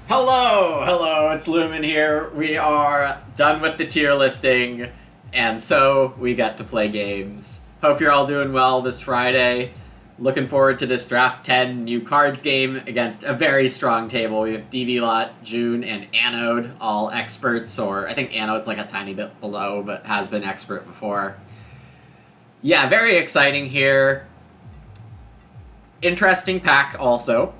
Hello, it's Lumen here. We are done with the tier listing, and so we get to play games. Hope you're all doing well this Friday. Looking forward to this Draft 10 new cards game against a very strong table. We have DV Lot, June, and Anode, all experts, or I think Anode's like a tiny bit below, but has been expert before. Yeah, very exciting here. Interesting pack also.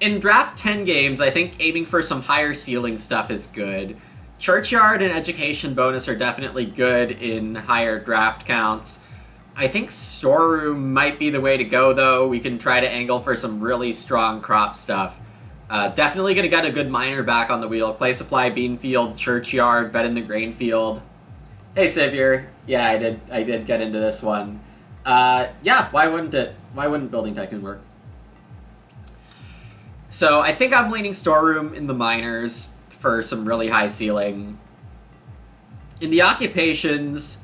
In draft 10 games, I think aiming for some higher ceiling stuff is good. Churchyard and Education bonus are definitely good in higher draft counts. I think Storeroom might be the way to go, though. We can try to angle for some really strong crop stuff. Definitely going to get a good miner back on the wheel. Clay Supply, Beanfield, Churchyard, Bet in the Grain Field. Hey, Savior. Yeah, I did get into this one. Yeah, why wouldn't it? Why wouldn't Building Tycoon work? So I think I'm leaning Storeroom in the miners for some really high ceiling. In the occupations,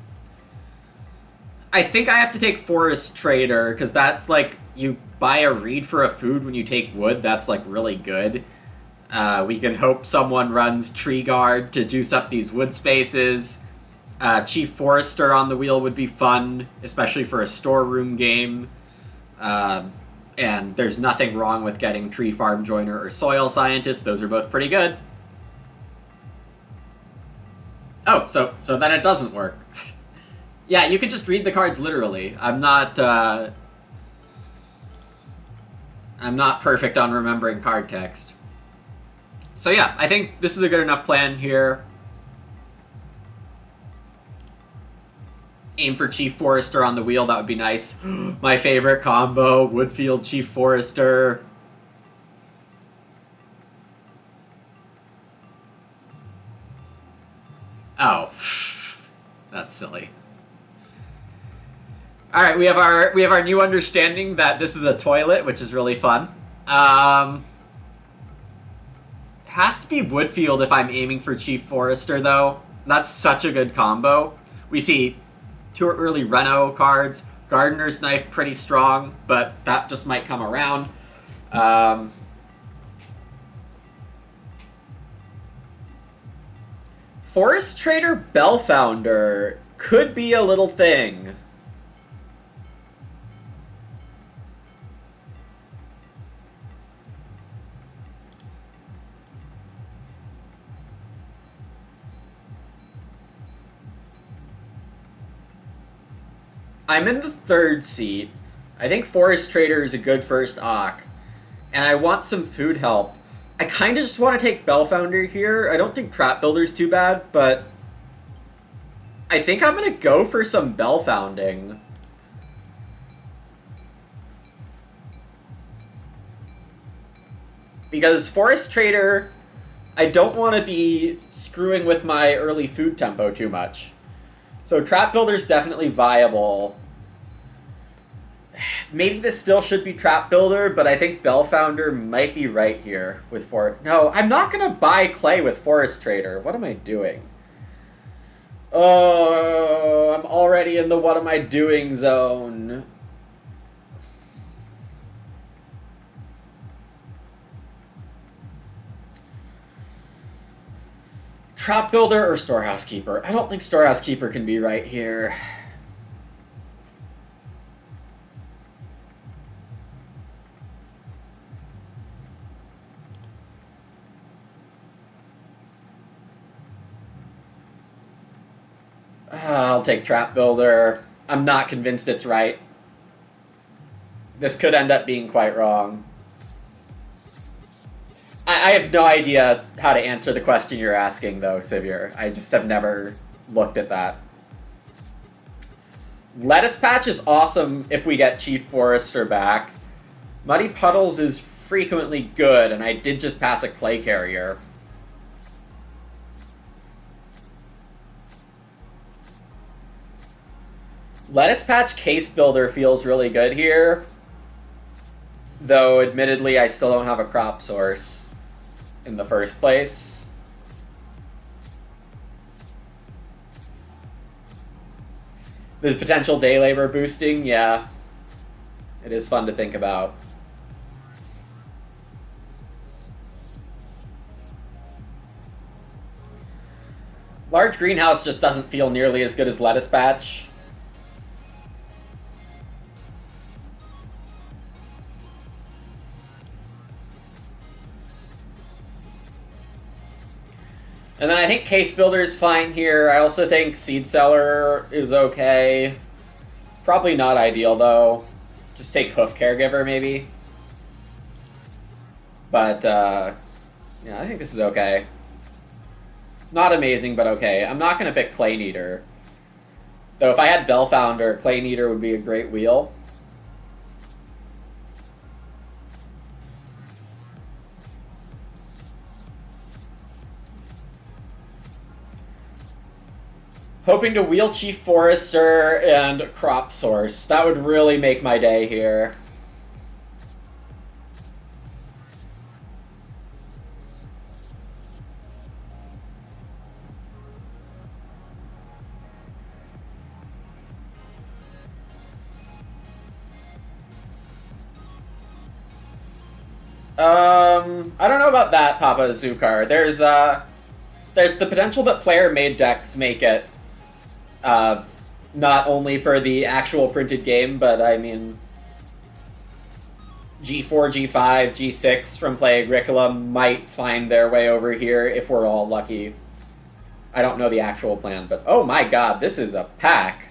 I think I have to take Forest Trader, because that's like, you buy a reed for a food when you take wood. That's like really good. We can hope someone runs Tree Guard to juice up these wood spaces. Chief Forester on the wheel would be fun, especially for a Storeroom game. And there's nothing wrong with getting Tree Farm Joiner or Soil Scientist. Those are both pretty good. Oh, so then it doesn't work. Yeah, you can just read the cards literally. I'm not perfect on remembering card text. So yeah, I think this is a good enough plan here. Aim for Chief Forester on the wheel, that would be nice. My favorite combo, Woodfield Chief Forester. Oh, that's silly. All right, we have our new understanding that this is a toilet, which is really fun. Has to be Woodfield if I'm aiming for Chief Forester, though. That's such a good combo. We see two early Reno cards. Gardener's Knife, pretty strong, but that just might come around. Forest Trader Bellfounder could be a little thing. I'm in the third seat. I think Forest Trader is a good first Ock. And I want some food help. I kind of just want to take Bellfounder here. I don't think Trap Builder's too bad, but I think I'm going to go for some Bellfounding. Because Forest Trader, I don't want to be screwing with my early food tempo too much. So Trap Builder's definitely viable. Maybe this still should be Trap Builder, but I think Bellfounder might be right here with No, I'm not going to buy clay with Forest Trader. What am I doing? Oh, I'm already in the what am I doing zone. Trap Builder or Storehouse Keeper? I don't think Storehouse Keeper can be right here. I'll take Trap Builder. I'm not convinced it's right. This could end up being quite wrong. I have no idea how to answer the question you're asking, though, Sivir. I just have never looked at that. Lettuce Patch is awesome if we get Chief Forester back. Muddy Puddles is frequently good, and I did just pass a Clay Carrier. Lettuce Patch Case Builder feels really good here. Though, admittedly, I still don't have a crop source in the first place. The potential day labor boosting, yeah. It is fun to think about. Large greenhouse just doesn't feel nearly as good as lettuce patch. And then I think Case Builder is fine here. I also think Seed Seller is okay. Probably not ideal, though. Just take Hoof Caregiver, maybe. But, yeah, I think this is okay. Not amazing, but okay. I'm not going to pick Clay Kneader. Though if I had Bellfounder, Clay Kneader would be a great wheel. Hoping to wheel Chief Forester and Crop Source. That would really make my day here. I don't know about that, Papa Zukar. There's the potential that player-made decks make it. Not only for the actual printed game, but I mean, G4, G5, G6 from Play Agricola might find their way over here if we're all lucky. I don't know the actual plan, but oh my god, this is a pack.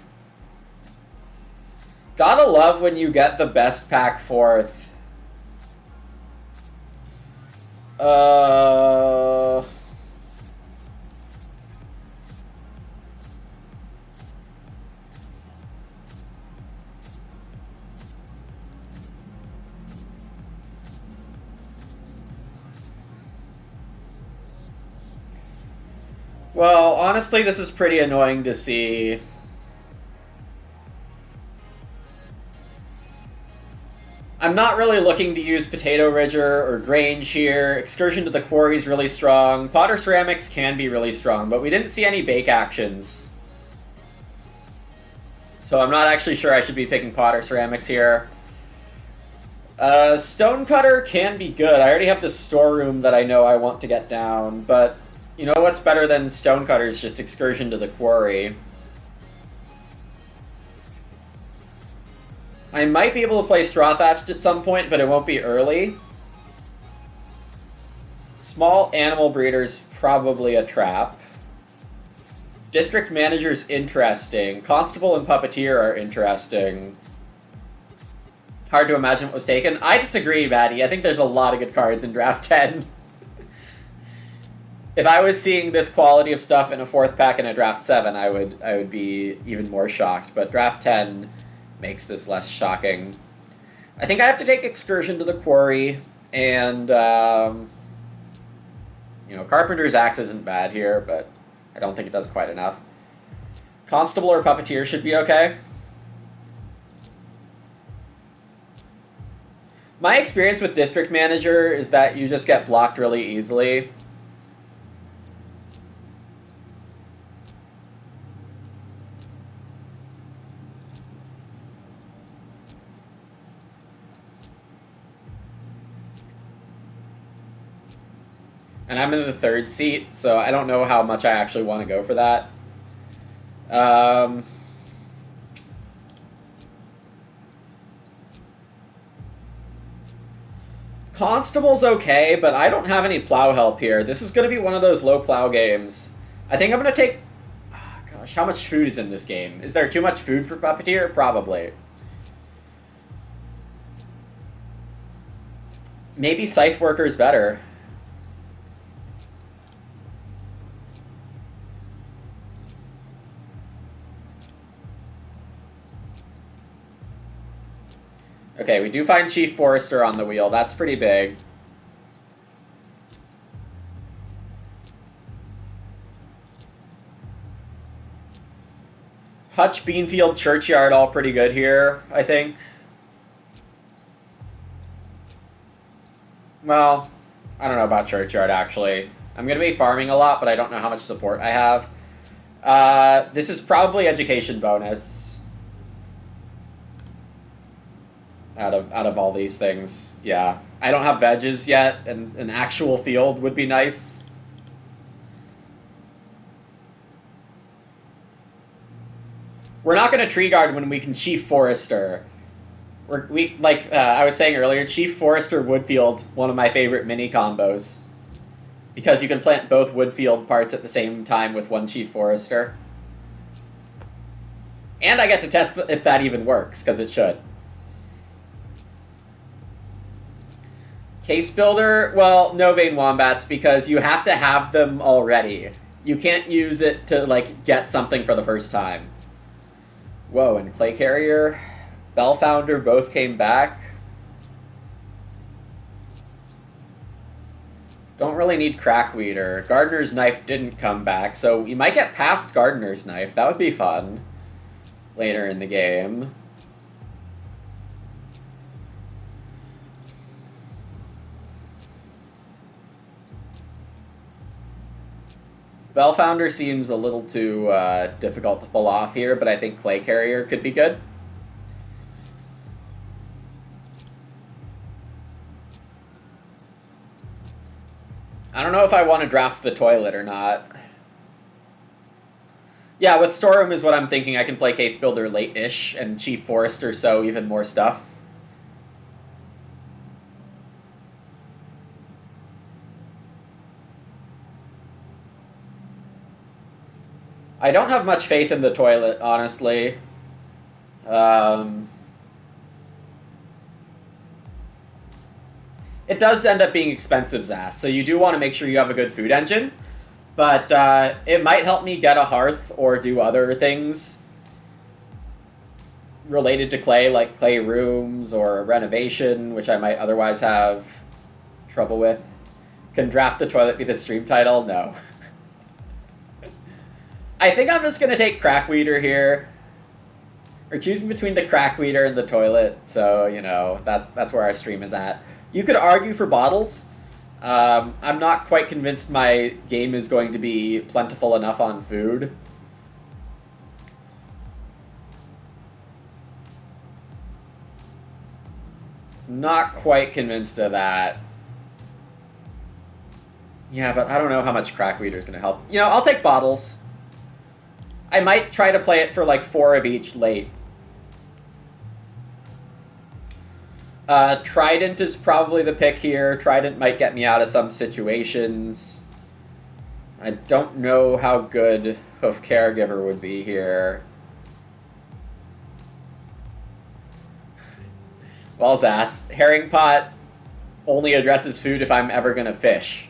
Gotta love when you get the best pack fourth. Well, honestly, this is pretty annoying to see. I'm not really looking to use Potato Ridger or Grange here. Excursion to the Quarry is really strong. Potter Ceramics can be really strong, but we didn't see any bake actions. So I'm not actually sure I should be picking Potter Ceramics here. Stonecutter can be good. I already have the storeroom that I know I want to get down, but you know what's better than Stonecutter is just Excursion to the Quarry. I might be able to play Straw Thatched at some point, but it won't be early. Small Animal Breeder's probably a trap. District Manager's interesting. Constable and Puppeteer are interesting. Hard to imagine what was taken. I disagree, Maddie. I think there's a lot of good cards in Draft 10. If I was seeing this quality of stuff in a fourth pack in a Draft 7, I would be even more shocked. But Draft 10 makes this less shocking. I think I have to take Excursion to the Quarry, and you know, Carpenter's Axe isn't bad here, but I don't think it does quite enough. Constable or Puppeteer should be okay. My experience with District Manager is that you just get blocked really easily. And I'm in the third seat, so I don't know how much I actually want to go for that. Constable's okay, but I don't have any plow help here. This is going to be one of those low plow games. I think I'm going to take... Oh, gosh, how much food is in this game? Is there too much food for Puppeteer? Probably. Maybe Scythe Worker is better. Okay, we do find Chief Forester on the wheel. That's pretty big. Hutch, Beanfield, Churchyard, all pretty good here, I think. Well, I don't know about Churchyard, actually. I'm going to be farming a lot, but I don't know how much support I have. This is probably education bonus. Out of all these things, yeah. I don't have veggies yet, and an actual field would be nice. We're not going to tree guard when we can Chief Forester. I was saying earlier, Chief Forester Woodfield's one of my favorite mini combos. Because you can plant both Woodfield parts at the same time with one Chief Forester. And I get to test if that even works, because it should. Case Builder, well, no Vein Wombats, because you have to have them already. You can't use it to, like, get something for the first time. Whoa, and Clay Carrier, Bellfounder both came back. Don't really need Crackweeder. Gardener's Knife didn't come back, so you might get past Gardener's Knife. That would be fun later in the game. Bellfounder seems a little too difficult to pull off here, but I think Clay Carrier could be good. I don't know if I want to draft the toilet or not. Yeah, with Storeroom is what I'm thinking. I can play Case Builder late-ish, and Chief Forester so even more stuff. I don't have much faith in the toilet, honestly. It does end up being expensive, Zas, so you do want to make sure you have a good food engine. But it might help me get a hearth or do other things related to clay, like clay rooms or renovation, which I might otherwise have trouble with. Can Draft the Toilet be the stream title? No. I think I'm just going to take Crackweeder here. We're choosing between the Crackweeder and the toilet, so, you know, that's where our stream is at. You could argue for bottles. I'm not quite convinced my game is going to be plentiful enough on food. Not quite convinced of that. Yeah, but I don't know how much Crackweeder is going to help. You know, I'll take bottles. I might try to play it for like 4 of each late. Trident is probably the pick here. Trident might get me out of some situations. I don't know how good Hoof Caregiver would be here. Well, Zas, Herring Pot only addresses food if I'm ever going to fish.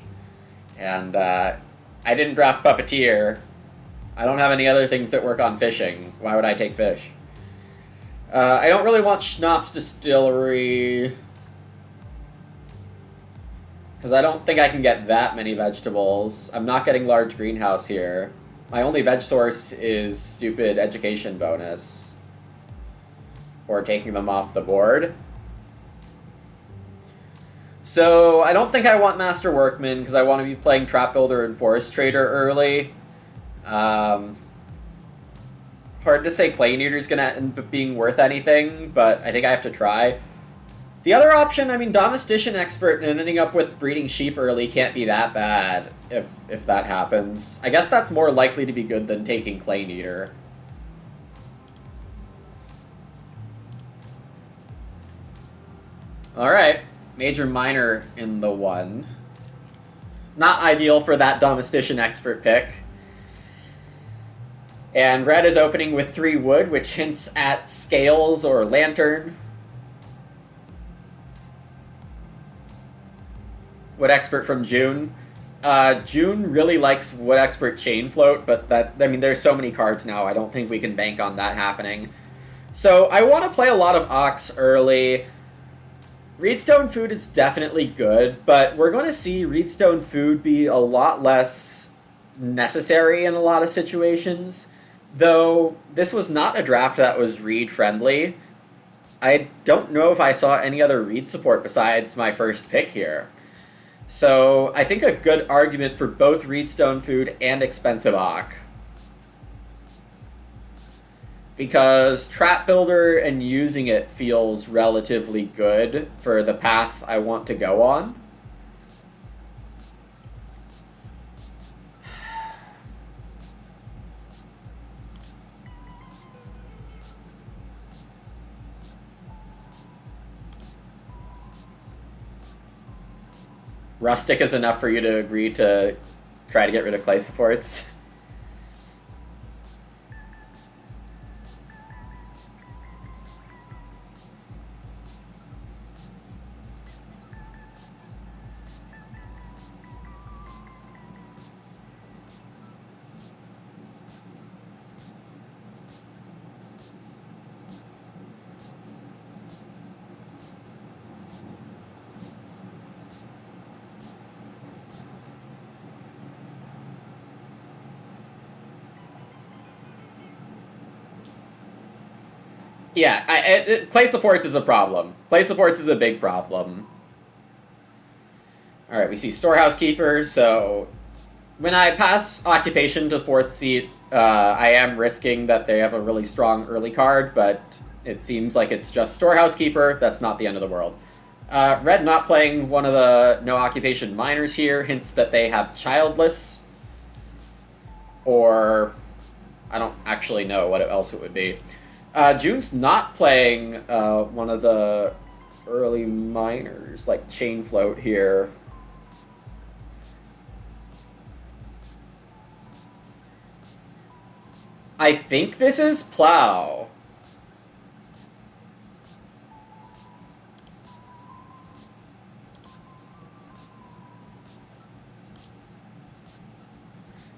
And I didn't draft Puppeteer. I don't have any other things that work on fishing. Why would I take fish? I don't really want Schnapps Distillery, because I don't think I can get that many vegetables. I'm not getting large greenhouse here. My only veg source is stupid education bonus, or taking them off the board. So I don't think I want Master Workman, because I want to be playing Trap Builder and Forest Trader early. Hard to say Clay Eater's going to end up being worth anything, but I think I have to try. The other option, I mean, Domestician Expert and ending up with breeding sheep early can't be that bad if that happens. I guess that's more likely to be good than taking Clay Eater. Alright, Major Minor in the 1. Not ideal for that Domestician Expert pick. And red is opening with 3 wood, which hints at Scales or Lantern. Wood Expert from June. June really likes Wood Expert Chain Float, but there's so many cards now, I don't think we can bank on that happening. So I want to play a lot of Ox early. Reedstone Food is definitely good, but we're going to see Reedstone Food be a lot less necessary in a lot of situations. Though this was not a draft that was Reed friendly, I don't know if I saw any other Reed support besides my first pick here. So I think a good argument for both Reedstone Food and Expensive Ock. Because Trap Builder and using it feels relatively good for the path I want to go on. Rustic is enough for you to agree to try to get rid of clay supports. Yeah, clay supports is a problem. Clay supports is a big problem. All right, we see Storehouse Keeper. So when I pass Occupation to 4th seat, I am risking that they have a really strong early card, but it seems like it's just Storehouse Keeper. That's not the end of the world. Red not playing one of the no occupation minors here hints that they have Childless, or I don't actually know what else it would be. June's not playing one of the early minors, like Chain Float here. I think this is Plow.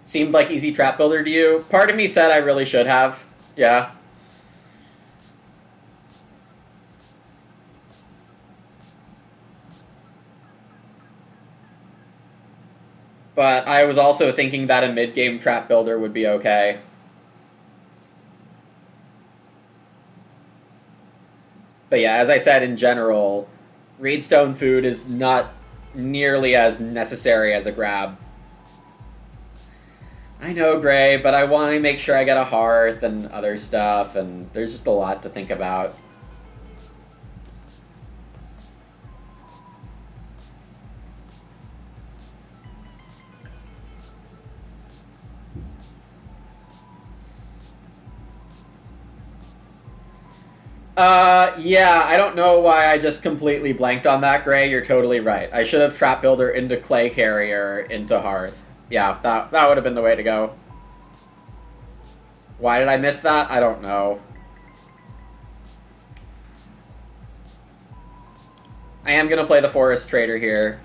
Seemed like easy trap builder to you. Part of me said I really should have. Yeah. But I was also thinking that a mid-game trap builder would be okay. But yeah, as I said, in general, Reedstone food is not nearly as necessary as a grab. I know, Gray, but I want to make sure I get a hearth and other stuff, and there's just a lot to think about. Yeah, I don't know why I just completely blanked on that, Gray. You're totally right. I should have Trap Builder into Clay Carrier into Hearth. Yeah, that would have been the way to go. Why did I miss that? I don't know. I am going to play the Forest Trader here.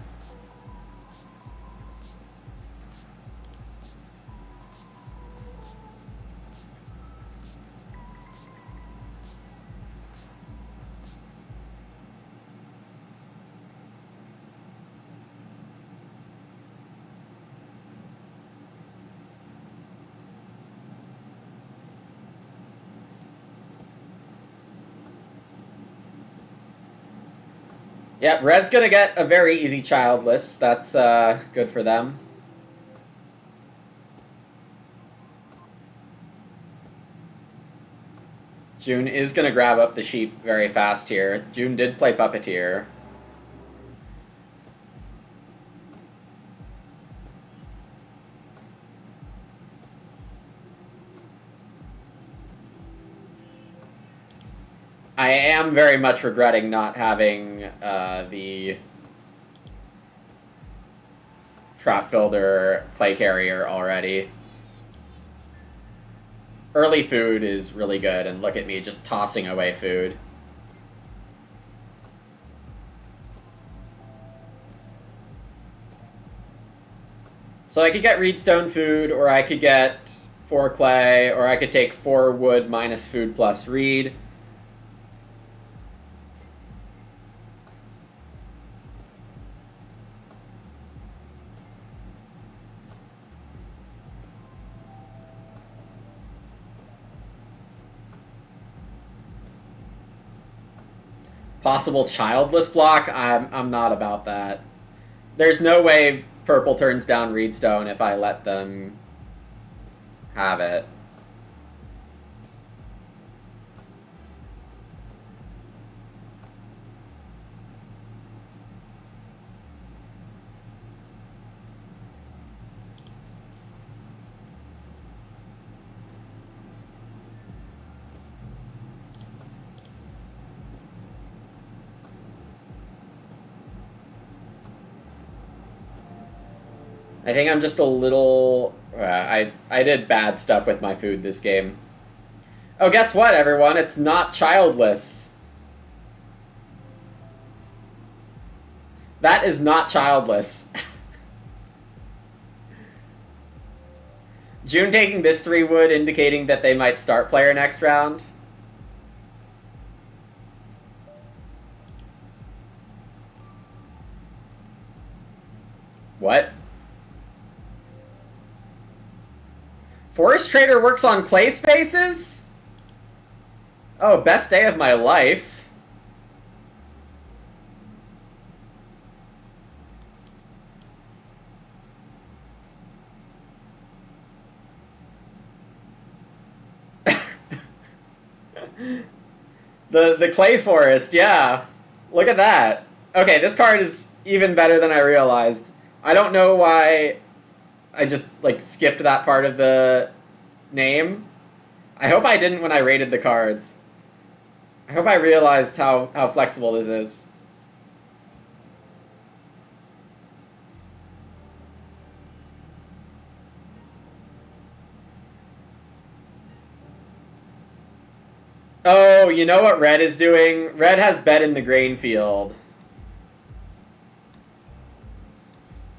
Yep, Red's gonna get a very easy Childless. That's good for them. June is gonna grab up the sheep very fast here. June did play Puppeteer. I am very much regretting not having the Trap Builder Clay Carrier already. Early food is really good, and look at me just tossing away food. So I could get Reedstone food, or I could get 4 clay, or I could take 4 wood minus food plus reed. Possible Childless block? I'm not about that. There's no way purple turns down Reedstone if I let them have it. I think I'm just a little... I did bad stuff with my food this game. Oh, guess what, everyone? It's not childless. That is not childless. June taking this 3 wood, indicating that they might start player next round. What? Forest Trader works on clay spaces? Oh, best day of my life. The clay forest, yeah. Look at that. Okay, this card is even better than I realized. I don't know why I just, like, skipped that part of the name. I hope I didn't when I rated the cards. I hope I realized how flexible this is. Oh, you know what Red is doing? Red has bet in the grain field.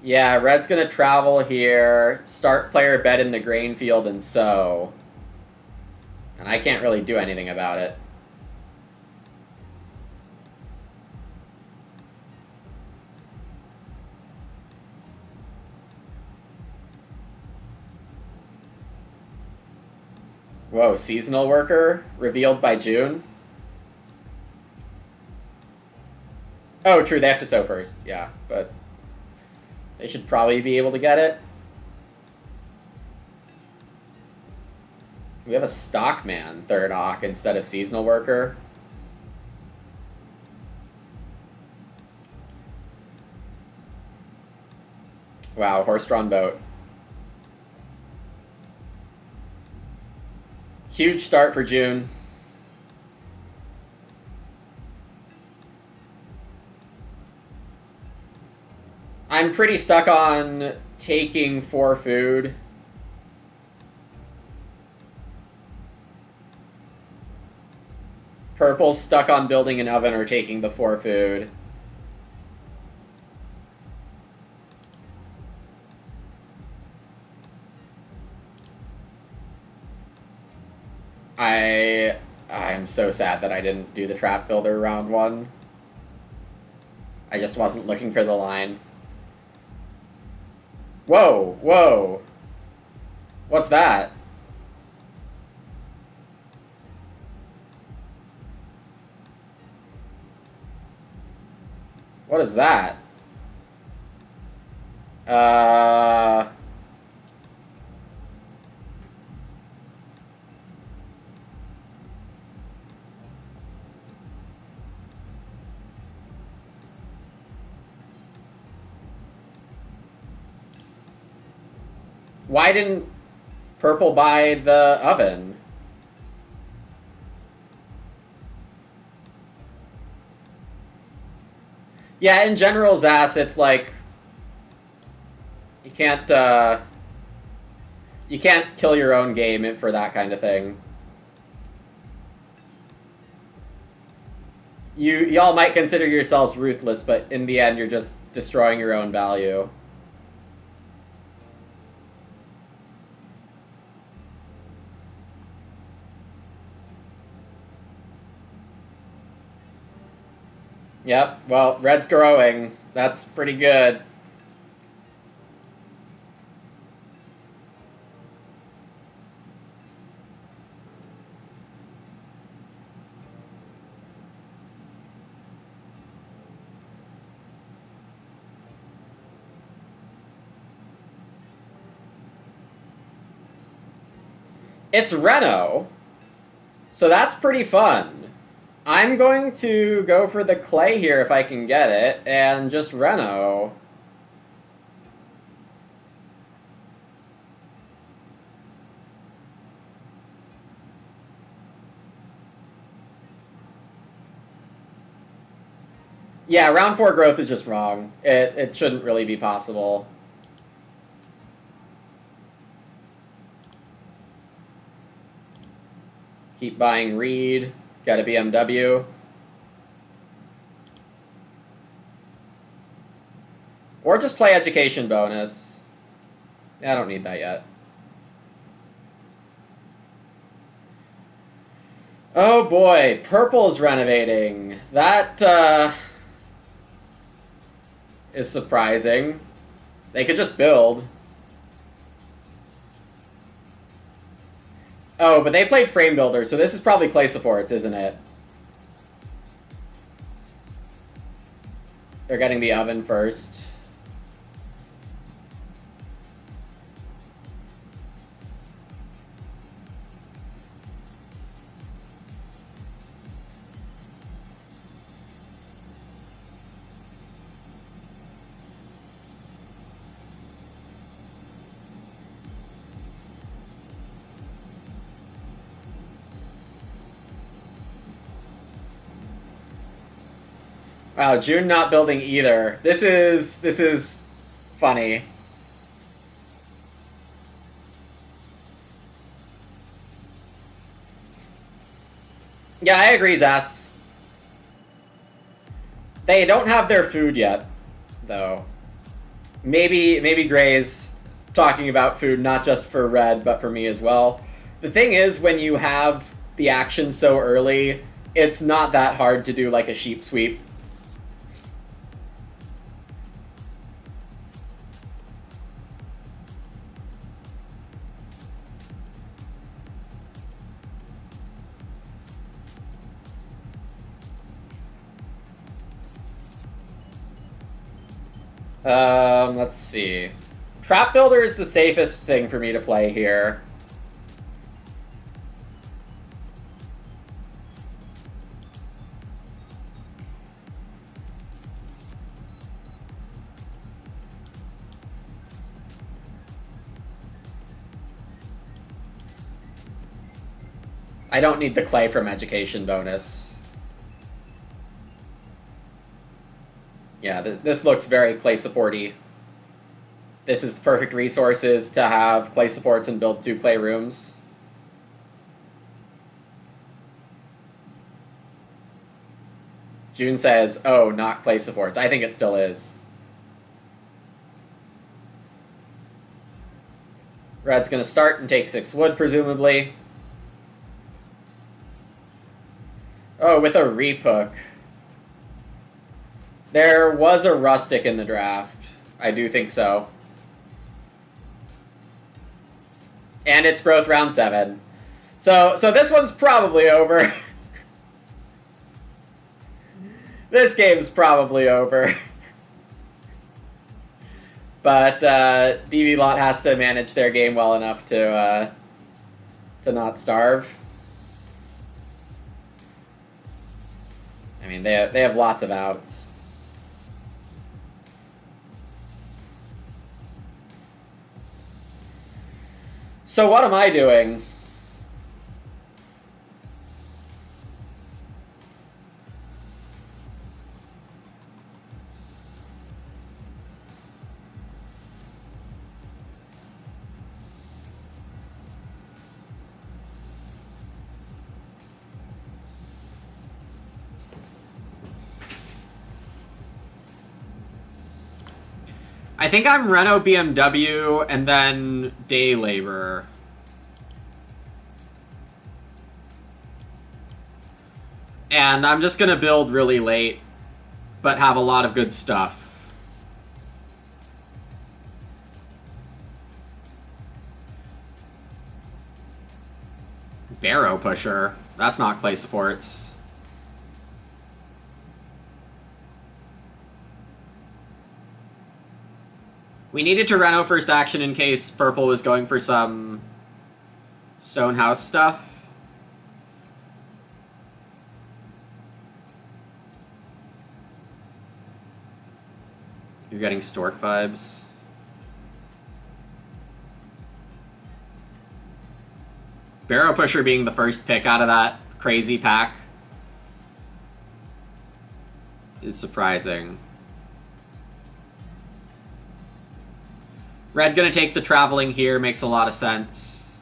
Yeah, Red's gonna travel here, start player bet in the grain field, and sow. And I can't really do anything about it. Whoa, seasonal worker revealed by June? Oh, true, they have to sow first. Yeah, but they should probably be able to get it. We have a Stockman third Ock instead of seasonal worker. Wow, horse-drawn boat. Huge start for June. I'm pretty stuck on taking 4 food. Purple's stuck on building an oven or taking the 4 food. I'm so sad that I didn't do the trap builder round 1. I just wasn't looking for the line. Whoa, whoa. What's that? What is that? Why didn't Purple buy the oven? Yeah, in general, Zas, it's like you can't kill your own game for that kind of thing. Y'all might consider yourselves ruthless, but in the end, you're just destroying your own value. Yep, well, Red's growing. That's pretty good. It's Reno, so that's pretty fun. I'm going to go for the clay here if I can get it, and just Reno. Yeah, round 4 growth is just wrong. It shouldn't really be possible. Keep buying Reed. Got a BMW. Or just play education bonus. Yeah, I don't need that yet. Oh boy, purple's renovating. That is surprising. They could just build. Oh, but they played frame builder, so this is probably clay supports, isn't it? They're getting the oven first. Wow, June not building either. This is funny. Yeah, I agree, Zas. They don't have their food yet, though. Maybe Gray's talking about food not just for Red, but for me as well. The thing is, when you have the action so early, it's not that hard to do like a sheep sweep. Let's see. Trap Builder is the safest thing for me to play here. I don't need the clay from education bonus. Yeah, this looks very clay supporty. This is the perfect resources to have clay supports and build 2 clay rooms. June says, oh, not clay supports. I think it still is. Red's gonna start and take 6 wood, presumably. Oh, with a reap hook. There was a rustic in the draft. I do think so. And it's growth round 7. So this one's probably over. This game's probably over. But DV Lot has to manage their game well enough to not starve. I mean, they have lots of outs. So what am I doing? I think I'm Renault BMW and then day labor. And I'm just gonna build really late, but have a lot of good stuff. Barrow pusher. That's not clay supports. We needed to Reno first action in case purple was going for some stone house stuff. You're getting stork vibes. Barrow pusher being the first pick out of that crazy pack is surprising. Red gonna take the traveling here, makes a lot of sense.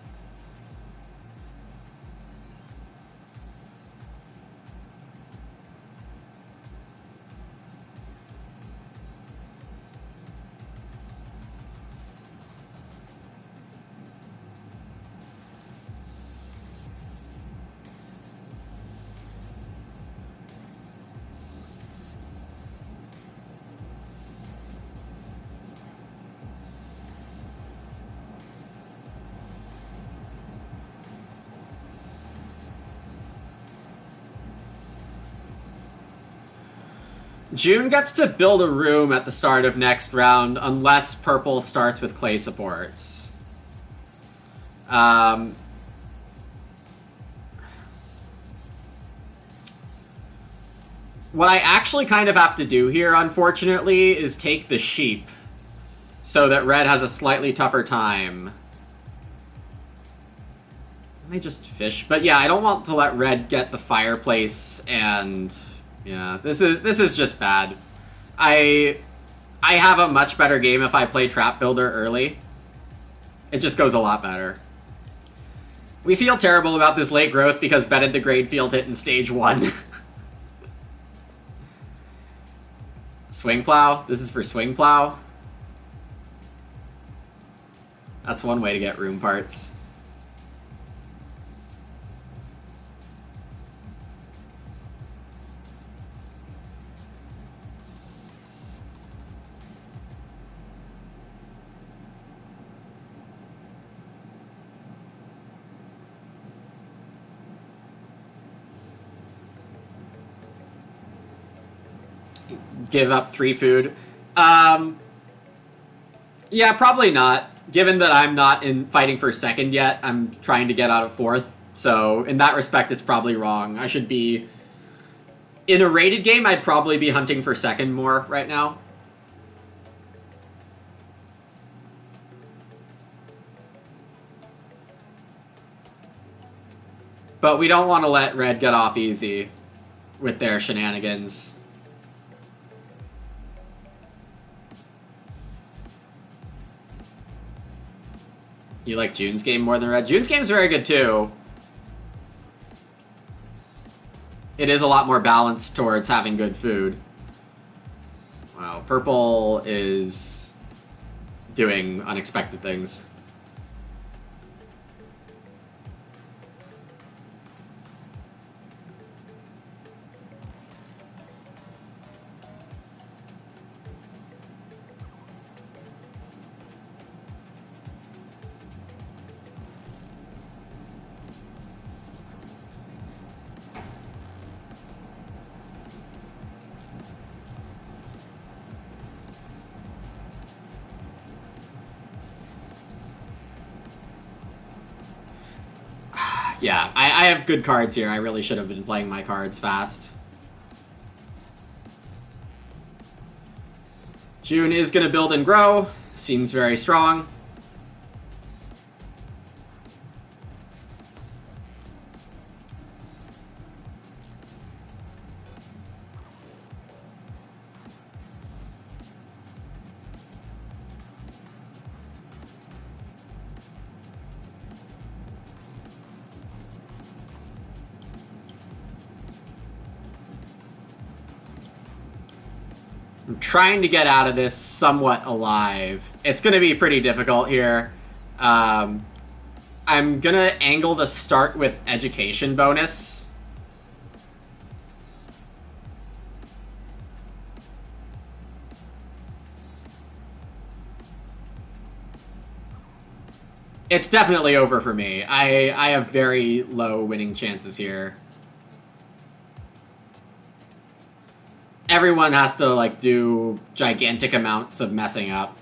June gets to build a room at the start of next round unless purple starts with clay supports. What I actually kind of have to do here, unfortunately, is take the sheep so that red has a slightly tougher time. They just fish. But yeah, I don't want to let red get the fireplace, and yeah, this is just bad. I have a much better game if I play Trap Builder early. It just goes a lot better. We feel terrible about this late growth because betted the grade field hit in stage 1. Swing plow? This is for swing plow? That's one way to get room parts. Give up 3 food. Yeah, probably not. Given that I'm not in fighting for second yet, I'm trying to get out of 4th. So in that respect, it's probably wrong. I should be... In a rated game, I'd probably be hunting for second more right now. But we don't want to let red get off easy with their shenanigans. You like June's game more than red? June's game's very good too. It is a lot more balanced towards having good food. Wow, purple is doing unexpected things. Yeah, I have good cards here. I really should have been playing my cards fast. June is going to build and grow. Seems very strong. I'm trying to get out of this somewhat alive. It's going to be pretty difficult here. I'm going to angle the start with education bonus. It's definitely over for me. I have very low winning chances here. Everyone has to, like, do gigantic amounts of messing up.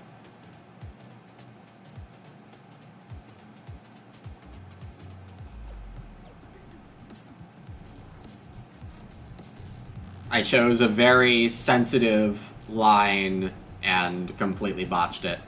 I chose a very sensitive line and completely botched it.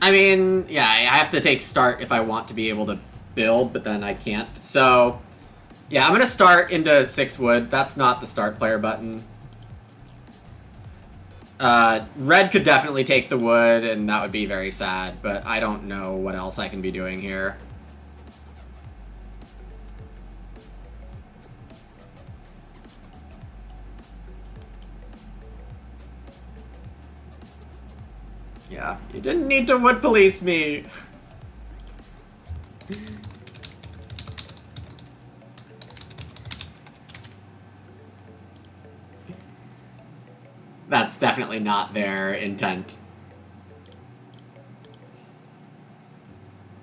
I mean, yeah, I have to take start if I want to be able to build, but then I can't. So, yeah, I'm going to start into 6 wood. That's not the start player button. Red could definitely take the wood, and that would be very sad, but I don't know what else I can be doing here. Yeah, you didn't need to wood police me. That's definitely not their intent.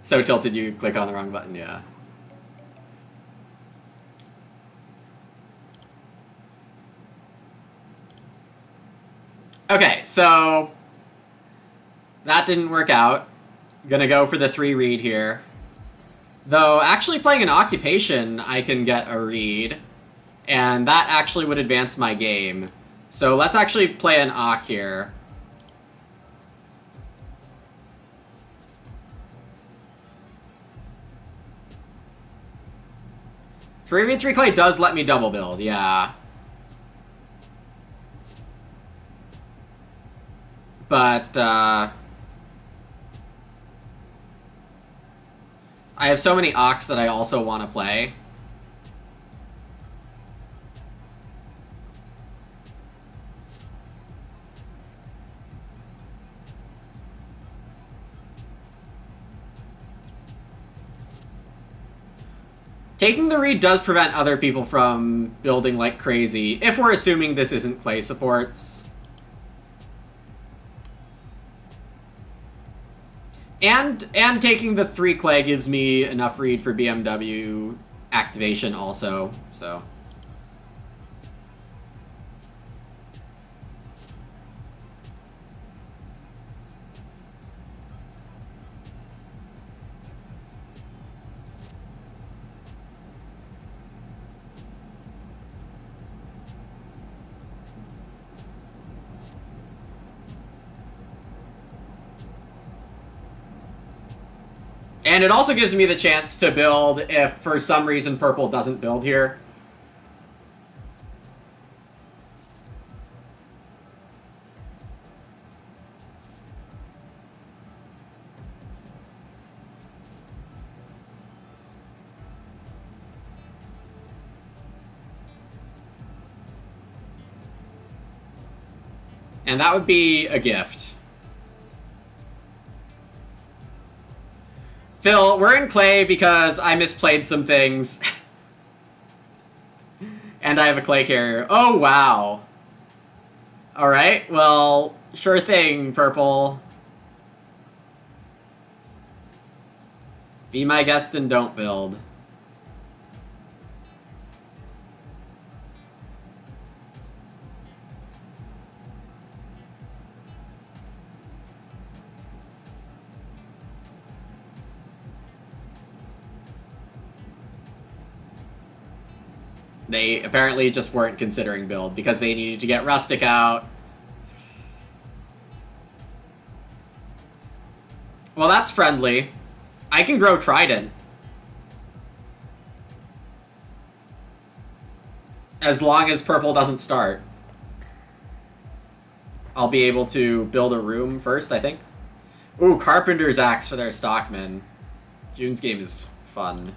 So tilted you click on the wrong button, yeah. Okay, so that didn't work out. Gonna go for the 3 read here. Though, actually playing an occupation, I can get a read. And that actually would advance my game. So let's actually play an Ock here. Three read 3 clay does let me double build, yeah. But, I have so many Ocks that I also want to play. Taking the read does prevent other people from building like crazy, if we're assuming this isn't clay supports. And taking the 3 clay gives me enough read for BMW activation also, so. And it also gives me the chance to build if, for some reason, purple doesn't build here. And that would be a gift. Phil, we're in clay because I misplayed some things. And I have a clay carrier. Oh, wow. Alright, well, sure thing, purple. Be my guest and don't build. They apparently just weren't considering build because they needed to get Rustic out. Well, that's friendly. I can grow Trident. As long as purple doesn't start. I'll be able to build a room first, I think. Ooh, Carpenter's Axe for their Stockman. June's game is fun.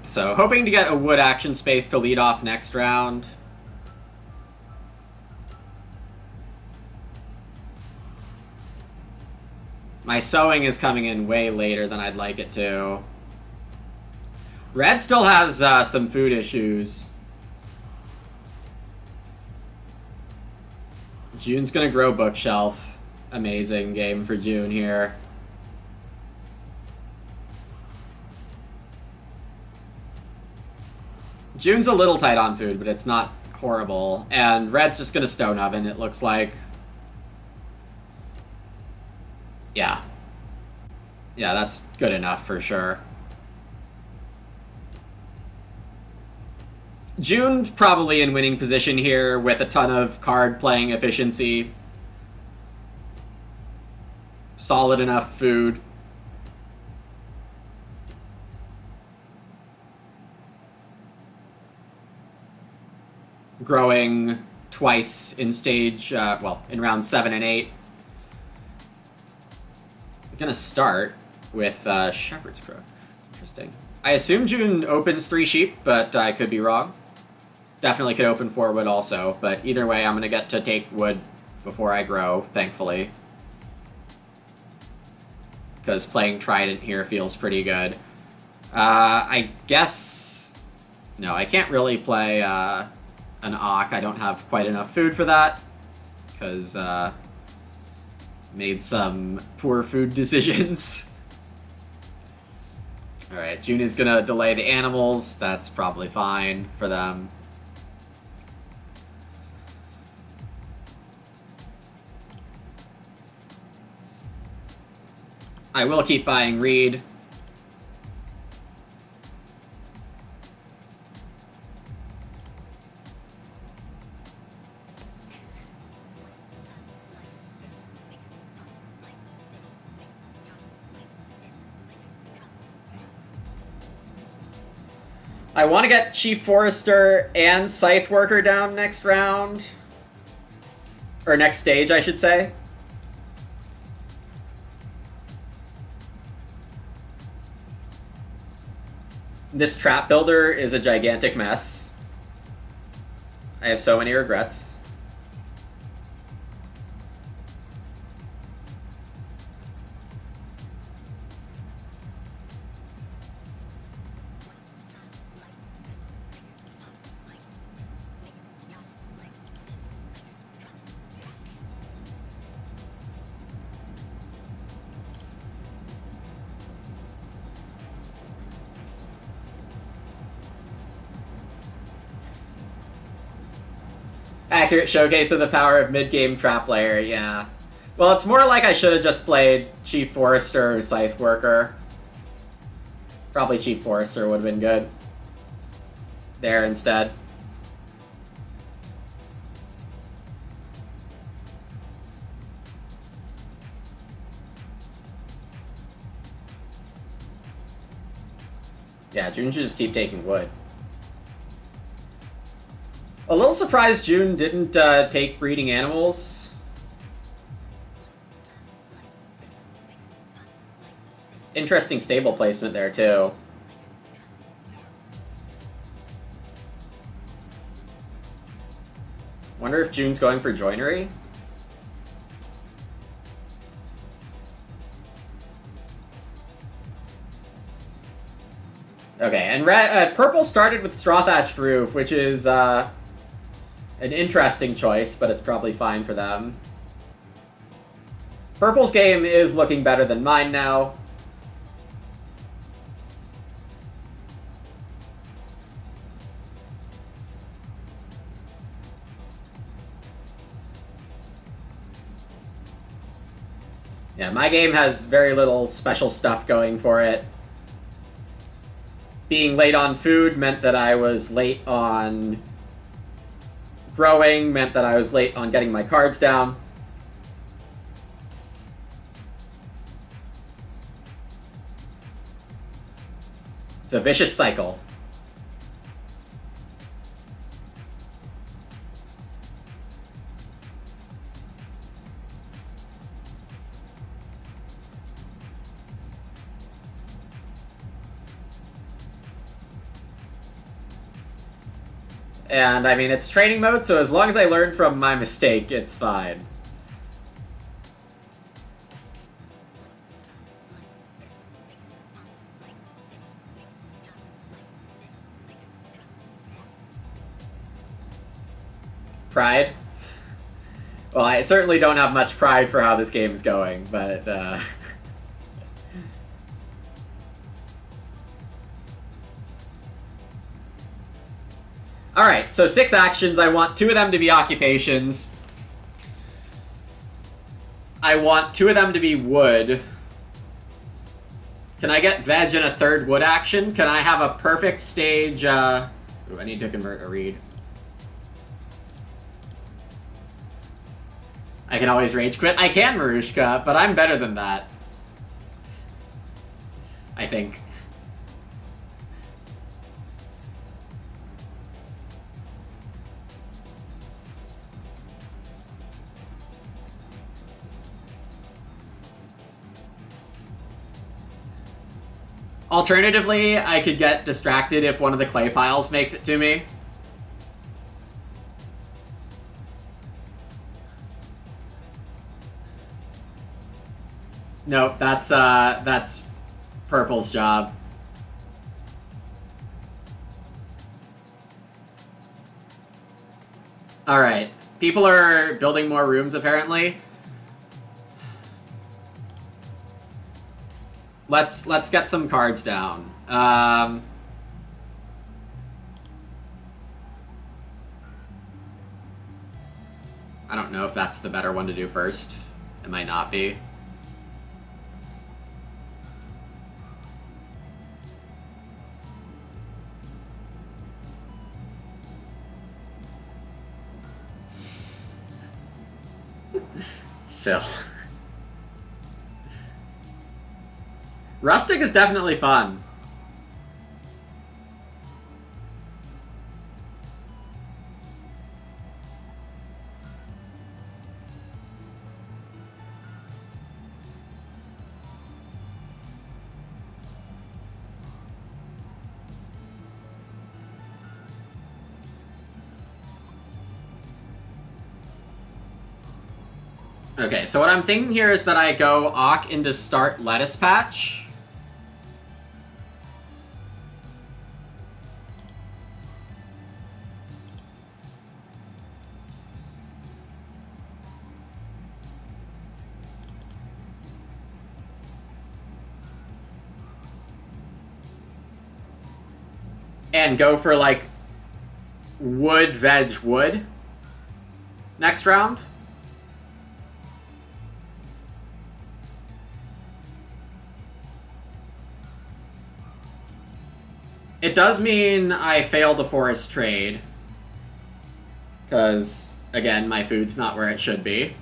So, hoping to get a wood action space to lead off next round. My sowing is coming in way later than I'd like it to. Red still has some food issues. June's gonna grow Bookshelf. Amazing game for June here. June's a little tight on food, but it's not horrible. And Red's just gonna Stone Oven, it looks like. Yeah. Yeah, that's good enough for sure. June probably in winning position here with a ton of card playing efficiency. Solid enough food. Growing twice in stage, well, in round 7 and 8. I'm gonna start with Shepherd's Crook. Interesting. I assume June opens 3 sheep, but I could be wrong. Definitely could open 4 wood also, but either way, I'm gonna get to take wood before I grow, thankfully. Because playing Trident here feels pretty good. I guess... No, I can't really play an Auk. I don't have quite enough food for that. Because made some poor food decisions. Alright, June is gonna delay the animals. That's probably fine for them. I will keep buying Reed. I want to get Chief Forester and Scythe Worker down next round. Or next stage, I should say. This trap builder is a gigantic mess. I have so many regrets. Accurate showcase of the power of mid-game trap layer, yeah. Well, it's more like I should have just played Chief Forester or Scythe Worker. Probably Chief Forester would have been good. There instead. Yeah, June should just keep taking wood. A little surprised June didn't take breeding animals. Interesting stable placement there, too. Wonder if June's going for joinery? Okay, and purple started with straw thatched roof, which is an interesting choice, but it's probably fine for them. Purple's game is looking better than mine now. Yeah, my game has very little special stuff going for it. Being late on food meant that I was late on growing, meant that I was late on getting my cards down. It's a vicious cycle. And, I mean, it's training mode, so as long as I learn from my mistake, it's fine. Pride? Well, I certainly don't have much pride for how this game is going, but, Alright, so 6 actions. I want 2 of them to be occupations. I want 2 of them to be wood. Can I get veg in a 3rd wood action? Can I have a perfect stage, Ooh, I need to convert a read. I can always rage quit. I can, Marushka, but I'm better than that. I think. Alternatively, I could get distracted if one of the clay piles makes it to me. Nope, that's Purple's job. Alright. People are building more rooms, apparently. Let's get some cards down. I don't know if that's the better one to do first. It might not be. Phil. Rustic is definitely fun. Okay, so what I'm thinking here is that I go Awk into start lettuce patch. And go for, like, wood, veg, wood next round. It does mean I fail the forest trade. Because, again, my food's not where it should be.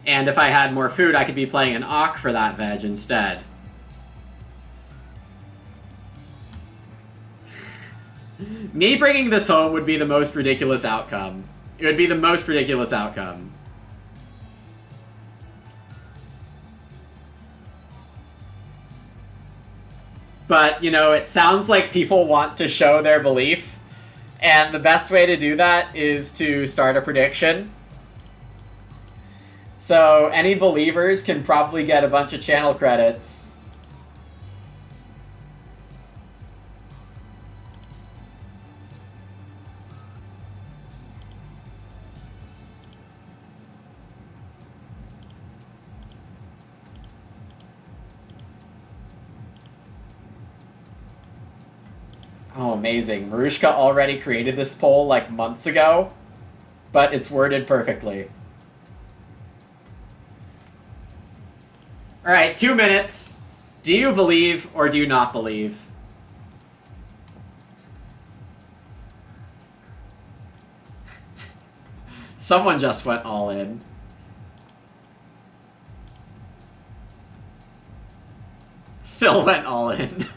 And if I had more food, I could be playing an Awk for that veg instead. Me bringing this home would be the most ridiculous outcome. It would be the most ridiculous outcome. But, you know, it sounds like people want to show their belief. And the best way to do that is to start a prediction. So any believers can probably get a bunch of channel credits. Oh, amazing. Marushka already created this poll like months ago, but it's worded perfectly. Alright, 2 minutes. Do you believe or do you not believe? Someone just went all in. Phil went all in.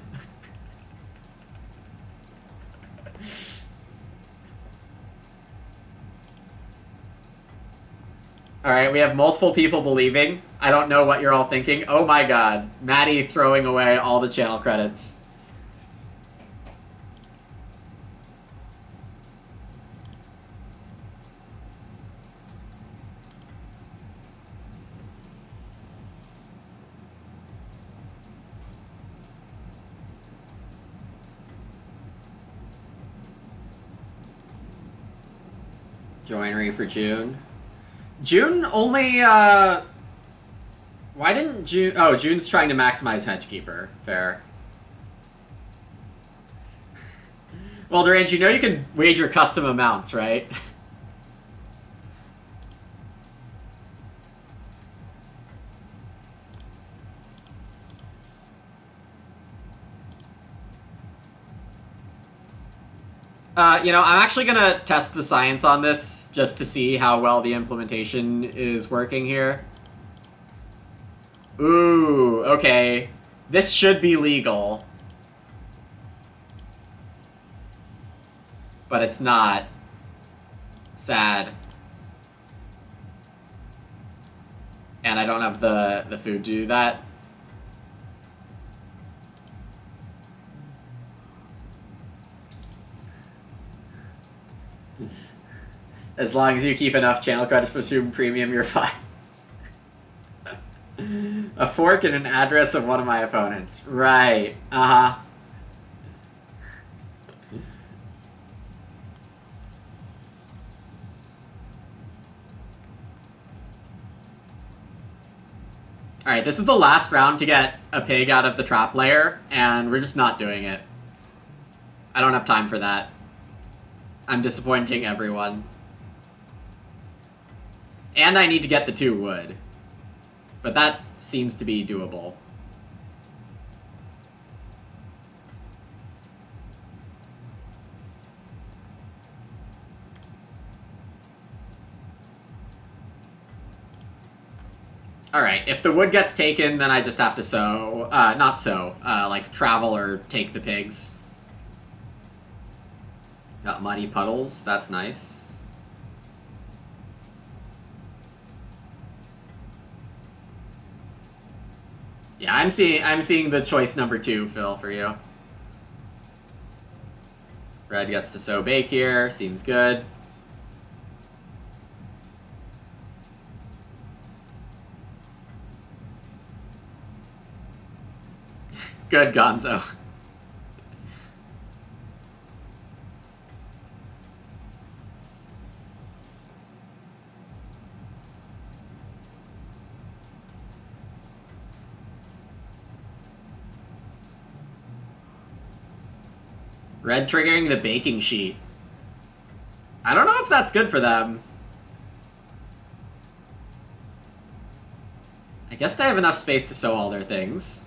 Alright, we have multiple people believing. I don't know what you're all thinking. Oh my god. Maddie throwing away all the channel credits. Joinery for June. June only, why didn't June... Oh, June's trying to maximize Hedgekeeper. Fair. Well, Durange, you know you can wager custom amounts, right? I'm actually gonna test the science on this just to see how well the implementation is working here. Ooh, okay. This should be legal. But it's not. Sad. And I don't have the food to do that. As long as you keep enough channel credits for Zoom Premium, you're fine. A fork and an address of one of my opponents. Right. Uh-huh. Alright, this is the last round to get a pig out of the trap layer, and we're just not doing it. I don't have time for that. I'm disappointing everyone. And I need to get the 2 wood. But that seems to be doable. Alright, if the wood gets taken, then I just have to sow. Not sow. Like, travel or take the pigs. Got muddy puddles. That's nice. Yeah, I'm seeing the choice number 2, Phil, for you. Red gets to sow bake here. Seems good. Good, Gonzo. Red triggering the baking sheet. I don't know if that's good for them. I guess they have enough space to sow all their things.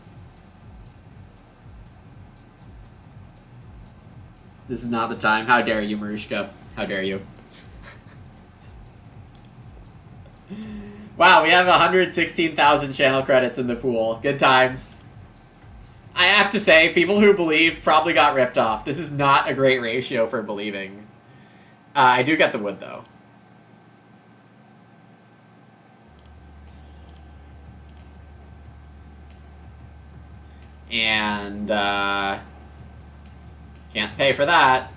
This is not the time. How dare you, Marushka? How dare you? Wow, we have 116,000 channel credits in the pool. Good times. I have to say, people who believe probably got ripped off. This is not a great ratio for believing. I do get the wood, though. And, can't pay for that.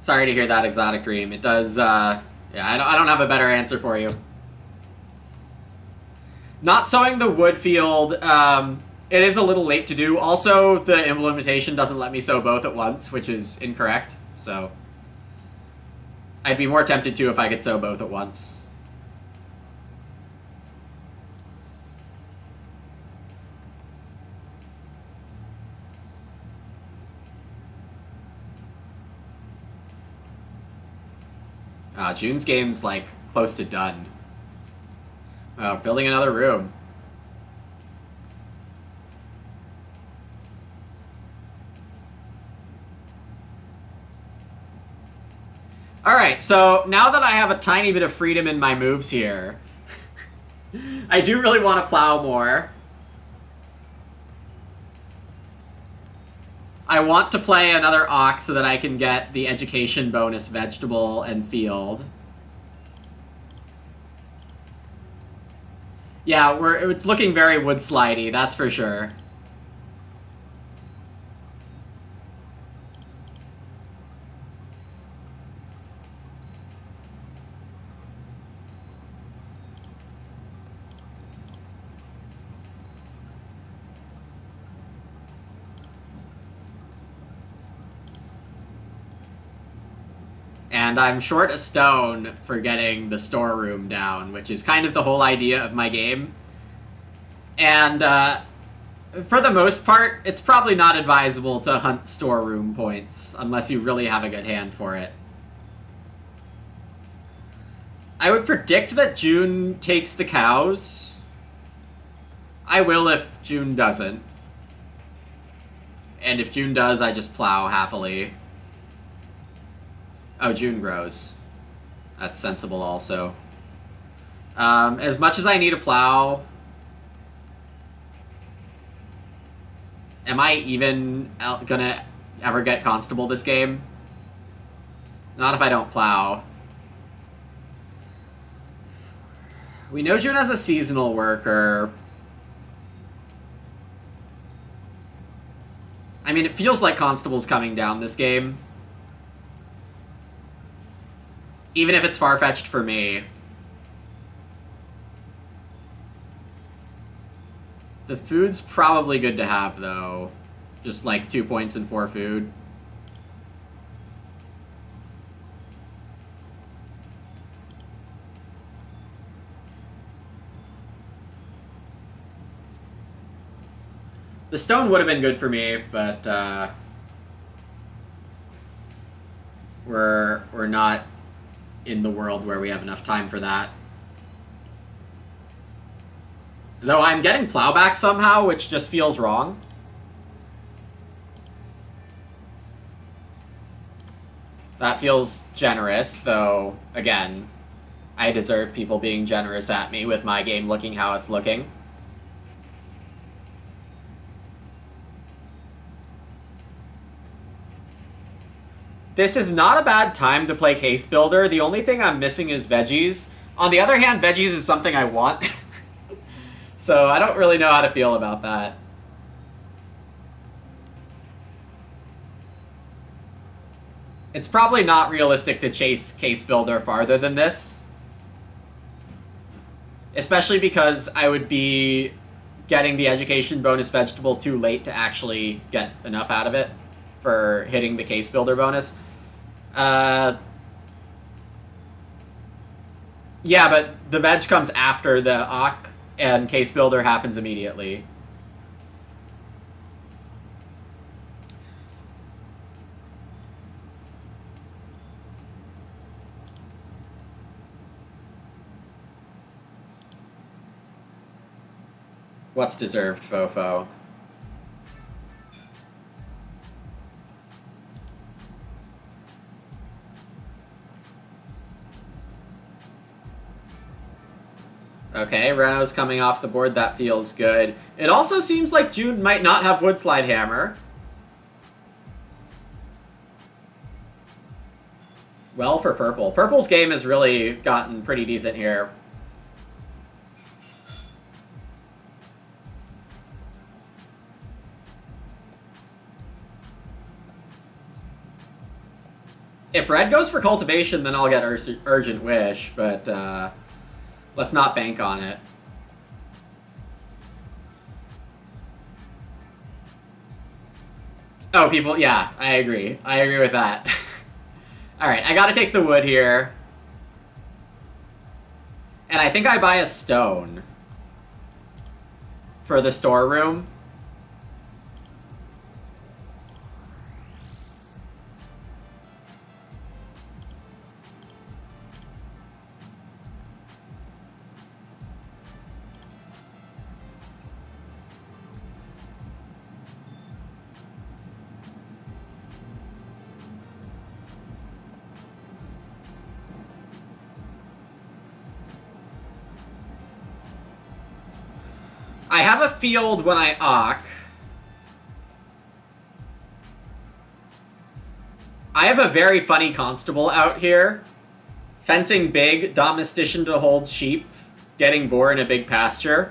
Sorry to hear that, Exotic Dream. It does, yeah, I don't have a better answer for you. Not sowing the wood field, it is a little late to do. Also, the implementation doesn't let me sow both at once, which is incorrect, so I'd be more tempted to if I could sow both at once. June's game's, like, close to done. Oh, building another room. Alright, so now that I have a tiny bit of freedom in my moves here, I do really want to plow more. I want to play another ox so that I can get the education bonus vegetable and field. Yeah, it's looking very wood slidey, that's for sure. And I'm short a stone for getting the storeroom down, which is kind of the whole idea of my game. And for the most part, it's probably not advisable to hunt storeroom points unless you really have a good hand for it. I would predict that June takes the cows. I will if June doesn't. And if June does, I just plow happily. Oh, June grows. That's sensible also. As much as I need a plow... Am I even gonna ever get Constable this game? Not if I don't plow. We know June has a seasonal worker. I mean, it feels like Constable's coming down this game. Even if it's far-fetched for me. The food's probably good to have, though. Just like 2 points and 4 food. The stone would have been good for me, but we're not in the world where we have enough time for that. Though I'm getting plowback somehow, which just feels wrong. That feels generous, though, again, I deserve people being generous at me with my game looking how it's looking. This is not a bad time to play Case Builder. The only thing I'm missing is veggies. On the other hand, veggies is something I want. So I don't really know how to feel about that. It's probably not realistic to chase Case Builder farther than this. Especially because I would be getting the education bonus vegetable too late to actually get enough out of it for hitting the Case Builder bonus. Yeah, but the veg comes after the Ak, and Case Builder happens immediately. What's deserved, Fofo? Okay, Reno's coming off the board. That feels good. It also seems like June might not have Woodslide Hammer. Well for Purple. Purple's game has really gotten pretty decent here. If Red goes for Cultivation, then I'll get Urgent Wish, but let's not bank on it. Oh, people, yeah, I agree. I agree with that. Alright, I gotta take the wood here. And I think I buy a stone for the storeroom. I have a field when I Ak. I have a very funny constable out here. Fencing big, domestician to hold sheep, getting boar in a big pasture.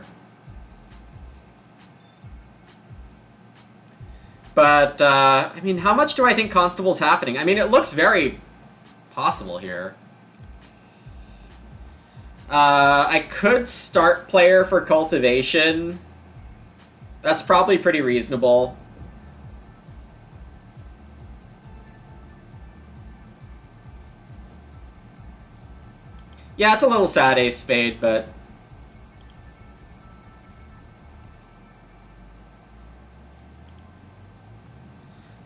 But, I mean, how much do I think constable's happening? I mean, it looks very possible here. I could start player for cultivation. That's probably pretty reasonable. Yeah, it's a little sad ace spade, but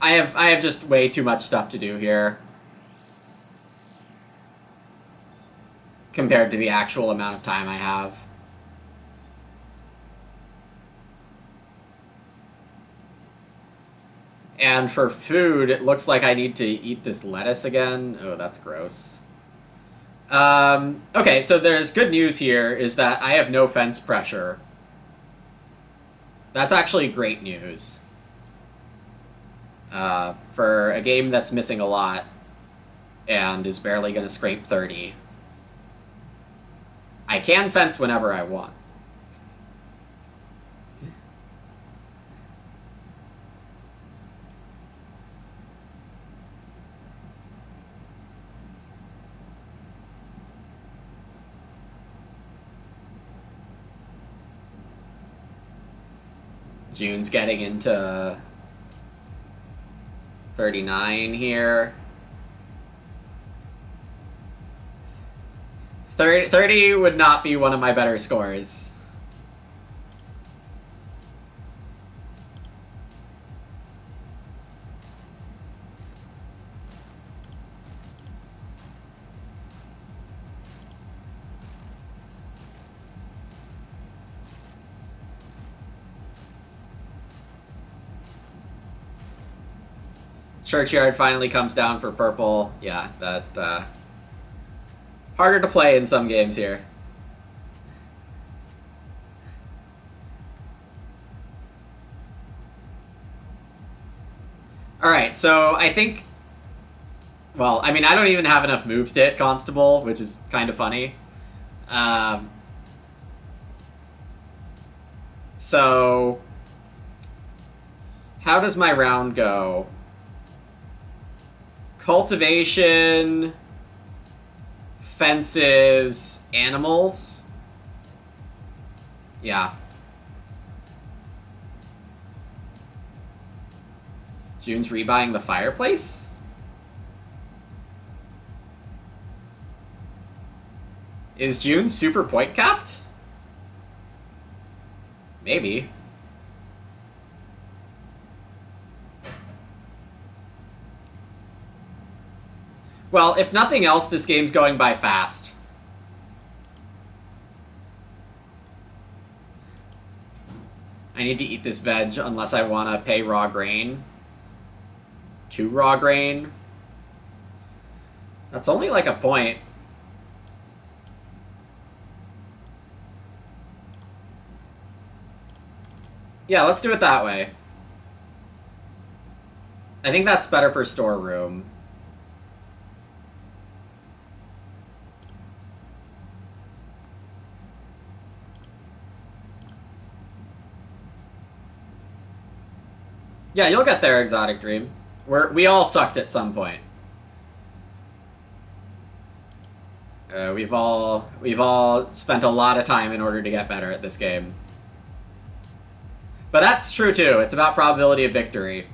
I have just way too much stuff to do here compared to the actual amount of time I have. And for food, it looks like I need to eat this lettuce again. Oh, that's gross. Okay, so there's good news here is that I have no fence pressure. That's actually great news. For a game that's missing a lot and is barely going to scrape 30. I can fence whenever I want. June's getting into 39 here. 30 would not be one of my better scores. Churchyard finally comes down for purple. Yeah, that, harder to play in some games here. Alright, so I think... Well, I mean, I don't even have enough moves to hit Constable, which is kind of funny. So... How does my round go? Cultivation... Fences, animals. Yeah. June's rebuying the fireplace? Is June super point capped? Maybe. Well, if nothing else, this game's going by fast. I need to eat this veg unless I want to pay raw grain. 2 raw grain. That's only like a point. Yeah, let's do it that way. I think that's better for storeroom. Yeah, you'll get there, Exotic Dream. We all sucked at some point. We've all spent a lot of time in order to get better at this game. But that's true too. It's about probability of victory.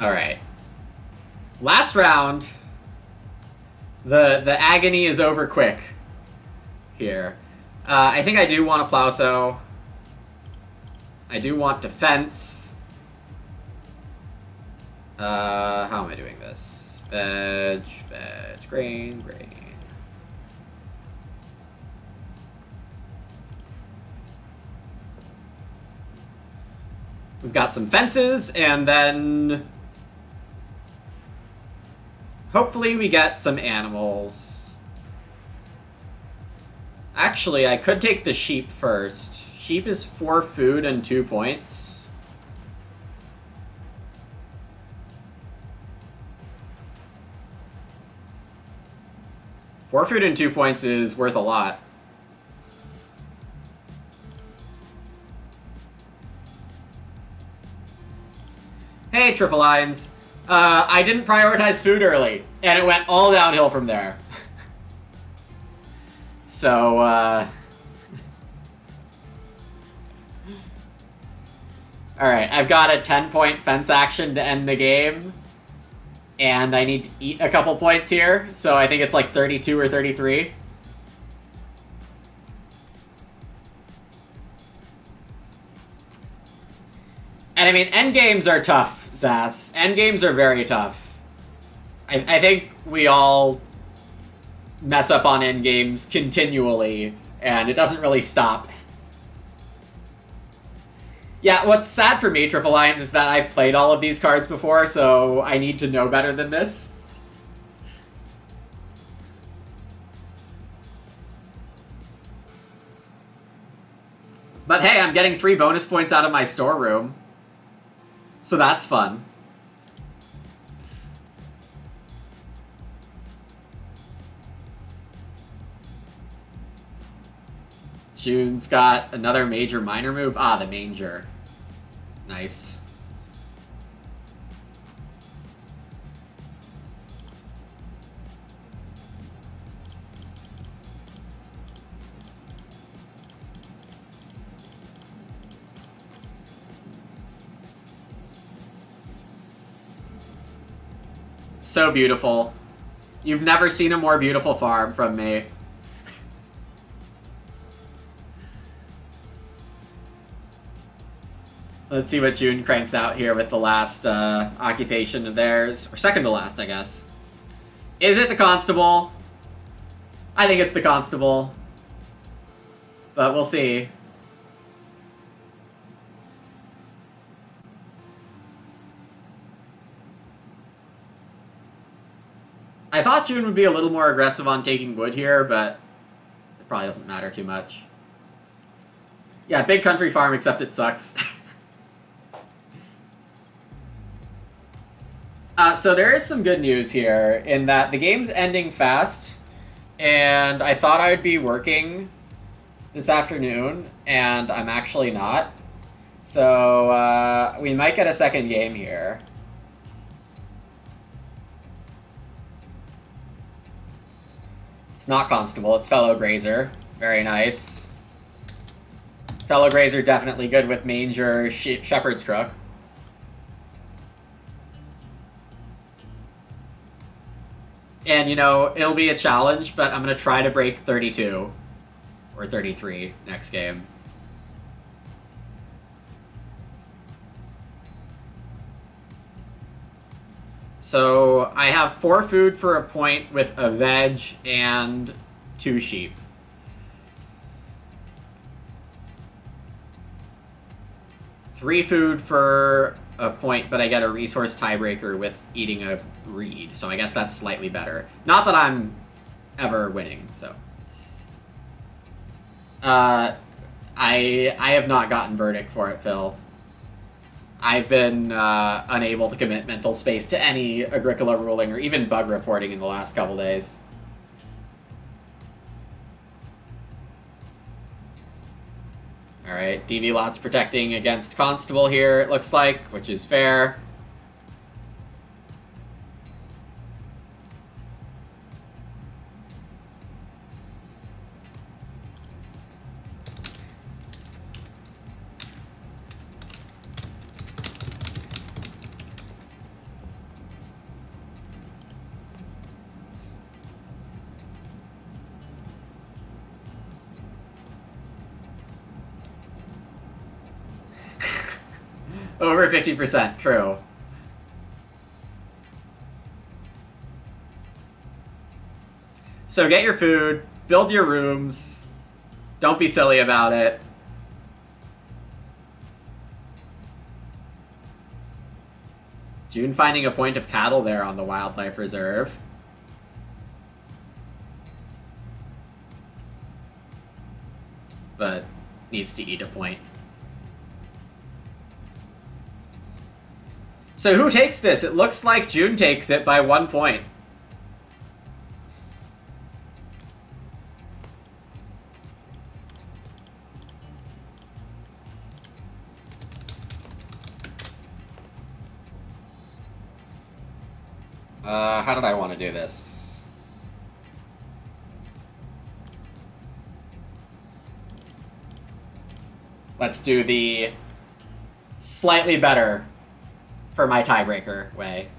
Alright. Last round. The agony is over quick here. I think I do want a Plauso. I do want defense. How am I doing this? Veg, grain. We've got some fences, and then hopefully we get some animals. Actually, I could take the sheep first. Sheep is 4 food and 2 points. Four food and 2 points is worth a lot. Hey, Triple Lines. I didn't prioritize food early, and it went all downhill from there. So, Alright, I've got a 10-point fence action to end the game. And I need to eat a couple points here, so I think it's like 32 or 33. And I mean, endgames are tough. Zas. Endgames are very tough. I think we all mess up on endgames continually, and it doesn't really stop. Yeah, what's sad for me, Triple Lions, is that I've played all of these cards before, so I need to know better than this. But hey, I'm getting 3 bonus points out of my storeroom. So that's fun. June's got another major minor move. Ah, the manger. Nice. So beautiful. You've never seen a more beautiful farm from me. Let's see what June cranks out here with the last occupation of theirs. Or second to last, I guess. Is it the Constable? I think it's the Constable. But we'll see. I thought June would be a little more aggressive on taking wood here, but it probably doesn't matter too much. Yeah, big country farm, except it sucks. So there is some good news here in that the game's ending fast, and I thought I would be working this afternoon, and I'm actually not. So we might get a second game here. It's not Constable, it's Fellow Grazer. Very nice. Fellow Grazer definitely good with Manger, Shepherd's Crook. And, you know, it'll be a challenge, but I'm going to try to break 32. Or 33 next game. So, I have 4 food for a point with a veg and 2 sheep. Three food for a point, but I get a resource tiebreaker with eating a reed, so I guess that's slightly better. Not that I'm ever winning, so. I have not gotten verdict for it, Phil. I've been unable to commit mental space to any Agricola ruling or even bug reporting in the last couple days. Alright, DV Lot's protecting against Constable here, it looks like, which is fair. Over 50%, true. So get your food, build your rooms, don't be silly about it. June finding a point of cattle there on the wildlife reserve. But needs to eat a point. So who takes this? It looks like June takes it by 1 point. How did I want to do this? Let's do the slightly better for my tiebreaker way.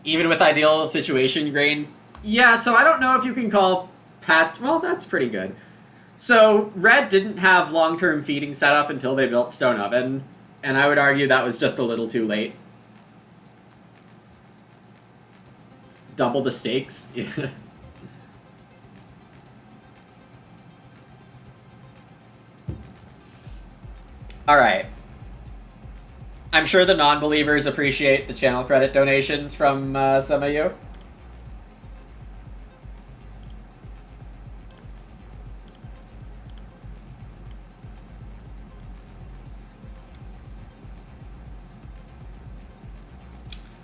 Even with ideal situation grain. Yeah, so I don't know if you can call patch... Well, that's pretty good. So, Red didn't have long-term feeding set up until they built Stone Oven, and I would argue that was just a little too late. Double the stakes? Yeah. Alright. I'm sure the non-believers appreciate the channel credit donations from some of you.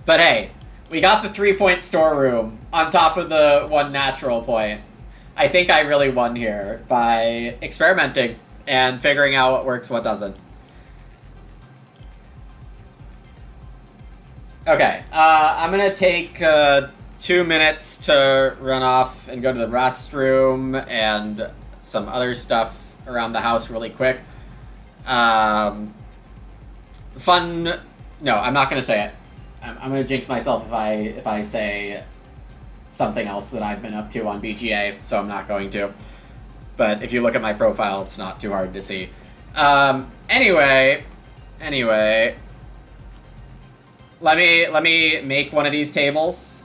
But hey, we got the 3-point storeroom on top of the 1 natural point. I think I really won here by experimenting and figuring out what works, what doesn't. Okay, I'm gonna take 2 minutes to run off and go to the restroom and some other stuff around the house really quick. No, I'm not gonna say it. I'm gonna jinx myself if I say something else that I've been up to on BGA, so I'm not going to. But if you look at my profile, it's not too hard to see. Anyway, let me make one of these tables.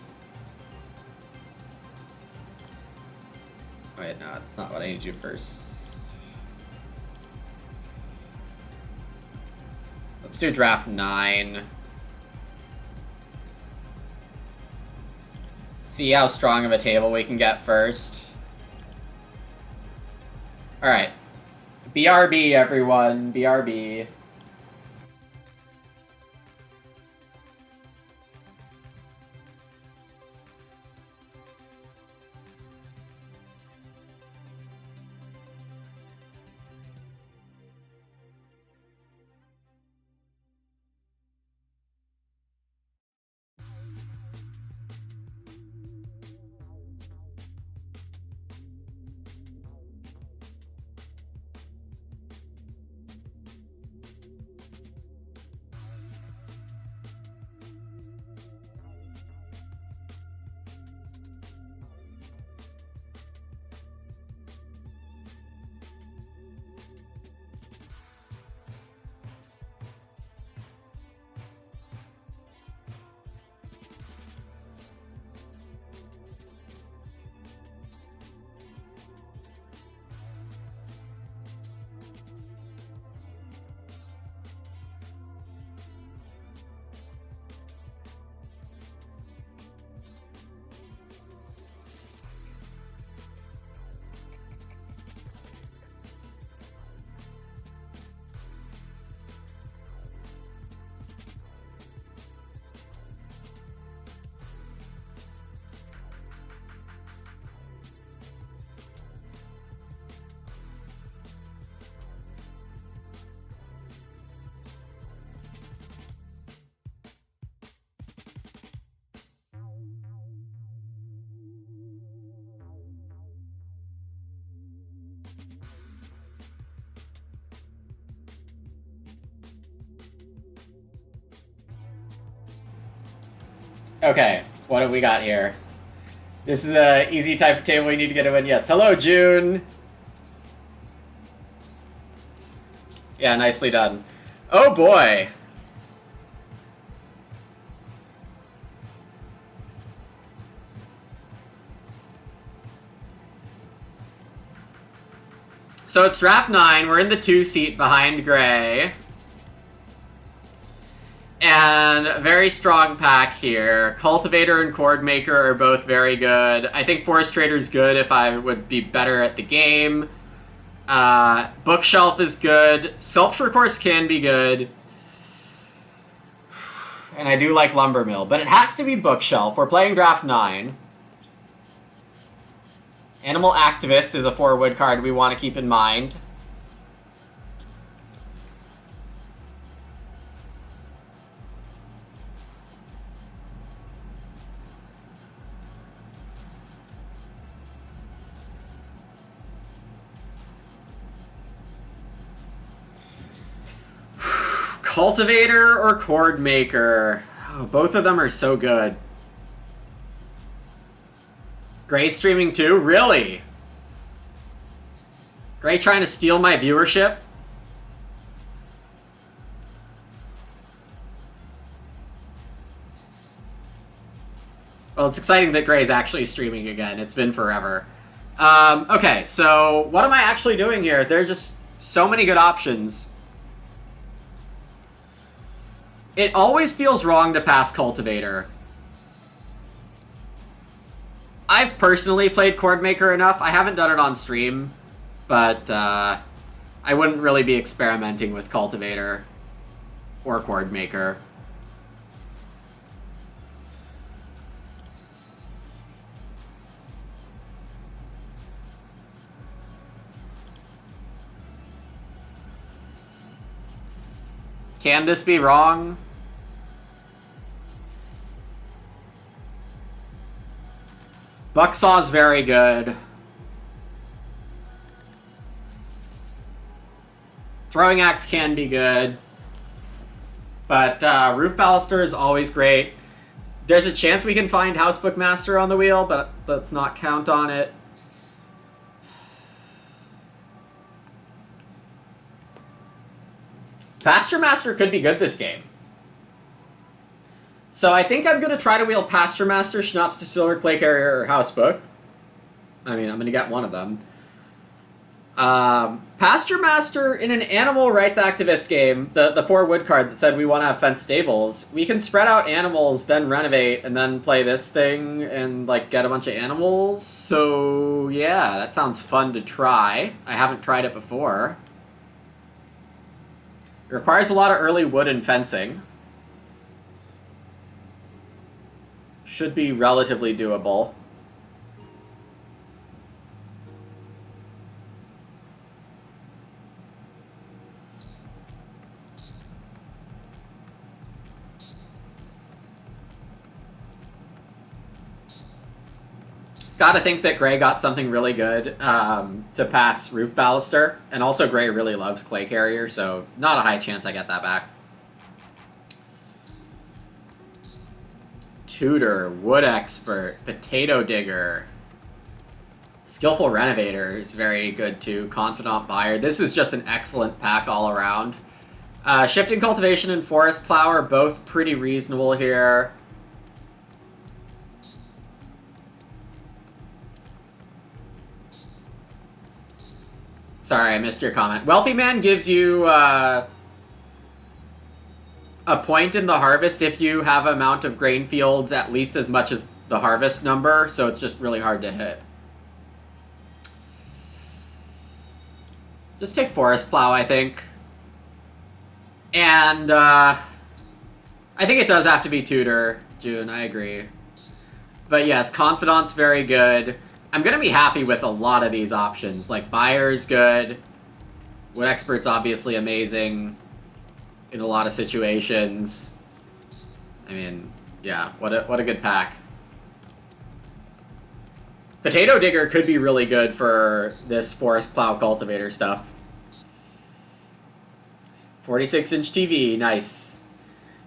Wait, no, that's not what I need to do first. Let's do draft 9. See how strong of a table we can get first. Alright. BRB, everyone. BRB. Okay, what have we got here? This is a easy type of table we need to get a win. Yes. Hello, June. Yeah, nicely done. Oh boy. So it's draft 9. We're in the 2 seat behind Gray. And very strong pack here. Cultivator and Chord Maker are both very good. I think Forest Trader's good if I would be better at the game. Bookshelf is good. Sculpture Course can be good. And I do like Lumber Mill, but it has to be Bookshelf. We're playing draft 9. Animal Activist is a 4-wood card we want to keep in mind. Cultivator or Chord Maker? Oh, both of them are so good. Gray streaming too? Really? Gray trying to steal my viewership? Well, it's exciting that Gray's actually streaming again. It's been forever. Okay, so what am I actually doing here? There are just so many good options. It always feels wrong to pass Cultivator. I've personally played Chordmaker enough. I haven't done it on stream, but I wouldn't really be experimenting with Cultivator or Chordmaker. Can this be wrong? Bucksaw's very good. Throwing Axe can be good. But Roof Baluster is always great. There's a chance we can find House Bookmaster on the wheel, but let's not count on it. Pasture Master could be good this game. So I think I'm going to try to wheel Pasture Master, Schnapps, Distiller, Clay Carrier, or House Book. I mean, I'm going to get one of them. Pasture Master, in an animal rights activist game, the 4 wood card that said we want to have fenced stables, we can spread out animals, then renovate, and then play this thing and, like, get a bunch of animals. So, yeah, that sounds fun to try. I haven't tried it before. It requires a lot of early wood and fencing. Should be relatively doable. Gotta think that Gray got something really good to pass Roof Baluster, and also Gray really loves Clay Carrier, so not a high chance I get that back. Tutor, Wood Expert, Potato Digger. Skillful Renovator is very good too. Confidant Buyer. This is just an excellent pack all around. Shifting Cultivation and Forest Plow are both pretty reasonable here. Sorry, I missed your comment. Wealthy Man gives you a point in the harvest if you have an amount of grain fields at least as much as the harvest number, so it's just really hard to hit. Just take Forest Plow, I think. And I think it does have to be Tutor, June, I agree. But yes, Confidant's very good. I'm going to be happy with a lot of these options. Like, Buyer's good. Wood Expert's obviously amazing in a lot of situations. I mean, yeah, what a good pack. Potato Digger could be really good for this Forest Plow Cultivator stuff. 46-inch TV, nice.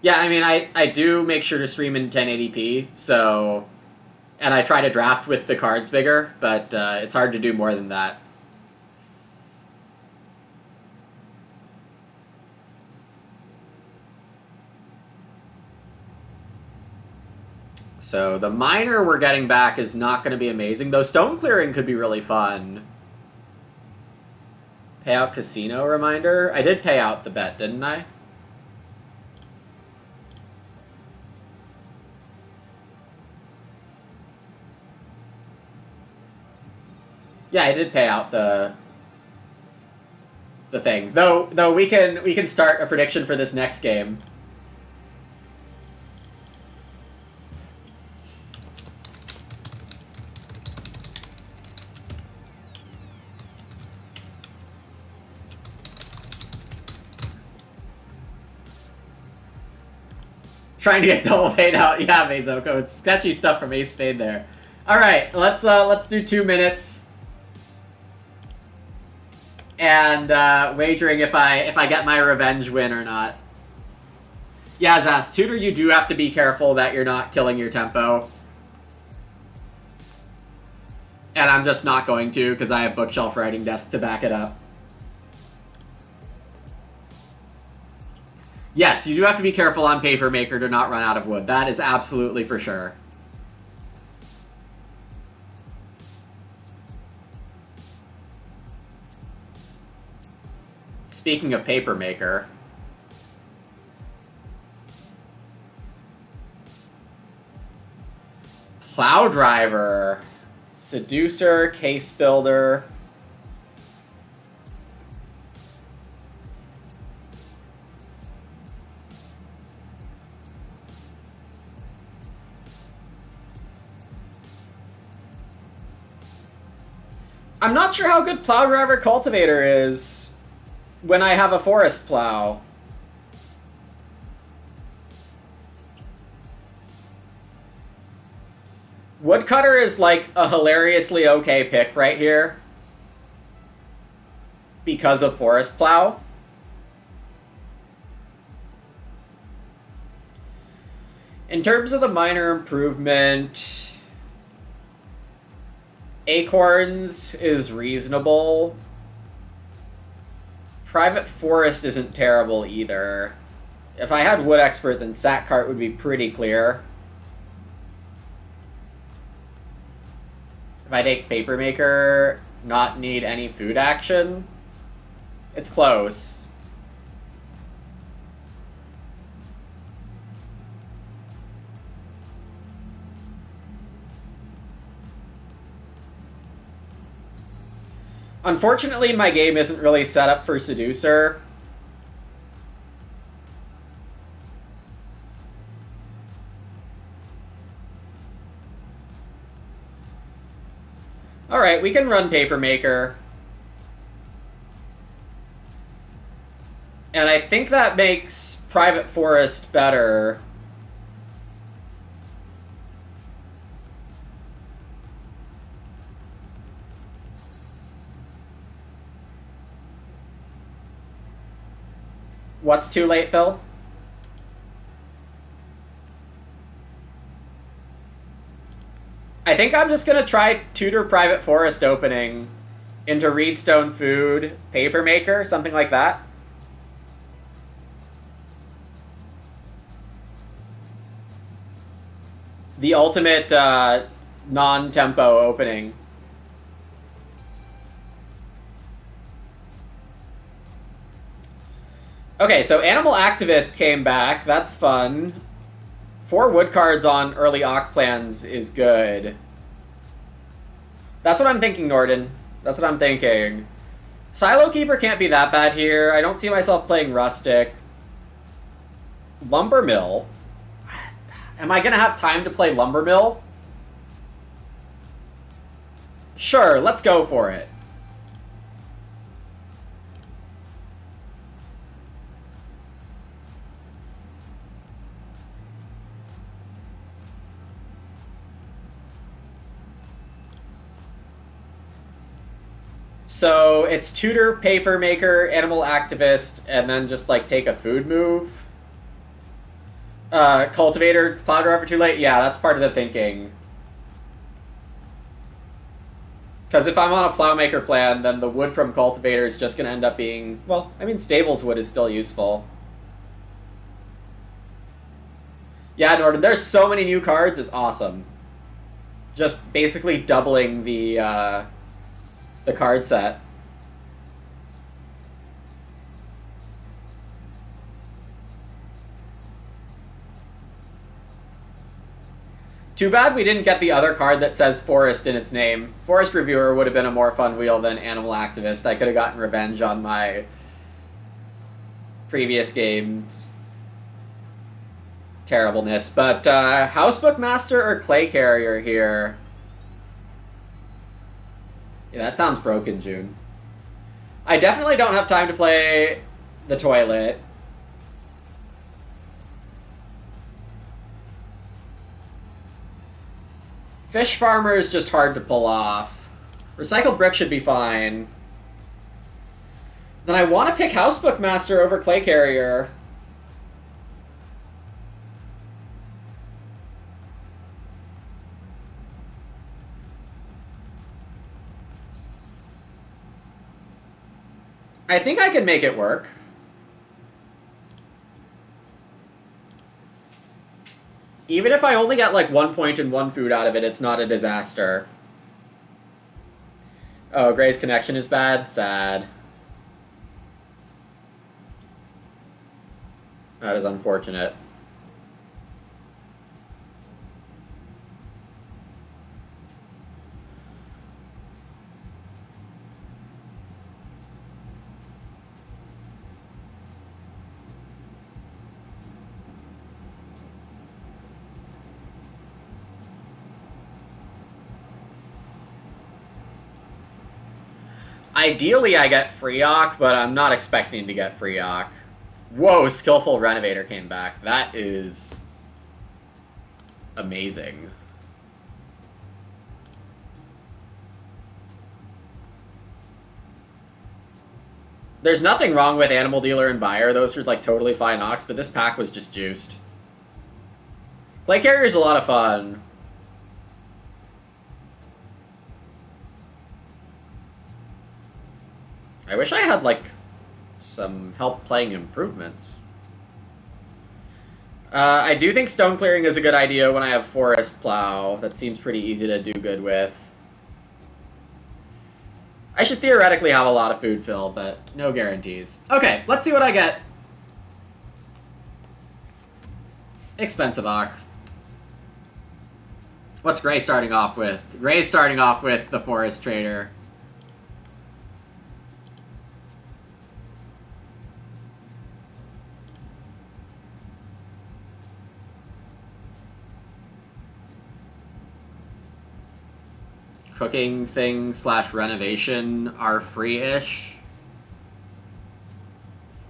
Yeah, I mean, I do make sure to stream in 1080p, so... And I try to draft with the cards bigger, but it's hard to do more than that. So the miner we're getting back is not going to be amazing, though stone clearing could be really fun. Payout Casino reminder? I did pay out the bet, didn't I? Yeah, I did pay out the thing. Though we can start a prediction for this next game. Trying to get double paid out. Yeah, Mazoko. It's sketchy stuff from Ace Spade there. Alright, let's do 2 minutes. And wagering if I get my revenge win or not. Yeah, Zaz, Tutor, you do have to be careful that you're not killing your tempo. And I'm just not going to because I have bookshelf writing desk to back it up. Yes, you do have to be careful on Paper Maker to not run out of wood. That is absolutely for sure. Speaking of Paper Maker... Plow Driver... Seducer, Case Builder... I'm not sure how good Plow Driver Cultivator is when I have a forest plow. Woodcutter is like a hilariously okay pick right here because of forest plow. In terms of the minor improvement... Acorns is reasonable. Private Forest isn't terrible either. If I had Wood Expert, then Sack Cart would be pretty clear. If I take Paper Maker, not need any food action, it's close. Unfortunately, my game isn't really set up for Seducer. Alright, we can run Paper Maker. And I think that makes Private Forest better. What's too late, Phil? I think I'm just gonna try Tutor Private Forest opening into Reedstone Food, Paper Maker, something like that. The ultimate non-tempo opening. Okay, so Animal Activist came back. That's fun. 4 wood cards on early Oct plans is good. That's what I'm thinking, Norden. That's what I'm thinking. Silo Keeper can't be that bad here. I don't see myself playing Rustic. Lumber Mill. Am I going to have time to play Lumber Mill? Sure, let's go for it. So it's Tutor, Paper Maker, Animal Activist, and then just like take a food move. Cultivator, Plow Driver too late? Yeah, that's part of the thinking. Because if I'm on a Plowmaker plan, then the wood from Cultivator is just going to end up being... Well, I mean, Stables wood is still useful. Yeah, Norden, there's so many new cards, it's awesome. Just basically doubling the card set. Too bad we didn't get the other card that says Forest in its name. Forest Reviewer would have been a more fun wheel than Animal Activist. I could have gotten revenge on my previous games' terribleness. But Housebook Master or Clay Carrier here? Yeah, that sounds broken, June. I definitely don't have time to play the toilet. Fish Farmer is just hard to pull off. Recycled Brick should be fine. Then I want to pick Housebook Master over Clay Carrier. I think I can make it work. Even if I only get like 1 point and 1 food out of it, it's not a disaster. Oh, Gray's connection is bad? Sad. That is unfortunate. Ideally, I get Freeok, but I'm not expecting to get Freeok. Whoa, Skillful Renovator came back. That is amazing. There's nothing wrong with Animal Dealer and Buyer. Those are like totally fine Ox, but this pack was just juiced. Clay Carrier is a lot of fun. I wish I had, like, some help playing improvements. I do think stone clearing is a good idea when I have Forest Plow. That seems pretty easy to do good with. I should theoretically have a lot of food fill, but no guarantees. Okay, let's see what I get. Expensive Ock. What's Gray starting off with? Gray's starting off with the Forest Trader. Cooking thing / renovation are free-ish.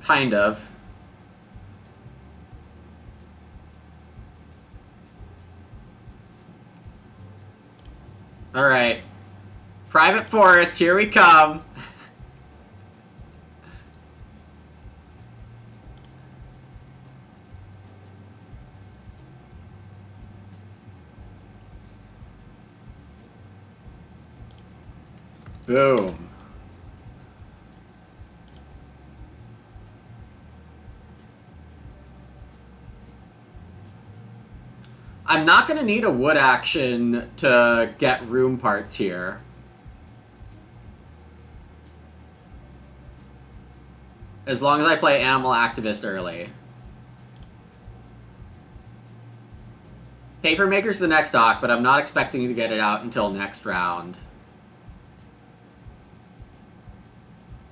Kind of. Alright. Private Forest, here we come. Boom. I'm not going to need a wood action to get room parts here. As long as I play Animal Activist early. Papermaker's the next dock, but I'm not expecting to get it out until next round.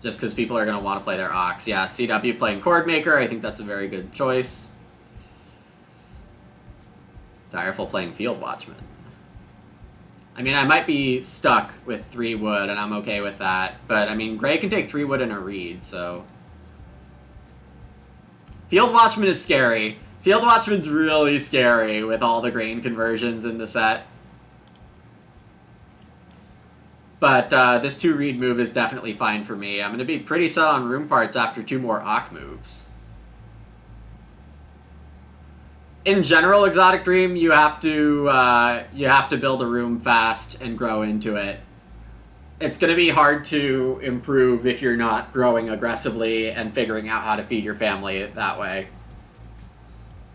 Just because people are going to want to play their Ox. Yeah, CW playing Chordmaker, I think that's a very good choice. Direful playing Field Watchman. I mean, I might be stuck with 3 wood, and I'm okay with that. But, I mean, Gray can take 3 wood and a reed, so... Field Watchman is scary. Field Watchman's really scary with all the grain conversions in the set. But this 2 reed move is definitely fine for me. I'm going to be pretty set on room parts after 2 more Ock moves. In general, Exotic Dream, you have to build a room fast and grow into it. It's going to be hard to improve if you're not growing aggressively and figuring out how to feed your family that way.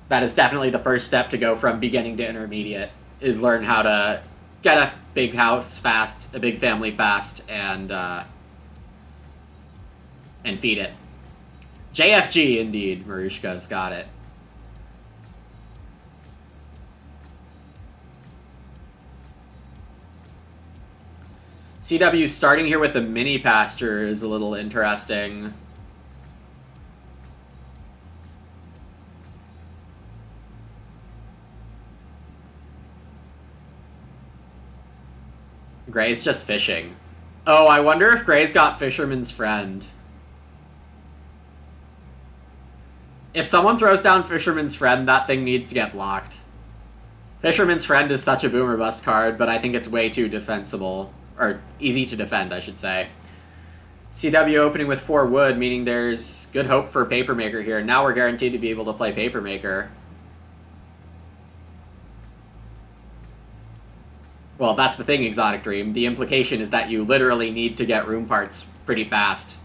That is definitely the first step to go from beginning to intermediate, is learn how to get a big house fast, a big family fast, and feed it. JFG, indeed. Marushka's got it. CW starting here with the mini pasture is a little interesting. Gray's just fishing. Oh, I wonder if Gray's got Fisherman's Friend. If someone throws down Fisherman's Friend, that thing needs to get blocked. Fisherman's Friend is such a boomer bust card, but I think it's way too defensible. Or easy to defend, I should say. CW opening with 4 wood, meaning there's good hope for Papermaker here. Now we're guaranteed to be able to play Papermaker. Well, that's the thing, Exotic Dream. The implication is that you literally need to get room parts pretty fast.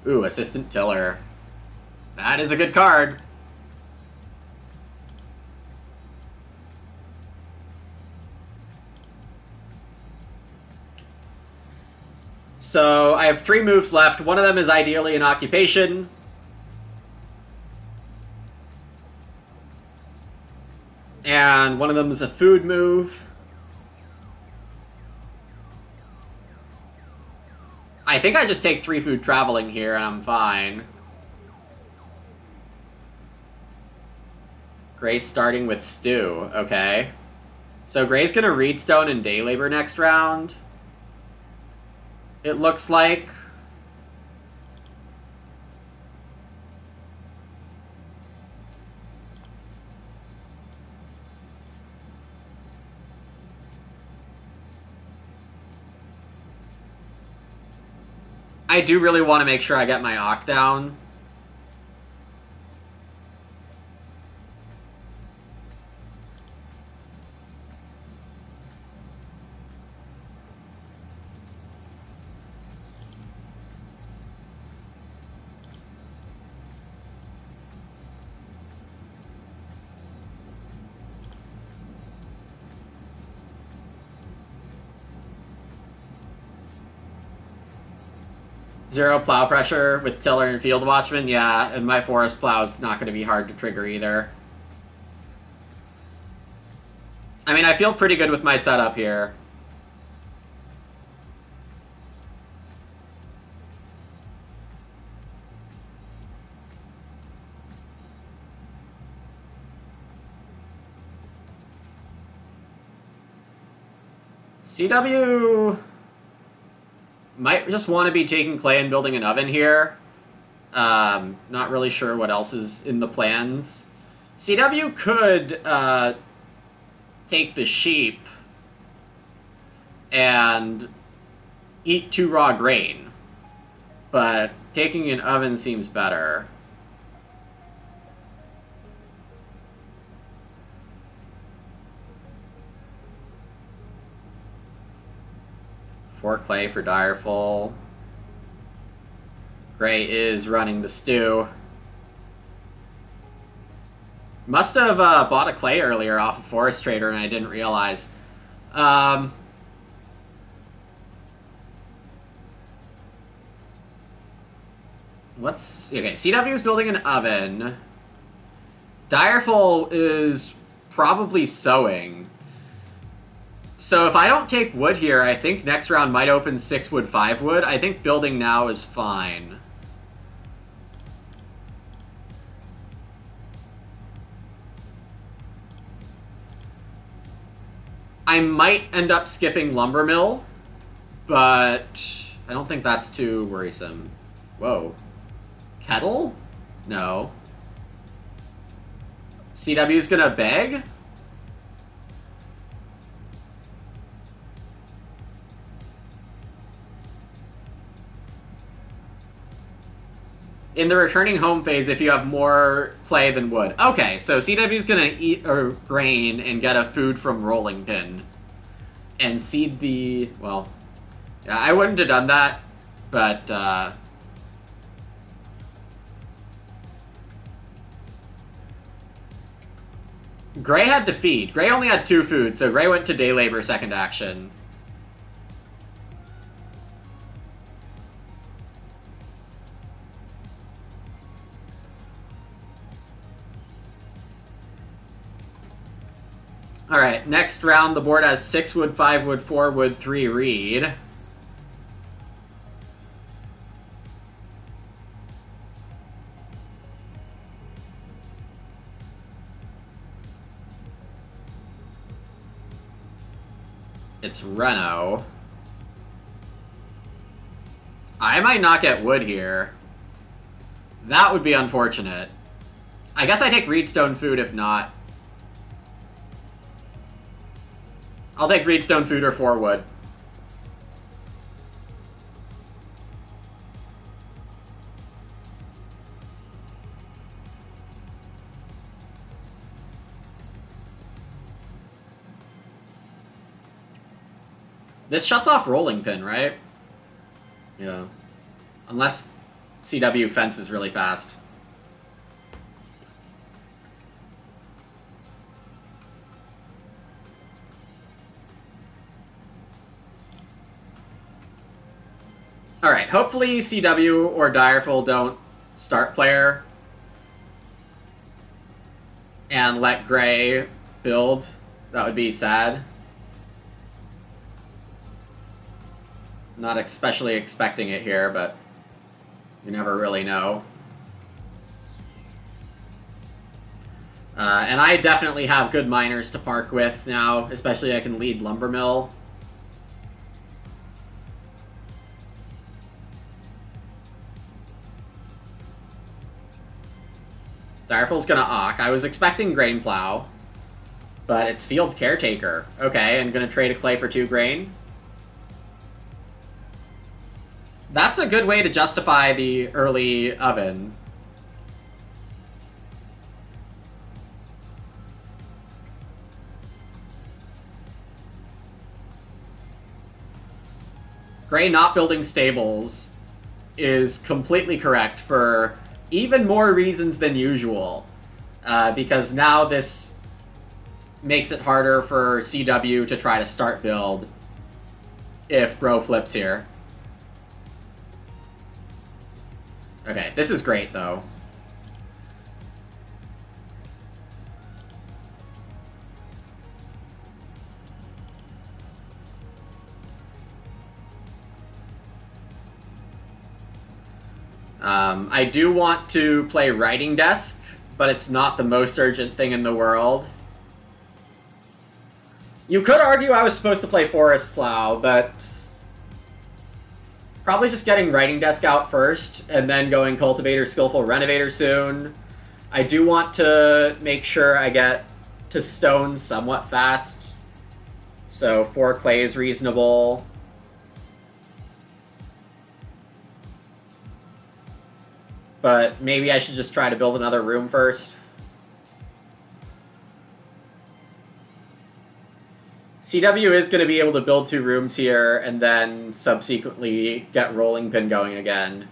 Ooh, Assistant Tiller. That is a good card. So I have 3 moves left. One of them is ideally an occupation. And one of them is a food move. I think I just take 3 food traveling here and I'm fine. Gray's starting with stew, okay. So Gray's gonna Reedstone and Day Labor next round. It looks like. I do really want to make sure I get my Ock down. Zero plow pressure with Tiller and Field Watchman, yeah, and my Forest Plow is not going to be hard to trigger either. I mean, I feel pretty good with my setup here. CW might just want to be taking clay and building an oven here. Not really sure what else is in the plans. CW could take the sheep and eat 2 raw grain, but taking an oven seems better. For clay for Direful. Gray is running the stew. Must have bought a clay earlier off of Forest Trader and I didn't realize. Okay, CW's building an oven. Direful is probably sowing. So if I don't take wood here, I think next round might open 6 wood, 5 wood. I think building now is fine. I might end up skipping Lumber Mill, but I don't think that's too worrisome. Whoa. Kettle? No. CW's gonna beg? In the returning home phase, if you have more clay than wood. Okay, so CW's gonna eat a grain and get a food from Rolling Pin. And seed the... well, yeah, I wouldn't have done that, but... Gray had to feed. Gray only had 2 food, so Gray went to Day Labor second action. Alright, next round the board has 6 wood, 5 wood, 4 wood, 3 reed. It's Reno. I might not get wood here. That would be unfortunate. I guess I take Reedstone food if not. I'll take Reedstone food or 4 wood. This shuts off Rolling Pin, right? Yeah. Unless CW fences really fast. Alright, hopefully CW or Direful don't start player and let Gray build. That would be sad. Not especially expecting it here, but you never really know. And I definitely have good miners to park with now, especially I can lead Lumbermill. Direful's gonna Awk. I was expecting Grain Plow, but it's Field Caretaker. Okay, and gonna trade a clay for 2 grain. That's a good way to justify the early oven. Gray not building stables is completely correct for even more reasons than usual. Because now this makes it harder for CW to try to start build if Bro flips here. Okay, this is great, though. I do want to play Writing Desk, but it's not the most urgent thing in the world. You could argue I was supposed to play Forest Plow, but probably just getting Writing Desk out first, and then going Cultivator, Skillful Renovator soon. I do want to make sure I get to Stone somewhat fast, so 4 clay is reasonable. But maybe I should just try to build another room first. CW is going to be able to build 2 rooms here and then subsequently get Rolling Pin going again.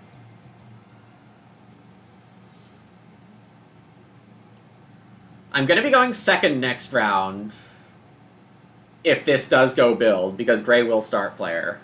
I'm going to be going second next round if this does go build, because Gray will start player.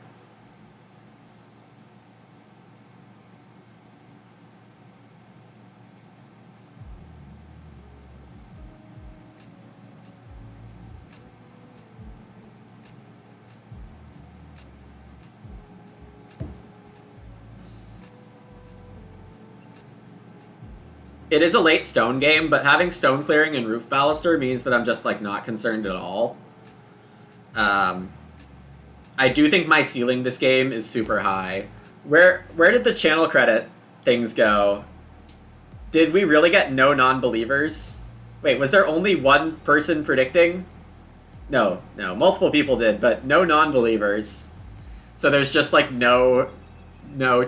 It is a late stone game, but having stone clearing and roof baluster means that I'm just, like, not concerned at all. I do think my ceiling this game is super high. Where did the channel credit things go? Did we really get no non-believers? Wait, was there only one person predicting? No, multiple people did, but no non-believers. So there's just, like, no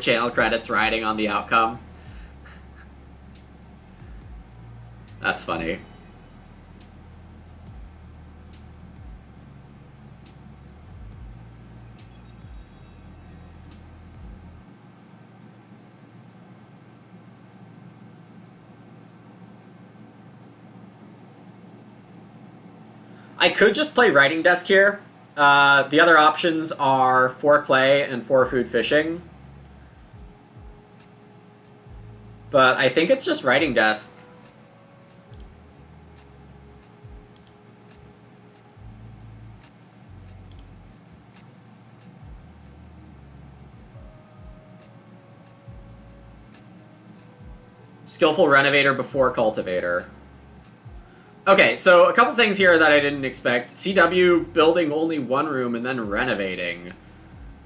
channel credits riding on the outcome. That's funny. I could just play Writing Desk here. The other options are 4 clay and 4 food fishing. But I think it's just Writing Desk. Skillful Renovator before Cultivator. Okay, so a couple things here that I didn't expect. CW building only 1 room and then renovating.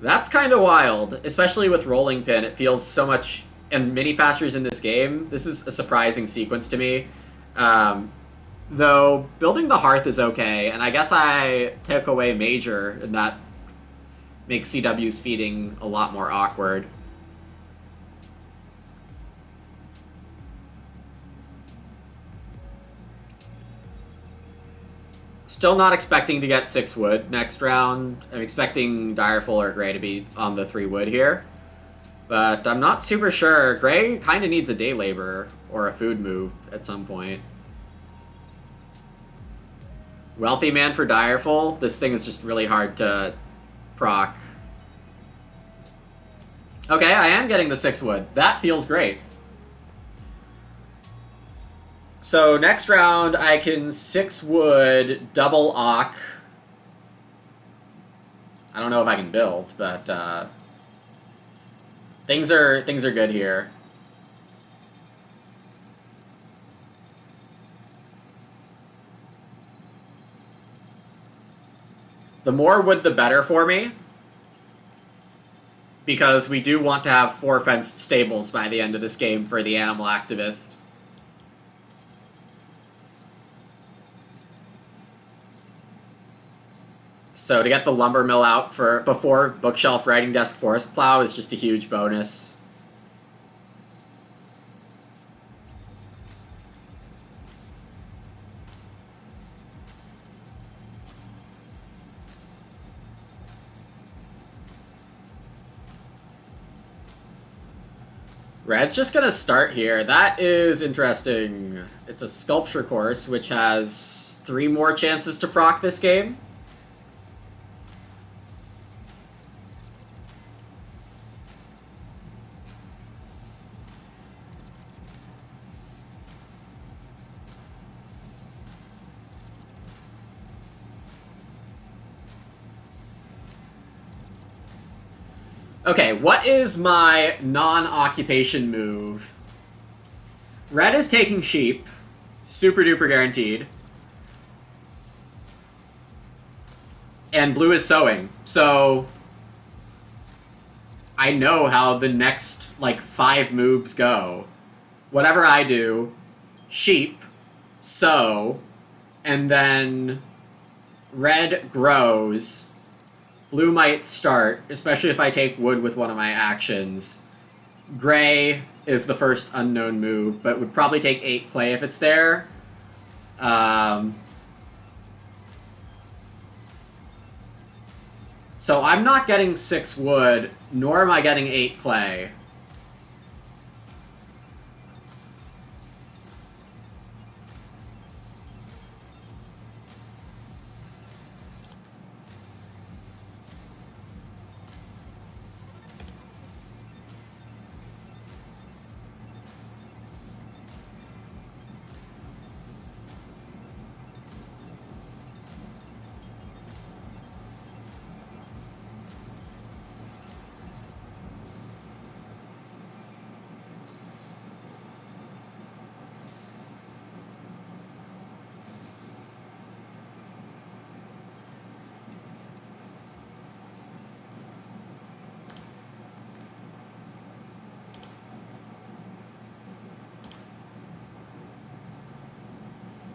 That's kind of wild, especially with Rolling Pin. It feels so much... And mini pastures in this game. This is a surprising sequence to me. Though, building the Hearth is okay, and I guess I took away Major, and that makes CW's feeding a lot more awkward. Still not expecting to get 6 wood next round. I'm expecting Direful or Gray to be on the 3 wood here. But I'm not super sure. Gray kind of needs a day labor or a food move at some point. Wealthy Man for Direful. This thing is just really hard to proc. Okay, I am getting the 6 wood. That feels great. So next round, I can 6 wood, double Ock. I don't know if I can build, but things are good here. The more wood, the better for me. Because we do want to have 4 fenced stables by the end of this game for the animal activist. So to get the lumber mill out for before bookshelf, writing desk, forest plow is just a huge bonus. Red's just gonna start here. That is interesting. It's a sculpture course, which has 3 more chances to proc this game. Okay, what is my non-occupation move? Red is taking sheep. Super duper guaranteed. And blue is sowing. So I know how the next, like, 5 moves go. Whatever I do, sheep, sow, and then red grows. Blue might start, especially if I take wood with one of my actions. Gray is the first unknown move, but would probably take 8 clay if it's there. So I'm not getting 6 wood, nor am I getting 8 clay.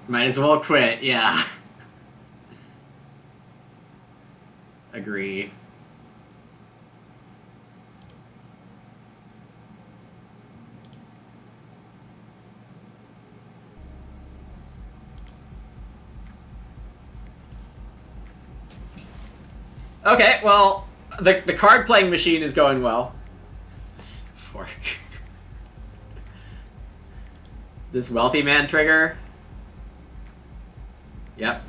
Might as well quit, yeah. Agree. Okay, well, the card playing machine is going well. Fork. This wealthy man trigger. Yep.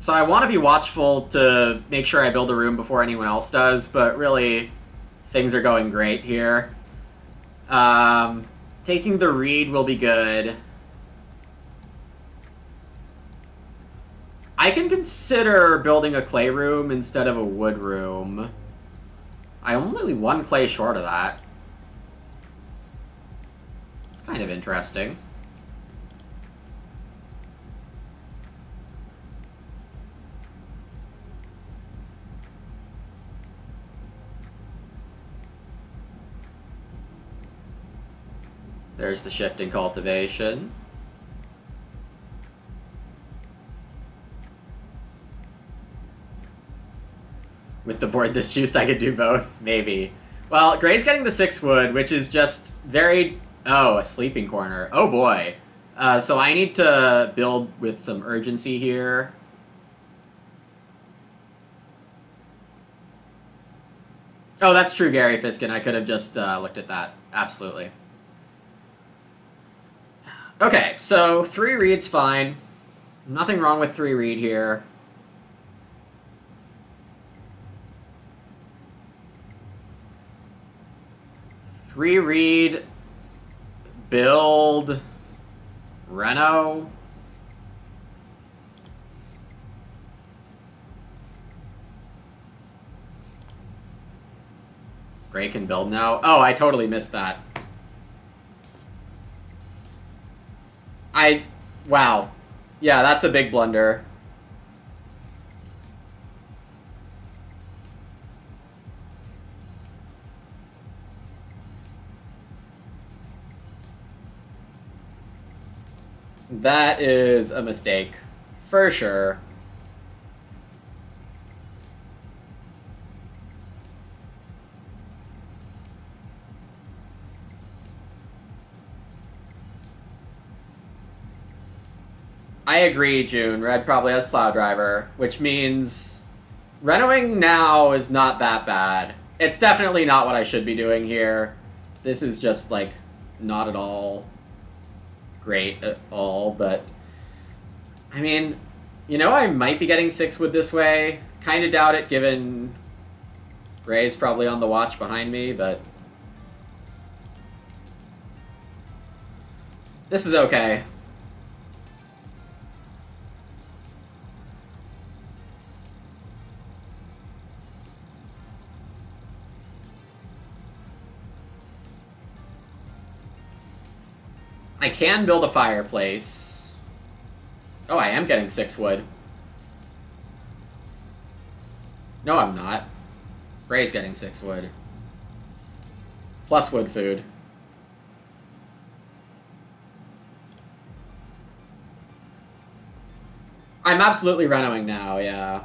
So I want to be watchful to make sure I build a room before anyone else does, but really, things are going great here. Taking the reed will be good. I can consider building a clay room instead of a wood room. I'm only 1 clay short of that. It's kind of interesting. There's the shift in cultivation. With the board this juiced, I could do both, maybe. Well, Gray's getting the 6 wood, which is just very... Oh, a sleeping corner. Oh boy. So I need to build with some urgency here. Oh, that's true, Gary Fiskin. I could have just looked at that. Absolutely. Okay, so 3 read's fine. Nothing wrong with 3 read here. Three read, build, Reno. Break and build now. Oh, I totally missed that. Wow. Yeah, that's a big blunder. That is a mistake. For sure. I agree, June. Red probably has plow driver, which means renoing now is not that bad. It's definitely not what I should be doing here. This is just, like, not at all great at all, but I mean, you know, I might be getting 6 wood this way. Kind of doubt it, given Ray's probably on the watch behind me, but this is okay. I can build a fireplace. Oh, I am getting 6 wood. No, I'm not. Ray's getting 6 wood. Plus wood food. I'm absolutely renoing now, yeah.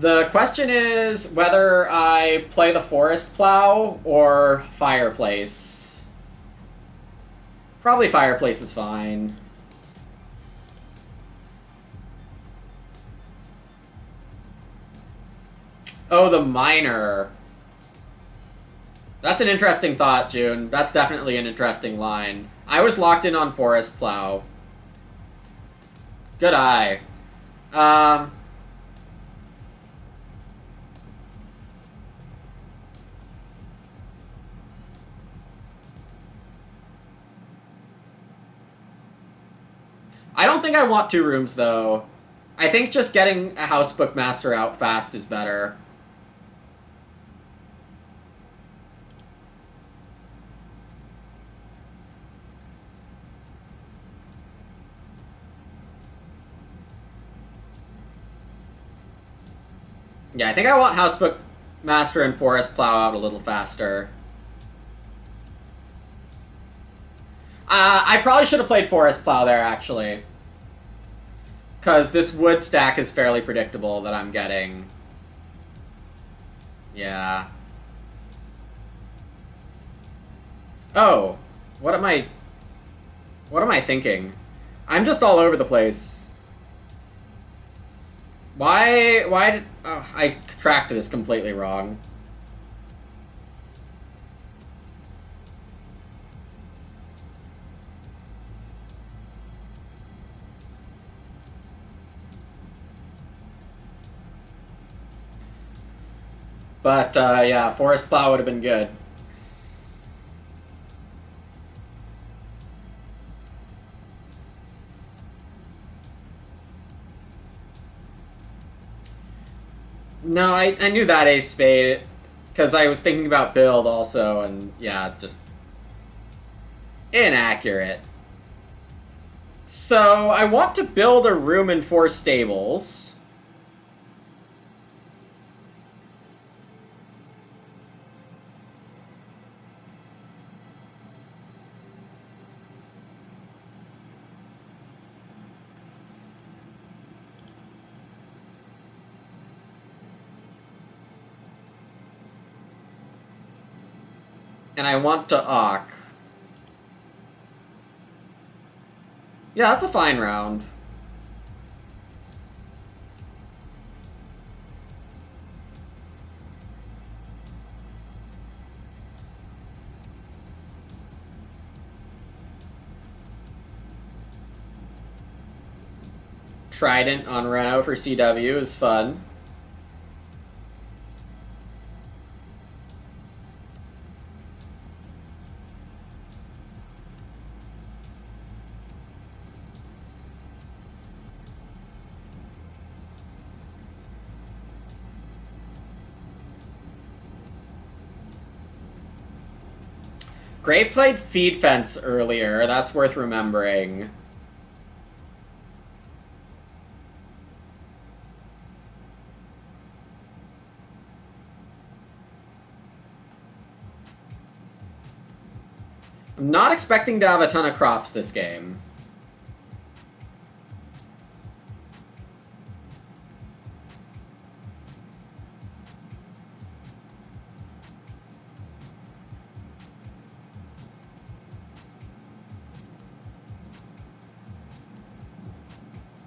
The question is whether I play the forest plow or fireplace. Probably fireplace is fine. Oh, the miner. That's an interesting thought, June. That's definitely an interesting line. I was locked in on forest plow. Good eye. I don't think I want 2 rooms, though. I think just getting a house bookmaster out fast is better. Yeah, I think I want house bookmaster and forest plow out a little faster. I probably should have played forest plow there, actually. Because this wood stack is fairly predictable that I'm getting. Yeah. Oh, what am I thinking? I'm just all over the place. Why did, oh, I tracked this completely wrong. But, yeah, forest plow would have been good. No, I knew that ace spade, because I was thinking about build also, and yeah, just inaccurate. So, I want to build a room and 4 stables. And I want to awk. Yeah, that's a fine round. Trident on Reno for CW is fun. Gray played Feed Fence earlier. That's worth remembering. I'm not expecting to have a ton of crops this game.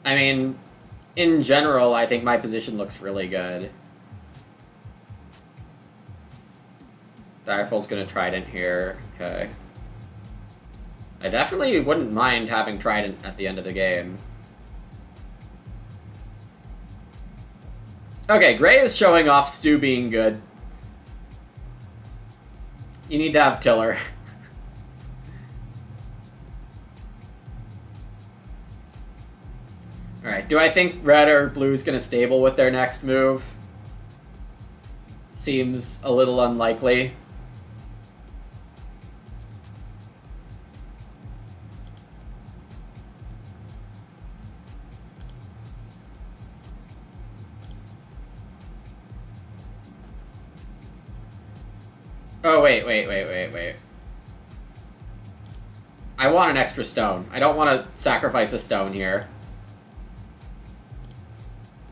I mean, in general, I think my position looks really good. Direful's gonna Trident here. Okay. I definitely wouldn't mind having Trident at the end of the game. Okay, Gray is showing off Stu being good. You need to have Tiller. Alright, do I think red or blue is going to stable with their next move? Seems a little unlikely. Oh, wait. I want an extra stone. I don't want to sacrifice a stone here.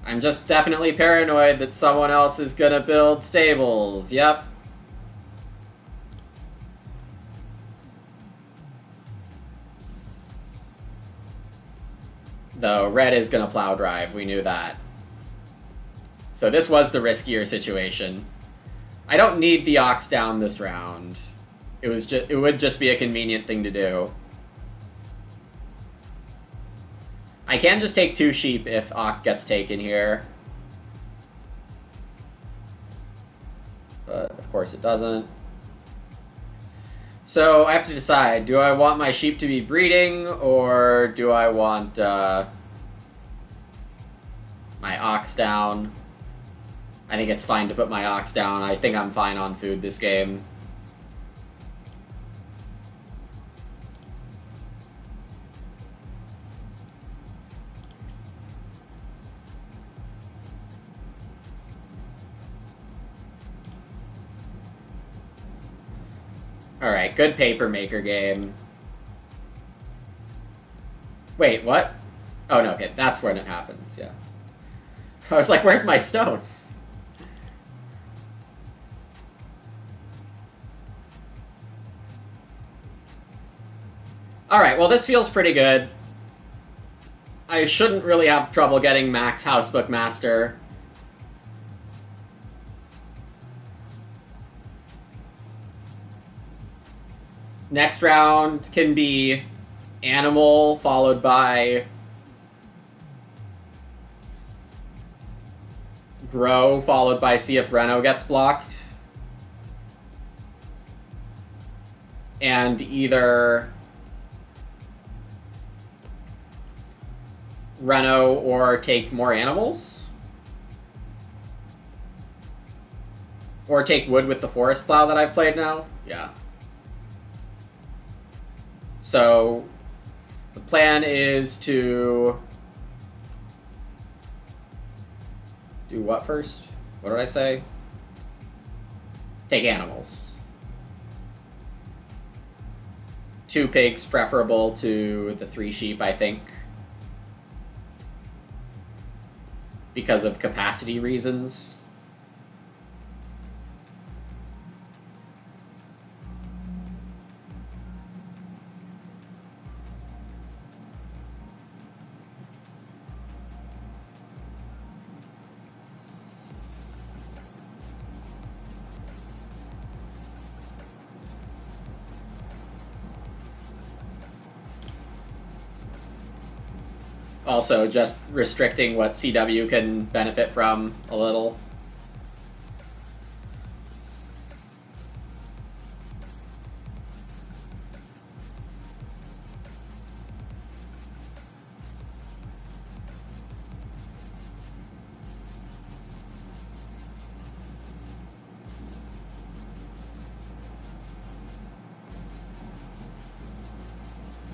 I'm just definitely paranoid that someone else is gonna build stables. Yep. Though, red is gonna plow drive. We knew that. So this was the riskier situation. I don't need the ox down this round. It would just be a convenient thing to do. I can just take 2 sheep if Ock gets taken here. But, of course, it doesn't. So, I have to decide. Do I want my sheep to be breeding, or do I want my ox down? I think it's fine to put my ox down. I think I'm fine on food this game. Alright, good paper maker game. Wait, what? Oh, no, okay, that's when it happens, yeah. I was like, where's my stone? Alright, well, this feels pretty good. I shouldn't really have trouble getting max Housebook Master. Next round can be Animal, followed by Grow, followed by see if Reno gets blocked. And either Reno or take more animals. Or take wood with the Forest Plow that I've played now. Yeah. So, the plan is to do what first? What did I say? Take animals. 2 pigs preferable to the 3 sheep, I think. Because of capacity reasons. Also, just restricting what CW can benefit from a little.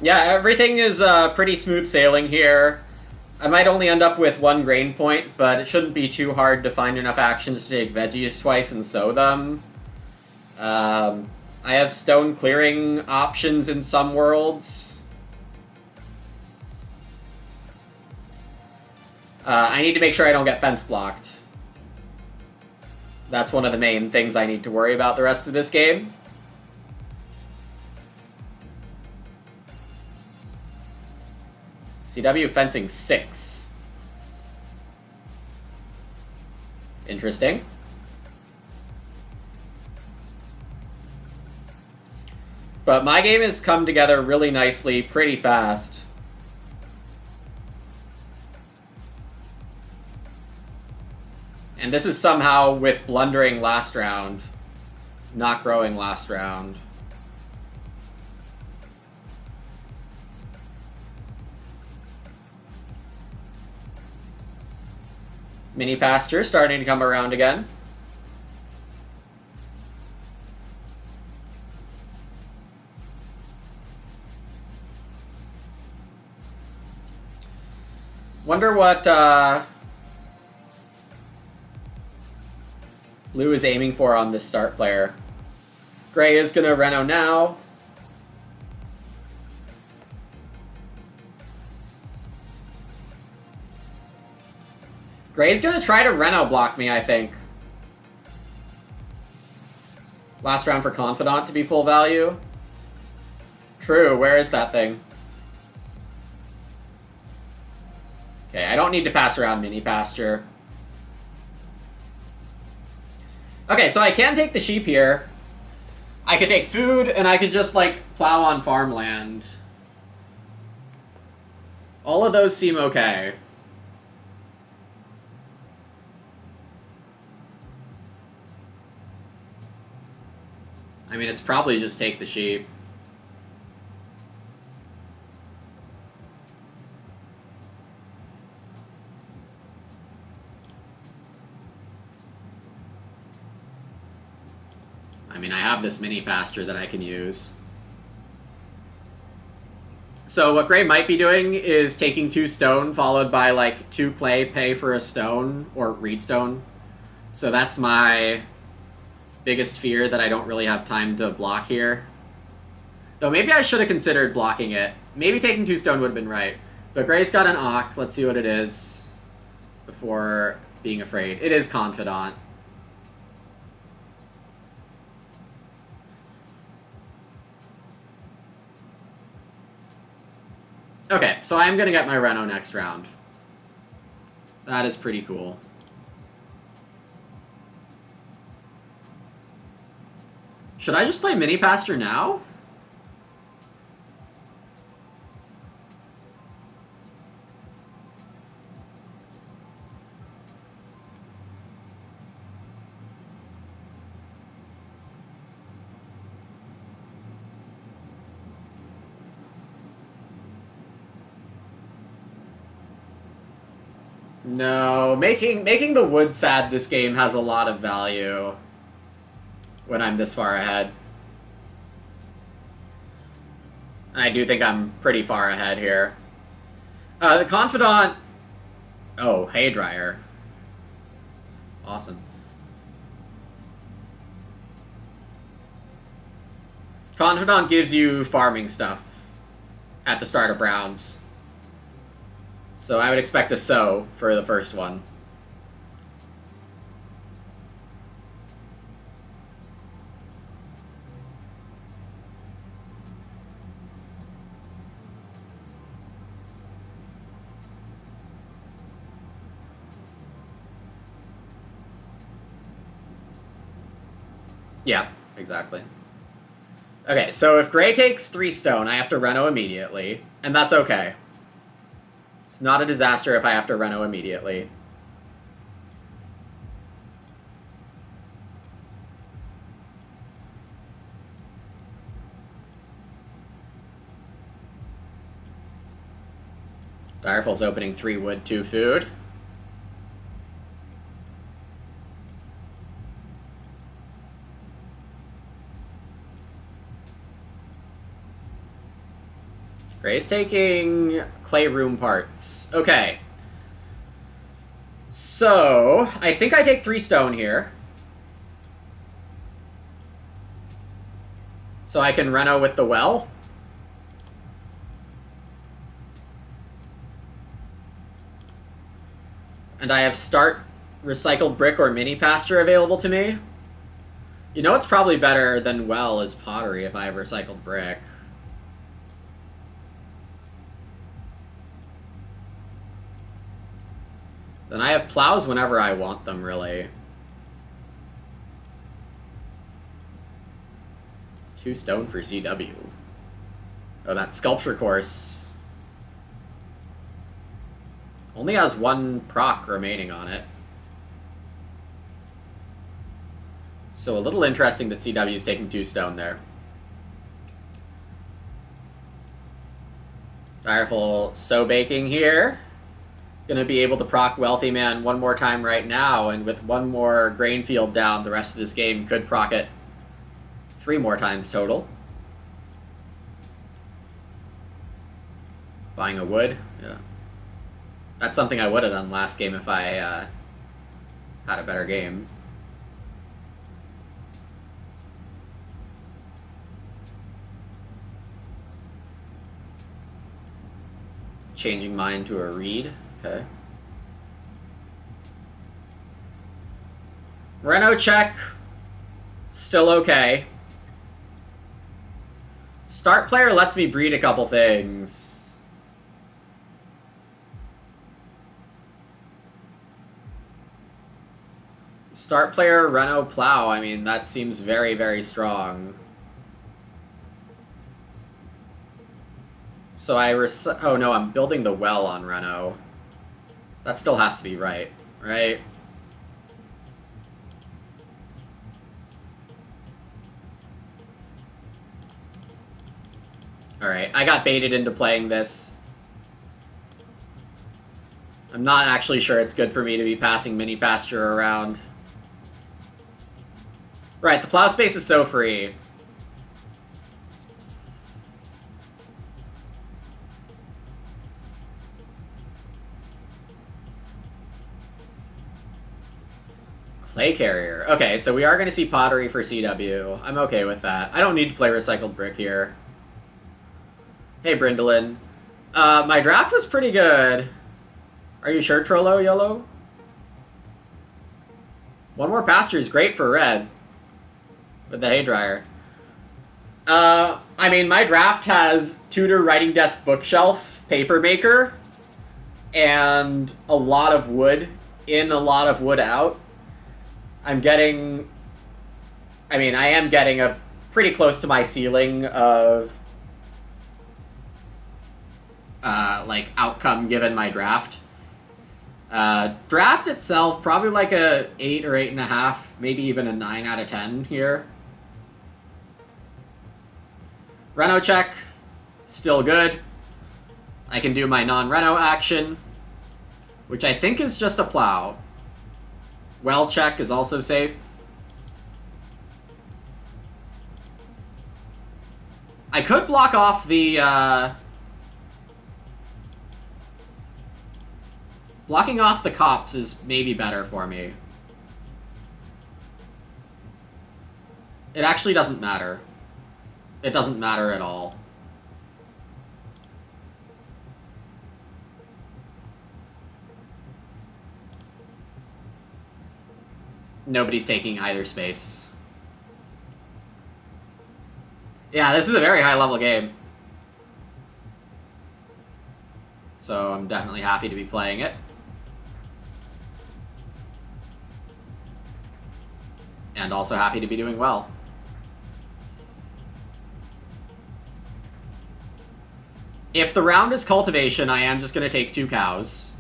Yeah, everything is pretty smooth sailing here. I might only end up with one grain point, but it shouldn't be too hard to find enough actions to take veggies twice and sow them. I have stone clearing options in some worlds. I need to make sure I don't get fence blocked. That's one of the main things I need to worry about the rest of this game. CW fencing 6. Interesting. But my game has come together really nicely, pretty fast. And this is somehow with blundering last round, not growing last round. Mini pasture starting to come around again. Wonder what Blue is aiming for on this start player. Gray is gonna Reno now. Gray's gonna try to Reno block me, I think. Last round for Confidant to be full value. True, where is that thing? Okay, I don't need to pass around mini pasture. Okay, so I can take the sheep here. I could take food, and I could just, like, plow on farmland. All of those seem okay. I mean, it's probably just take the sheep. I mean, I have this mini pasture that I can use. So what Gray might be doing is taking 2 stone, followed by, like, 2 clay, pay for a stone, or reed stone. So that's my biggest fear, that I don't really have time to block here. Though maybe I should have considered blocking it. Maybe taking 2 stone would have been right. But Gray's got an Ock. Let's see what it is before being afraid. It is Confidant. Okay, so I'm gonna get my Reno next round. That is pretty cool. Should I just play mini pasture now? No, making the wood sad this game has a lot of value when I'm this far ahead. I do think I'm pretty far ahead here. The Confidant... Oh, Haydryer. Awesome. Confidant gives you farming stuff at the start of rounds. So I would expect a sow for the first one. Yeah, exactly. Okay, so if Gray takes 3 stone, I have to Reno immediately, and that's okay. It's not a disaster if I have to reno immediately. Direful's opening 3 wood, 2 food. Gray's taking clay room parts. Okay. So, I think I take 3 stone here. So I can reno with the well. And I have start recycled brick or mini pasture available to me. You know what's probably better than well is pottery if I have recycled brick. Then I have plows whenever I want them, really. 2 stone for CW. Oh, that sculpture course only has 1 proc remaining on it. So a little interesting that CW is taking 2 stone there. Direful so baking here. Gonna be able to proc Wealthy Man 1 more time right now, and with 1 more grain field down, the rest of this game could proc it 3 more times total. Buying a wood, yeah. That's something I would have done last game if I had a better game. Changing mine to a reed. Okay. Reno check. Still okay. Start player lets me breed a couple things. Start player reno plow. I mean, that seems very, very strong. So oh no, I'm building the well on reno. That still has to be right, right? Alright, I got baited into playing this. I'm not actually sure it's good for me to be passing mini pasture around. Right, the plow space is so free. Clay carrier. Okay, so we are going to see pottery for CW. I'm okay with that. I don't need to play recycled brick here. Hey, Brindlin. My draft was pretty good. Are you sure, Trollo Yellow? 1 more pasture is great for red. With the haydryer. I mean, my draft has tutor, writing desk, bookshelf, paper maker, and a lot of wood in, a lot of wood out. I'm getting... I mean, I am getting a pretty close to my ceiling of like outcome given my draft. Draft itself, probably like a 8 or 8.5, maybe even a 9 out of 10 here. Reno check, still good. I can do my non-reno action, which I think is just a plow. Well check is also safe. I could block off the, blocking off the cops is maybe better for me. It actually doesn't matter. It doesn't matter at all. Nobody's taking either space. Yeah, this is a very high level game. So I'm definitely happy to be playing it. And also happy to be doing well. If the round is cultivation, I am just going to take 2 cows.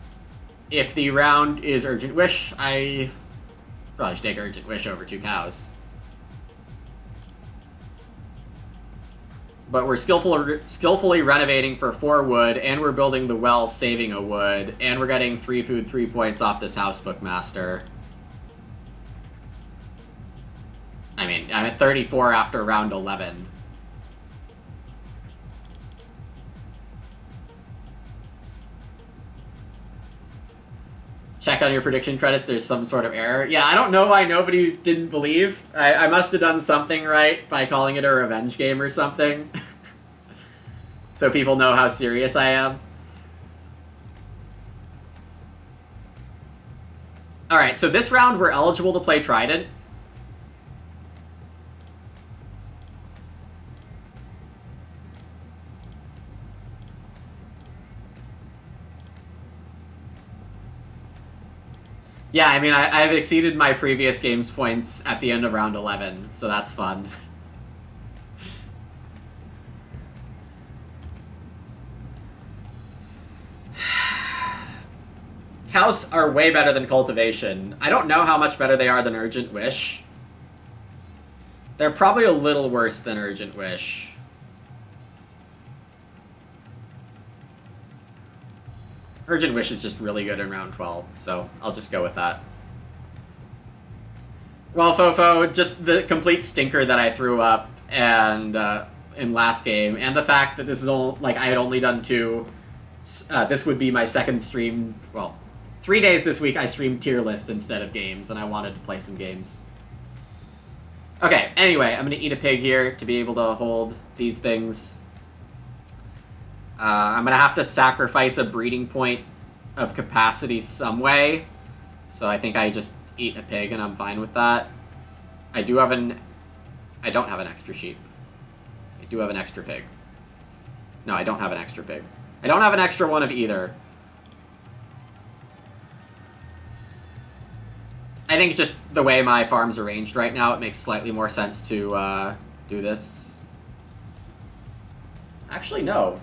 If the round is urgent wish, I probably should take urgent wish over 2 cows. But we're skillfully renovating for 4 wood, and we're building the well, saving a wood, and we're getting 3 food, 3 points off this house bookmaster. I mean, I'm at 34 after round 11. Check on your prediction credits, there's some sort of error. Yeah, I don't know why nobody didn't believe. I must have done something right by calling it a revenge game or something. So people know how serious I am. Alright, so this round we're eligible to play Trident. Yeah, I mean, I've exceeded my previous game's points at the end of round 11, so that's fun. Cows are way better than cultivation. I don't know how much better they are than Urgent Wish. They're probably a little worse than Urgent Wish. Urgent Wish is just really good in round 12, so I'll just go with that. Well, Fofo, just the complete stinker that I threw up and in last game, and the fact that this is all like I had only done 2. This would be my second stream. Well, 3 days this week I streamed tier list instead of games, and I wanted to play some games. Okay, anyway, I'm gonna eat a pig here to be able to hold these things. I'm gonna have to sacrifice a breeding point of capacity some way, so I think I just eat a pig and I'm fine with that. I don't have an extra sheep. I do have an extra pig. No, I don't have an extra pig. I don't have an extra one of either. I think just the way my farm's arranged right now, it makes slightly more sense to do this. Actually, no.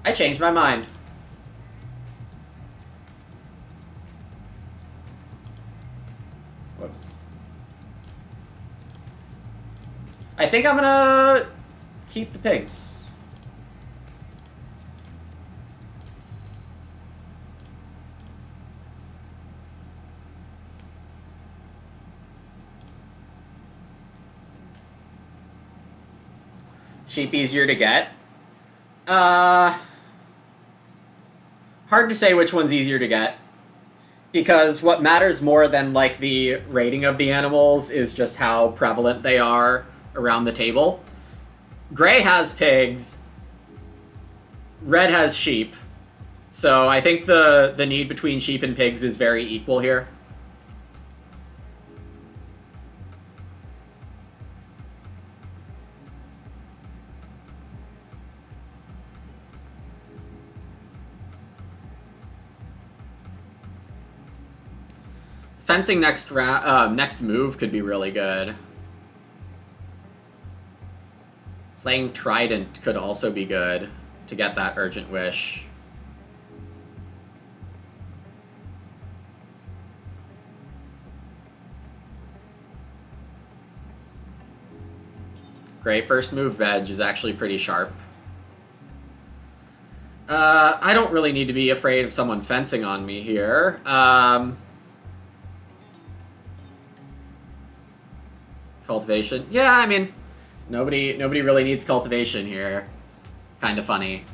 I changed my mind. Whoops. I think I'm gonna keep the pigs. Sheep easier to get? Hard to say which one's easier to get, because what matters more than like the rating of the animals is just how prevalent they are around the table. Gray has pigs, red has sheep, so I think the need between sheep and pigs is very equal here. Fencing next move could be really good. Playing Trident could also be good to get that Urgent Wish. Gray first move veg is actually pretty sharp. I don't really need to be afraid of someone fencing on me here. Cultivation. Yeah, I mean, nobody really needs cultivation here. Kind of funny.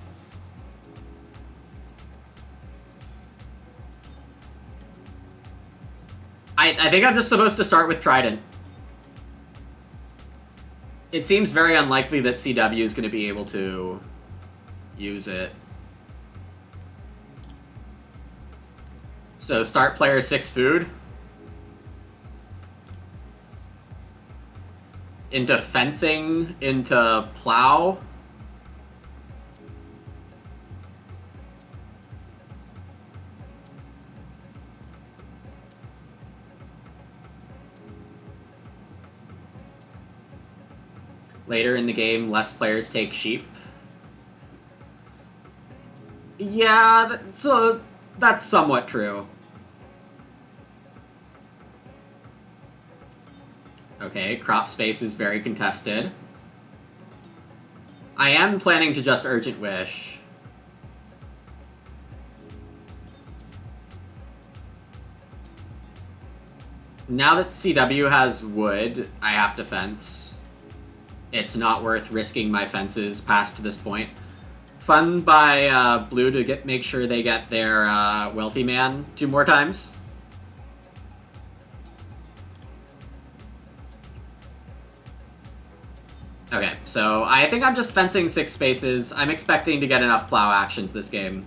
I think I'm just supposed to start with Trident. It seems very unlikely that CW is going to be able to use it. So start player 6 food. Into fencing, into plow. Later in the game, less players take sheep. Yeah, so that's somewhat true. Okay, crop space is very contested. I am planning to just Urgent Wish. Now that CW has wood, I have to fence. It's not worth risking my fences past this point. Fun by Blue to make sure they get their Wealthy Man 2 more times. Okay, so I think I'm just fencing 6 spaces. I'm expecting to get enough plow actions this game.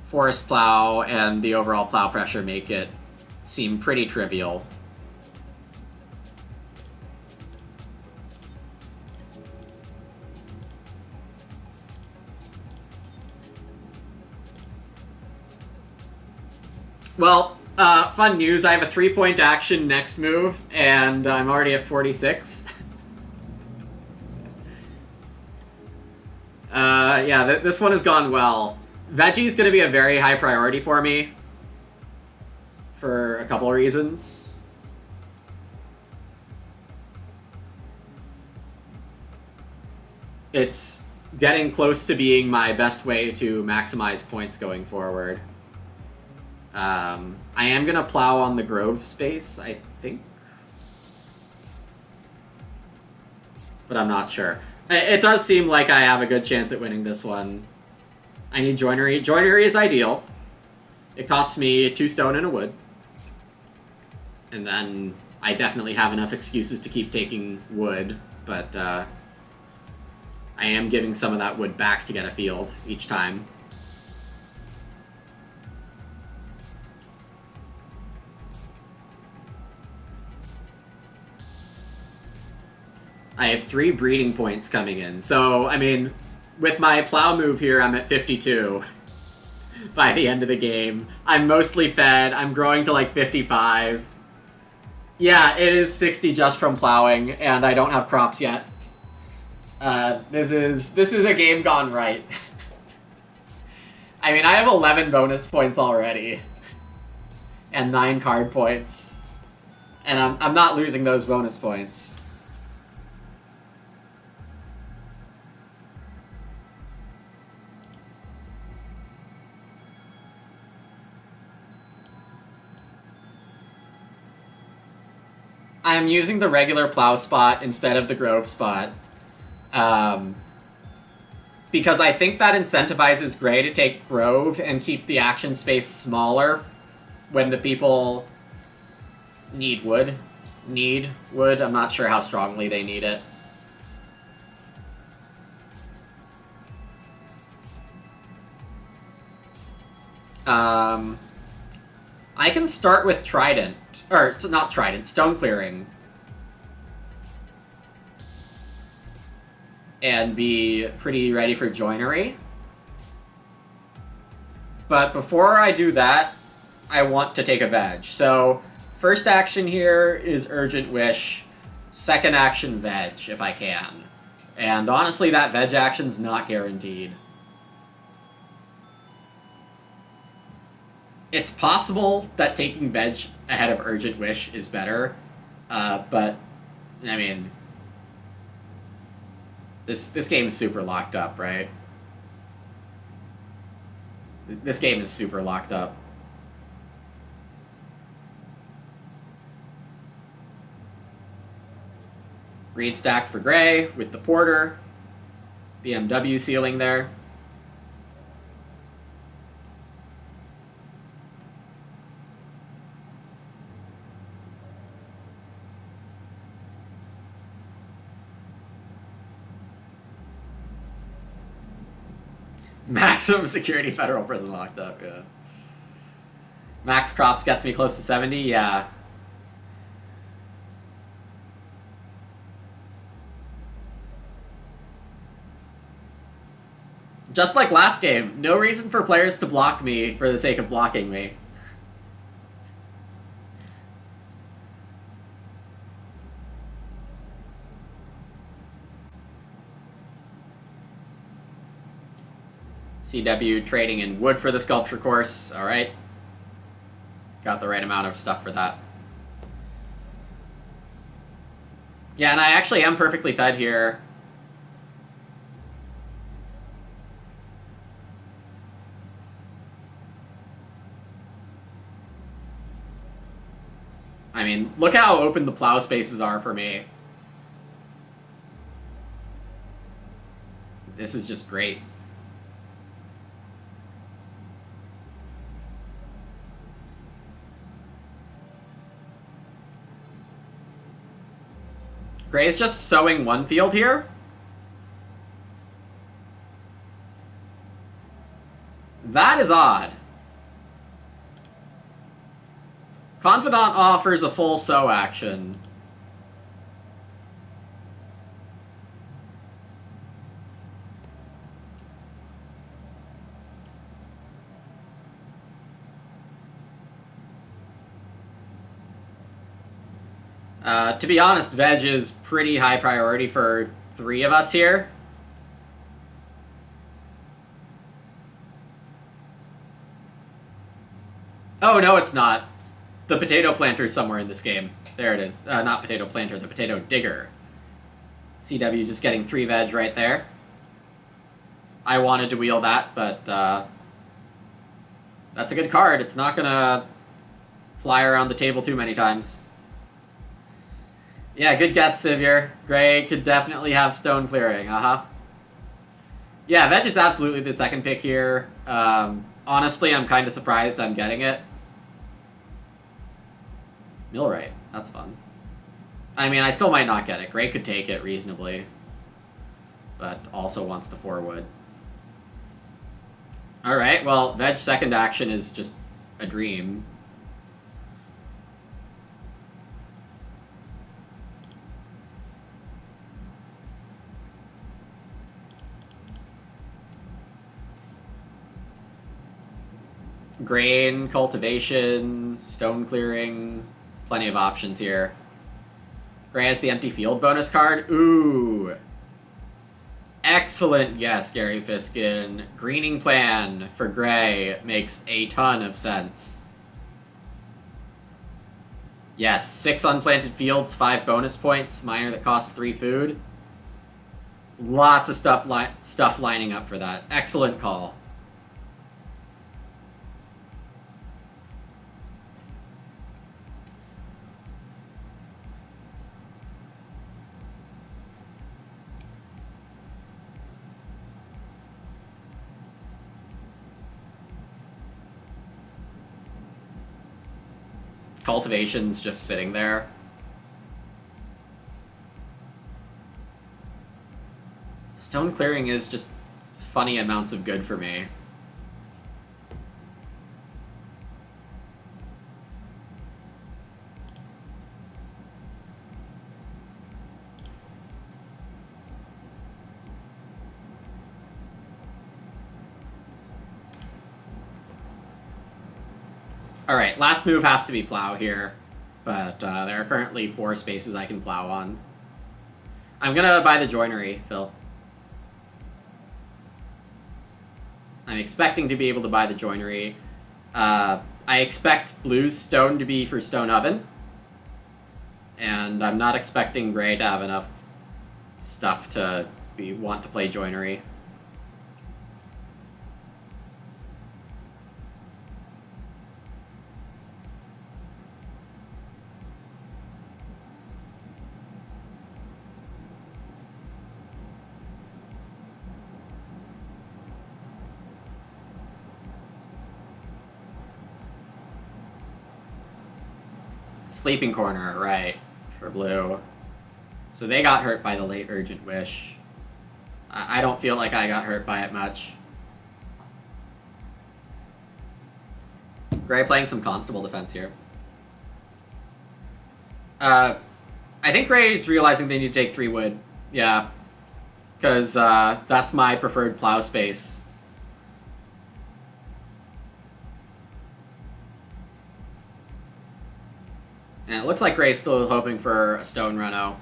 Forest plow and the overall plow pressure make it seem pretty trivial. Well, fun news, I have a 3-point action next move, and I'm already at 46. Yeah, this one has gone well. Veggie's gonna be a very high priority for me. For a couple of reasons. It's getting close to being my best way to maximize points going forward. I am gonna plow on the grove space, I think. But I'm not sure. It does seem like I have a good chance at winning this one. I need joinery. Joinery is ideal. It costs me 2 stone and a wood. And then I definitely have enough excuses to keep taking wood, but I am giving some of that wood back to get a field each time. I have 3 breeding points coming in, so, I mean, with my plow move here, I'm at 52 by the end of the game. I'm mostly fed, I'm growing to like 55. Yeah, it is 60 just from plowing, and I don't have crops yet. This is a game gone right. I mean, I have 11 bonus points already. And 9 card points. And I'm not losing those bonus points. I'm using the regular plow spot instead of the grove spot. Because I think that incentivizes Gray to take grove and keep the action space smaller when the people need wood. I'm not sure how strongly they need it. I can start with Trident. Or, not Trident, Stone Clearing. And be pretty ready for Joinery. But before I do that, I want to take a veg. So, first action here is Urgent Wish. Second action, veg, if I can. And honestly, that veg action's not guaranteed. It's possible that taking veg ahead of Urgent Wish is better, but, I mean, this game is super locked up, right? This game is super locked up. Reed stack for Gray with the Porter. BMW ceiling there. Maximum security federal prison locked up, yeah. Max crops gets me close to 70, yeah. Just like last game, no reason for players to block me for the sake of blocking me. CW trading in wood for the sculpture course. All right. Got the right amount of stuff for that. Yeah, and I actually am perfectly fed here. I mean, look how open the plow spaces are for me. This is just great. Gray's just sowing one field here. That is odd. Confidant offers a full sow action. To be honest, veg is pretty high priority for 3 of us here. Oh, no, it's not. The potato planter's somewhere in this game. There it is. Not potato planter, the potato digger. CW just getting 3 veg right there. I wanted to wheel that, but that's a good card. It's not gonna fly around the table too many times. Yeah, good guess, Sivir. Gray could definitely have stone clearing, Yeah, veg is absolutely the second pick here. Honestly, I'm kind of surprised I'm getting it. Millwright, that's fun. I mean, I still might not get it. Gray could take it reasonably, but also wants the 4 wood. Alright, well, veg second action is just a dream. Grain, cultivation, stone clearing, plenty of options here. Gray has the empty field bonus card. Ooh. Excellent guess, Gary Fiskin. Greening plan for Gray makes a ton of sense. Yes, 6 unplanted fields, 5 bonus points, miner that costs 3 food. Lots of stuff lining up for that. Excellent call. Cultivation's just sitting there. Stone clearing is just funny amounts of good for me. Alright, last move has to be plow here, but there are currently 4 spaces I can plow on. I'm gonna buy the joinery, Phil. I'm expecting to be able to buy the joinery. I expect blue's stone to be for stone oven, and I'm not expecting gray to have enough stuff to want to play joinery. Sleeping corner, right, for blue. So they got hurt by the late urgent wish. I don't feel like I got hurt by it much. Gray playing some constable defense here. I think Gray's realizing they need to take 3 wood. Yeah. Because that's my preferred plow space. And it looks like Gray's still hoping for a stone reno.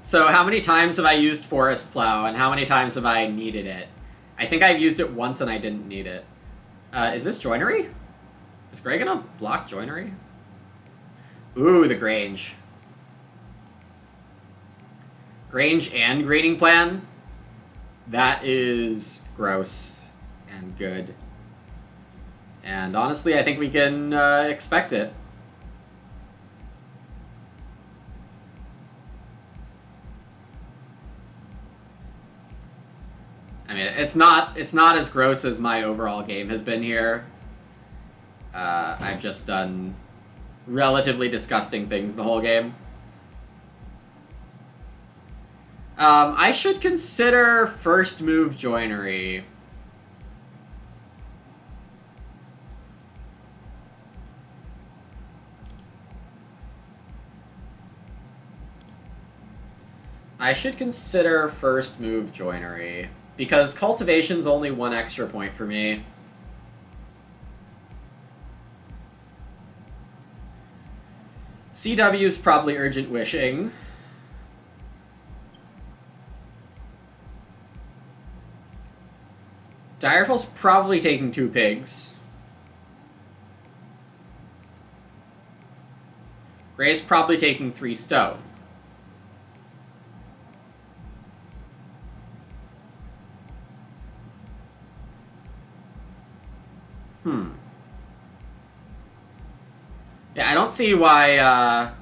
So how many times have I used Forest Plow, and how many times have I needed it? I think I've used it once and I didn't need it. Is this joinery? Is Gray gonna block joinery? Ooh, the Grange. Grange and grading plan? That is gross and good. And honestly, I think we can expect it. I mean, it's not as gross as my overall game has been here. I've just done relatively disgusting things the whole game. I should consider first move joinery. I should consider first move joinery, because cultivation's only 1 extra point for me. CW's probably urgent wishing. Direful's probably taking 2 pigs. Gray's probably taking 3 stone. Yeah, I don't see why,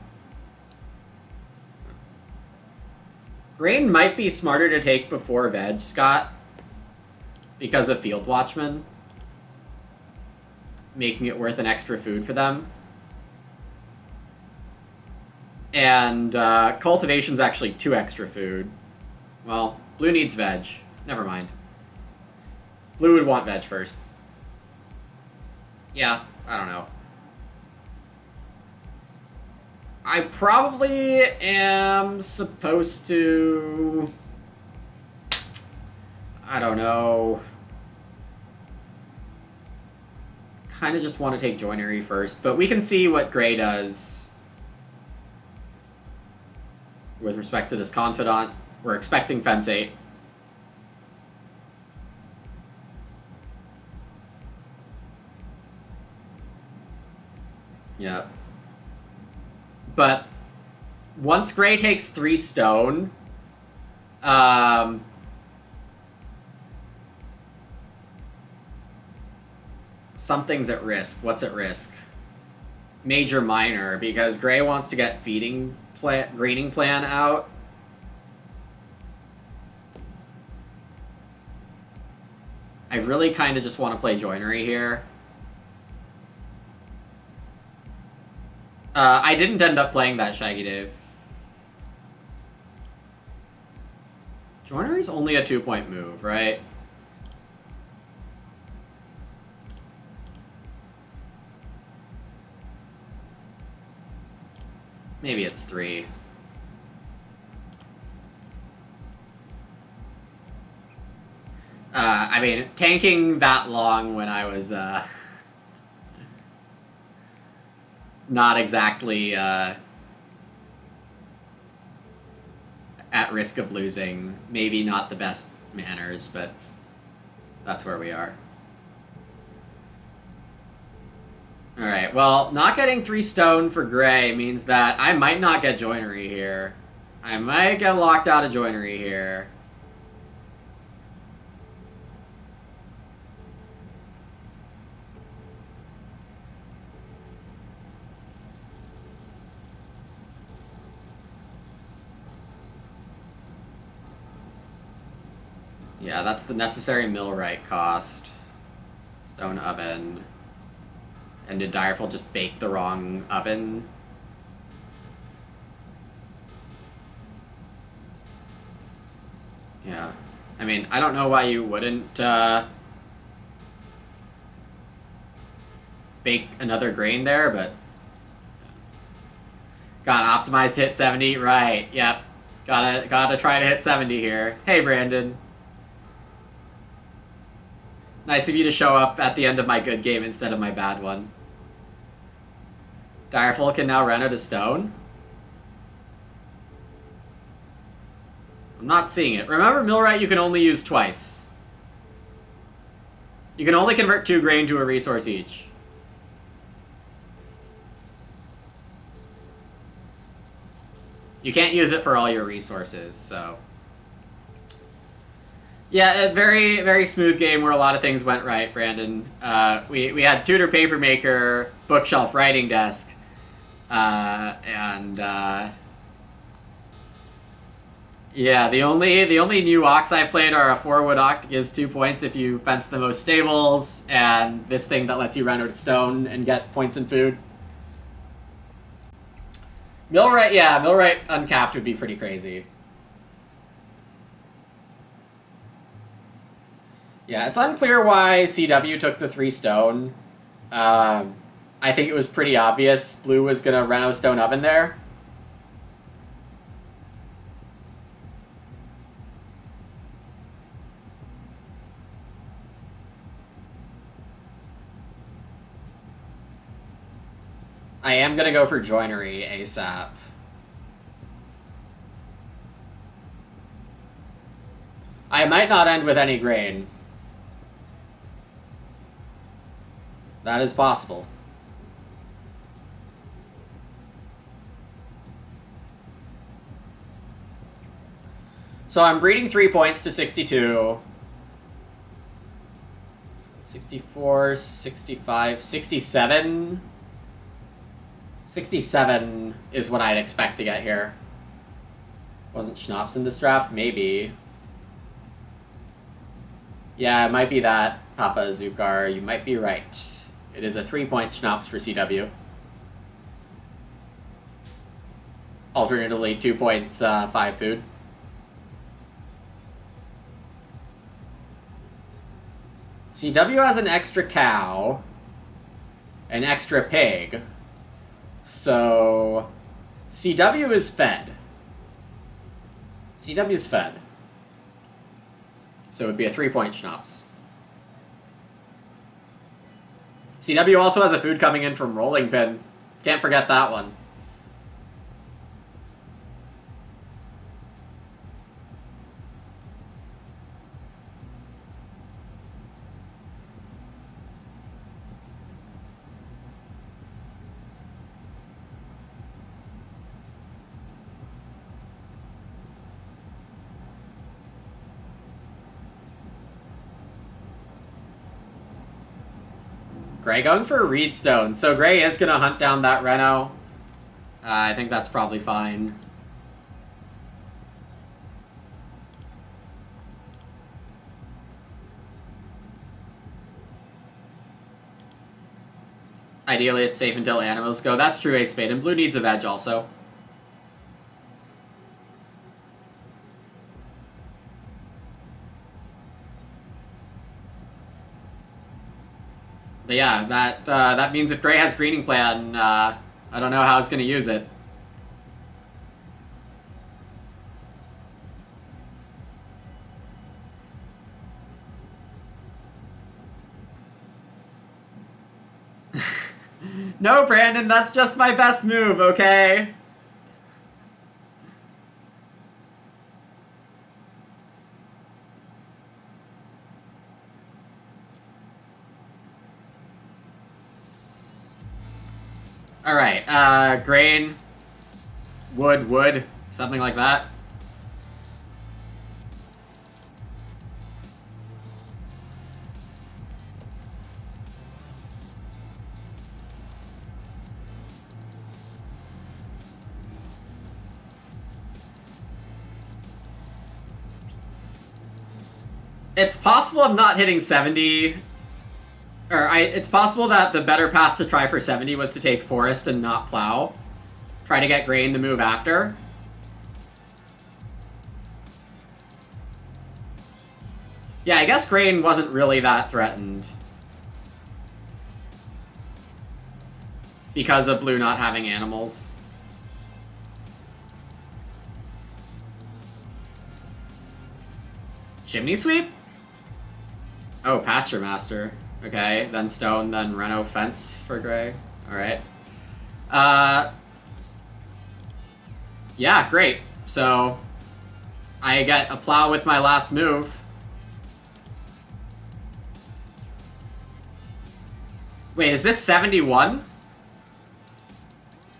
Grain might be smarter to take before Veg, Scott, because of Field Watchman, making it worth an extra food for them. And, Cultivation's actually 2 extra food. Well, Blue needs Veg. Never mind. Blue would want Veg first. Yeah, I don't know. I probably am supposed to... I don't know. Kind of just want to take joinery first, but we can see what Gray does with respect to this Confidant. We're expecting Fence 8. Yeah. But once Gray takes 3 stone, something's at risk. What's at risk? Major minor, because Gray wants to get greening plan out. I really kind of just want to play joinery here. I didn't end up playing that Shaggy Dave. Joinery's only a 2-point move, right? Maybe it's 3. I mean, tanking that long when I was, not exactly at risk of losing. Maybe not the best manners, but that's where we are. Alright, well, not getting 3 stone for Gray means that I might not get joinery here. I might get locked out of joinery here. Yeah, that's the necessary millwright cost. Stone oven. And did Direful just bake the wrong oven? Yeah. I mean, I don't know why you wouldn't, bake another grain there, but... Got optimized to hit 70, right, yep. Gotta try to hit 70 here. Hey, Brandon. Nice of you to show up at the end of my good game instead of my bad one. Direful can now run out of stone. I'm not seeing it. Remember, millwright you can only use twice. You can only convert 2 grain to a resource each. You can't use it for all your resources, so... Yeah, a very, very smooth game where a lot of things went right, Brandon. We had Tudor Papermaker, Bookshelf Writing Desk, yeah, the only new Ox I played are a 4-wood Ox that gives 2 points if you fence the most stables, and this thing that lets you run out of stone and get points in food. Millwright, yeah, Millwright uncapped would be pretty crazy. Yeah, it's unclear why CW took the 3 stone. I think it was pretty obvious Blue was going to run a stone oven there. I am going to go for joinery ASAP. I might not end with any grain. That is possible. So I'm breeding 3 points to 62. 64, 65, 67. 67 is what I'd expect to get here. Wasn't Schnapps in this draft? Maybe. Yeah, it might be that, Papa Zukar. You might be right. It is a 3-point Schnapps for CW. Alternatively, 2 points, 5 food. CW has an extra cow, an extra pig, so CW is fed. CW is fed. So it would be a 3-point Schnapps. CW also has a food coming in from Rolling Pin. Can't forget that one. Gray going for a Reedstone. So Gray is going to hunt down that Reno. I think that's probably fine. Ideally, it's safe until animals go. That's true, Ace Spade. And Blue needs a veg also. But yeah, that means if Gray has greening plan, I don't know how he's going to use it. No, Brandon, that's just my best move, okay? Alright, grain, wood, something like that. It's possible I'm not hitting 70... it's possible that the better path to try for 70 was to take Forest and not Plow. Try to get Grain to move after. Yeah, I guess Grain wasn't really that threatened. Because of Blue not having animals. Chimney Sweep? Oh, Pasture Master. Okay, then Stone, then Reno Fence for Gray. Alright. Yeah, great. So, I get a plow with my last move. Wait, is this 71?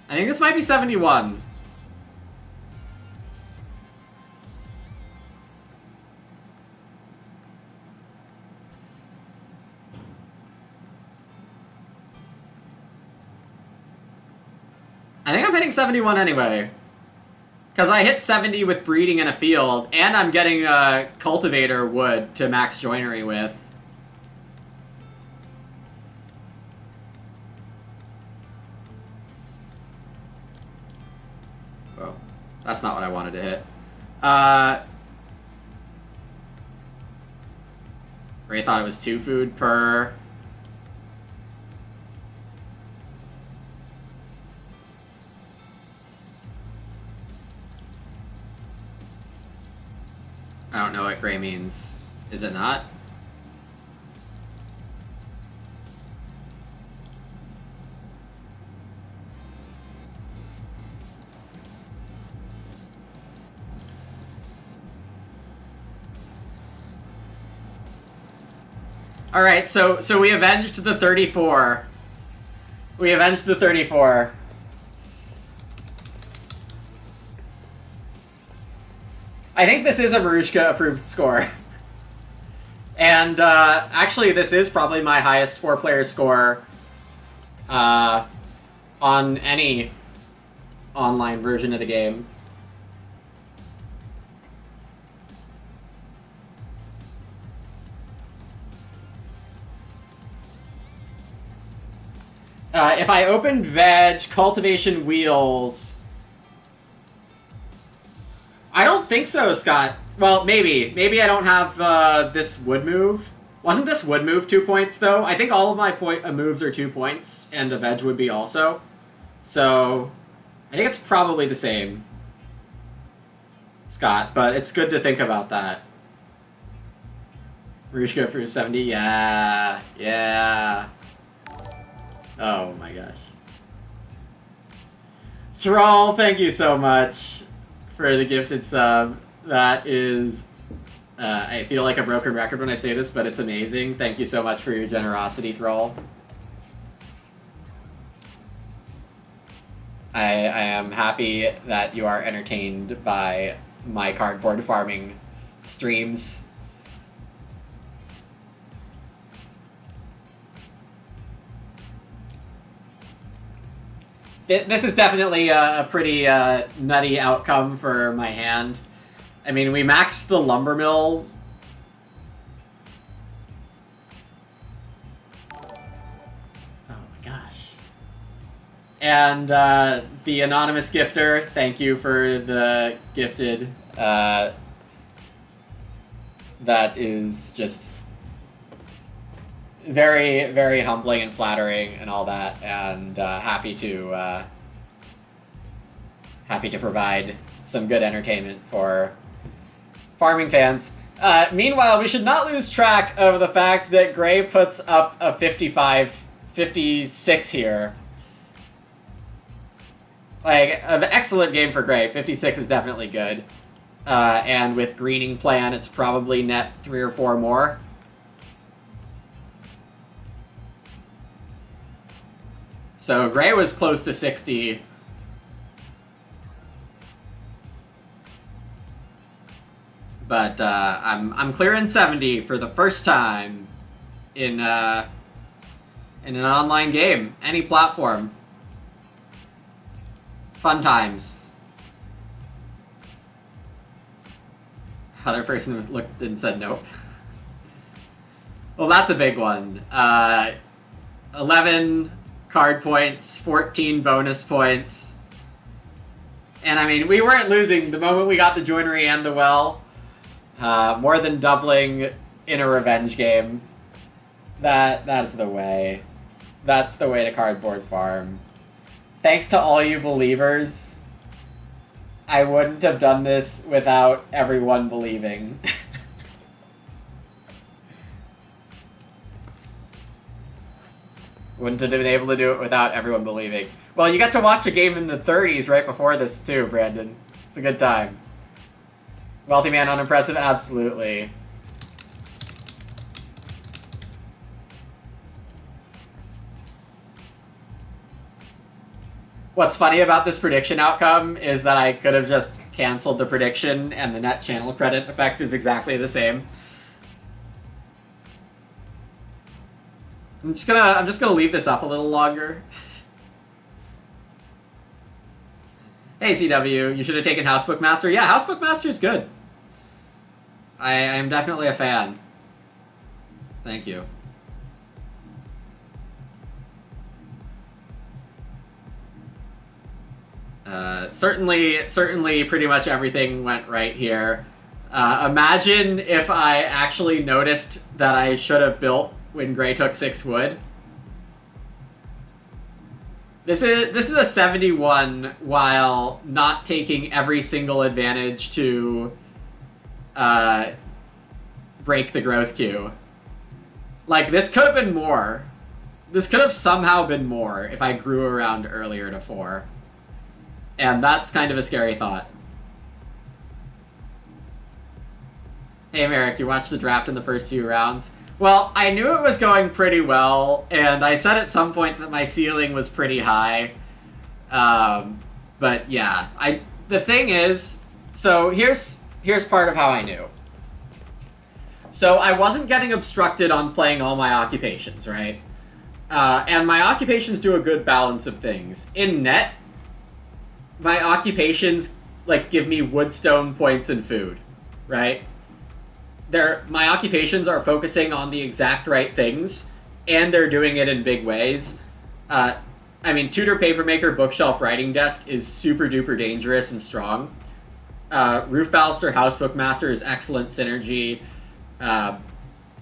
I think this might be 71. I think I'm hitting 71 anyway. Because I hit 70 with breeding in a field, and I'm getting a cultivator wood to max joinery with. Whoa. That's not what I wanted to hit. Ray thought it was 2 food per... I don't know what gray means. Is it not? Alright, so we avenged the 34. We avenged the 34. I think this is a Marushka approved score. And actually this is probably my highest 4-player score on any online version of the game. If I opened veg, cultivation wheels... I don't think so, Scott. Well, maybe. Maybe I don't have this wood move. Wasn't this wood move 2 points, though? I think all of my moves are 2 points, and a veg would be also. So, I think it's probably the same, Scott, but it's good to think about that. Marushka for 70? Yeah. Yeah. Oh my gosh. Thrall, thank you so much for the gifted sub. That is... I feel like a broken record when I say this, but it's amazing. Thank you so much for your generosity, Thrall. I am happy that you are entertained by my cardboard farming streams. This is definitely a pretty nutty outcome for my hand. I mean, we maxed the lumber mill. Oh my gosh. And the anonymous gifter, thank you for the gifted. That is just very, very humbling and flattering and all that, and happy to provide some good entertainment for farming fans. Meanwhile, we should not lose track of the fact that Gray puts up a 56 here. Like, an excellent game for Gray. 56 is definitely good. And with Greening Plan, it's probably net 3 or 4 more. So Gray was close to 60. But I'm clearing 70 for the first time in an online game, any platform. Fun times. Other person looked and said nope. Well, that's a big one. 11 card points, 14 bonus points. And I mean, we weren't losing the moment we got the joinery and the well. More than doubling in a revenge game. That's the way. That's the way to cardboard farm. Thanks to all you believers. I wouldn't have done this without everyone believing. Wouldn't have been able to do it without everyone believing. Well, you got to watch a game in the 30s right before this too, Brandon. It's a good time. Wealthy man, unimpressive, absolutely. What's funny about this prediction outcome is that I could have just canceled the prediction and the net channel credit effect is exactly the same. I'm just gonna leave this up a little longer. Hey CW, you should have taken Housebook Master. Yeah, Housebook Master is good. I am definitely a fan. Thank you. Certainly pretty much everything went right here. Imagine if I actually noticed that I should have built when Gray took 6 wood. This is a 71 while not taking every single advantage to break the growth queue. Like, this could have been more. This could have somehow been more if I grew around earlier to 4. And that's kind of a scary thought. Hey Merrick, you watched the draft in the first few rounds? Well, I knew it was going pretty well, and I said at some point that my ceiling was pretty high. But yeah, the thing is, so here's part of how I knew. So I wasn't getting obstructed on playing all my occupations, right? And my occupations do a good balance of things. In net, my occupations like give me woodstone points and food, right? My occupations are focusing on the exact right things, and they're doing it in big ways. I mean, Tutor Papermaker Bookshelf Writing Desk is super duper dangerous and strong. Roof Baluster Housebook Master is excellent synergy. And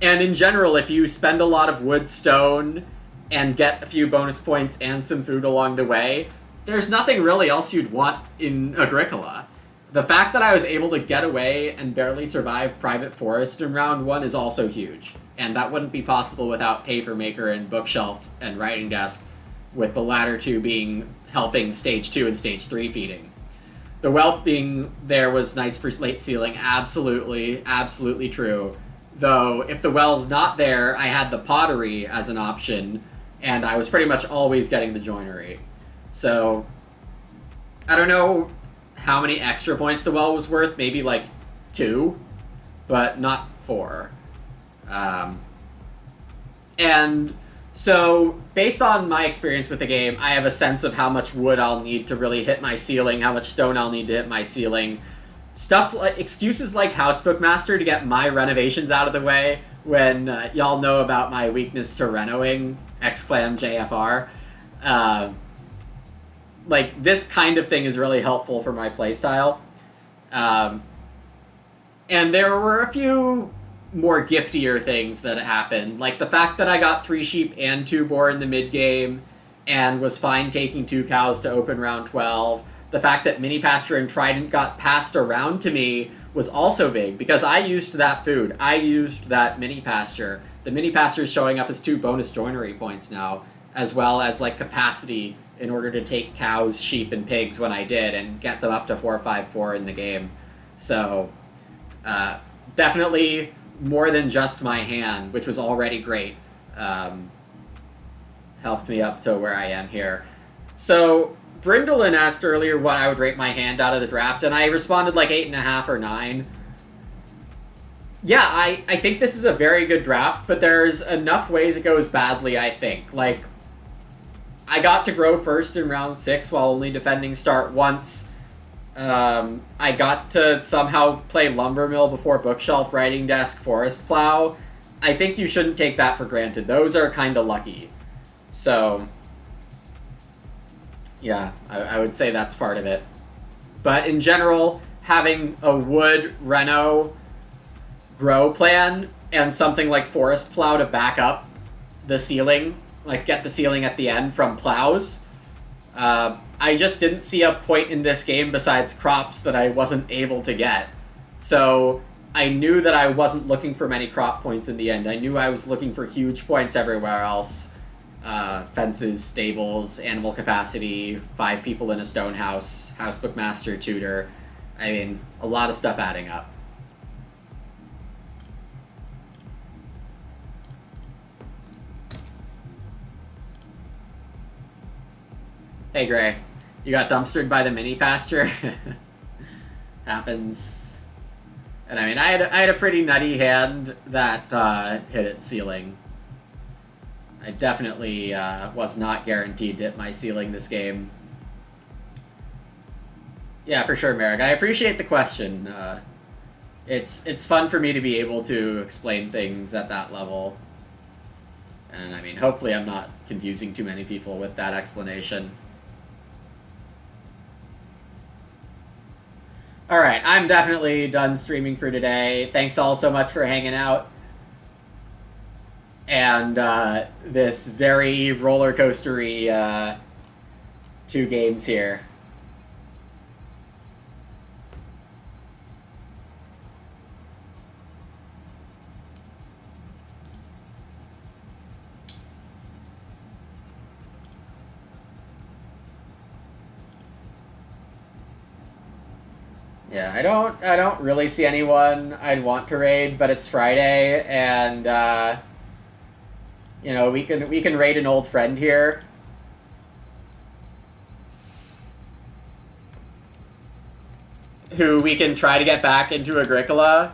in general, if you spend a lot of wood stone and get a few bonus points and some food along the way, there's nothing really else you'd want in Agricola. The fact that I was able to get away and barely survive Private Forest in round 1 is also huge. And that wouldn't be possible without Papermaker and Bookshelf and Writing Desk, with the latter two being helping Stage 2 and Stage 3 feeding. The whelp being there was nice for late sealing, absolutely, absolutely true. Though, if the well's not there, I had the pottery as an option, and I was pretty much always getting the joinery. So, I don't know how many extra points the well was worth, maybe like 2, but not 4. And so, based on my experience with the game, I have a sense of how much wood I'll need to really hit my ceiling, how much stone I'll need to hit my ceiling. Stuff like excuses like Housebook Master to get my renovations out of the way when y'all know about my weakness to renoing, exclam JFR. Like, this kind of thing is really helpful for my playstyle. And there were a few more giftier things that happened, like the fact that I got 3 sheep and 2 boar in the mid-game and was fine taking 2 cows to open round 12. The fact that Mini Pasture and Trident got passed around to me was also big, because I used that food. I used that Mini Pasture. The Mini Pasture is showing up as 2 bonus joinery points now, as well as like capacity in order to take cows, sheep, and pigs when I did, and get them up to 4-5-4 in the game. So, definitely more than just my hand, which was already great, helped me up to where I am here. So, Brindlin asked earlier what I would rate my hand out of the draft, and I responded like 8.5 or 9. Yeah, I think this is a very good draft, but there's enough ways it goes badly, I think. Like, I got to grow first in round 6 while only defending start once. I got to somehow play Lumber Mill before Bookshelf, Writing Desk, Forest Plow. I think you shouldn't take that for granted. Those are kind of lucky. So, yeah, I would say that's part of it. But in general, having a wood reno grow plan and something like Forest Plow to back up the ceiling, like get the ceiling at the end from plows, I just didn't see a point in this game besides crops that I wasn't able to get. So I knew that I wasn't looking for many crop points in the end. I knew I was looking for huge points everywhere else. Fences, stables, animal capacity, 5 people in a stone house, Housebook Master, Tutor. I mean, a lot of stuff adding up. Hey, Gray. You got dumpstered by the mini pasture? Happens. And I mean, I had a pretty nutty hand that hit its ceiling. I definitely was not guaranteed to hit my ceiling this game. Yeah, for sure, Merrick. I appreciate the question. It's fun for me to be able to explain things at that level. And I mean, hopefully I'm not confusing too many people with that explanation. Alright, I'm definitely done streaming for today. Thanks all so much for hanging out. And this very roller coastery 2 games here. Yeah, I don't really see anyone I'd want to raid, but it's Friday, and you know, we can raid an old friend here. Who we can try to get back into Agricola.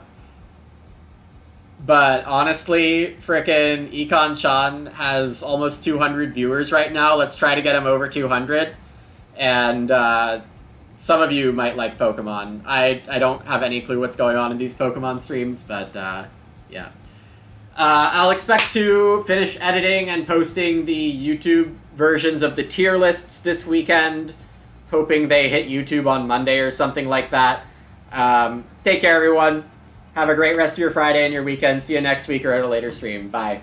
But honestly, frickin' Econ Sean has almost 200 viewers right now. Let's try to get him over 200. And some of you might like Pokemon. I don't have any clue what's going on in these Pokemon streams, but yeah. I'll expect to finish editing and posting the YouTube versions of the tier lists this weekend, hoping they hit YouTube on Monday or something like that. Take care, everyone. Have a great rest of your Friday and your weekend. See you next week or at a later stream. Bye.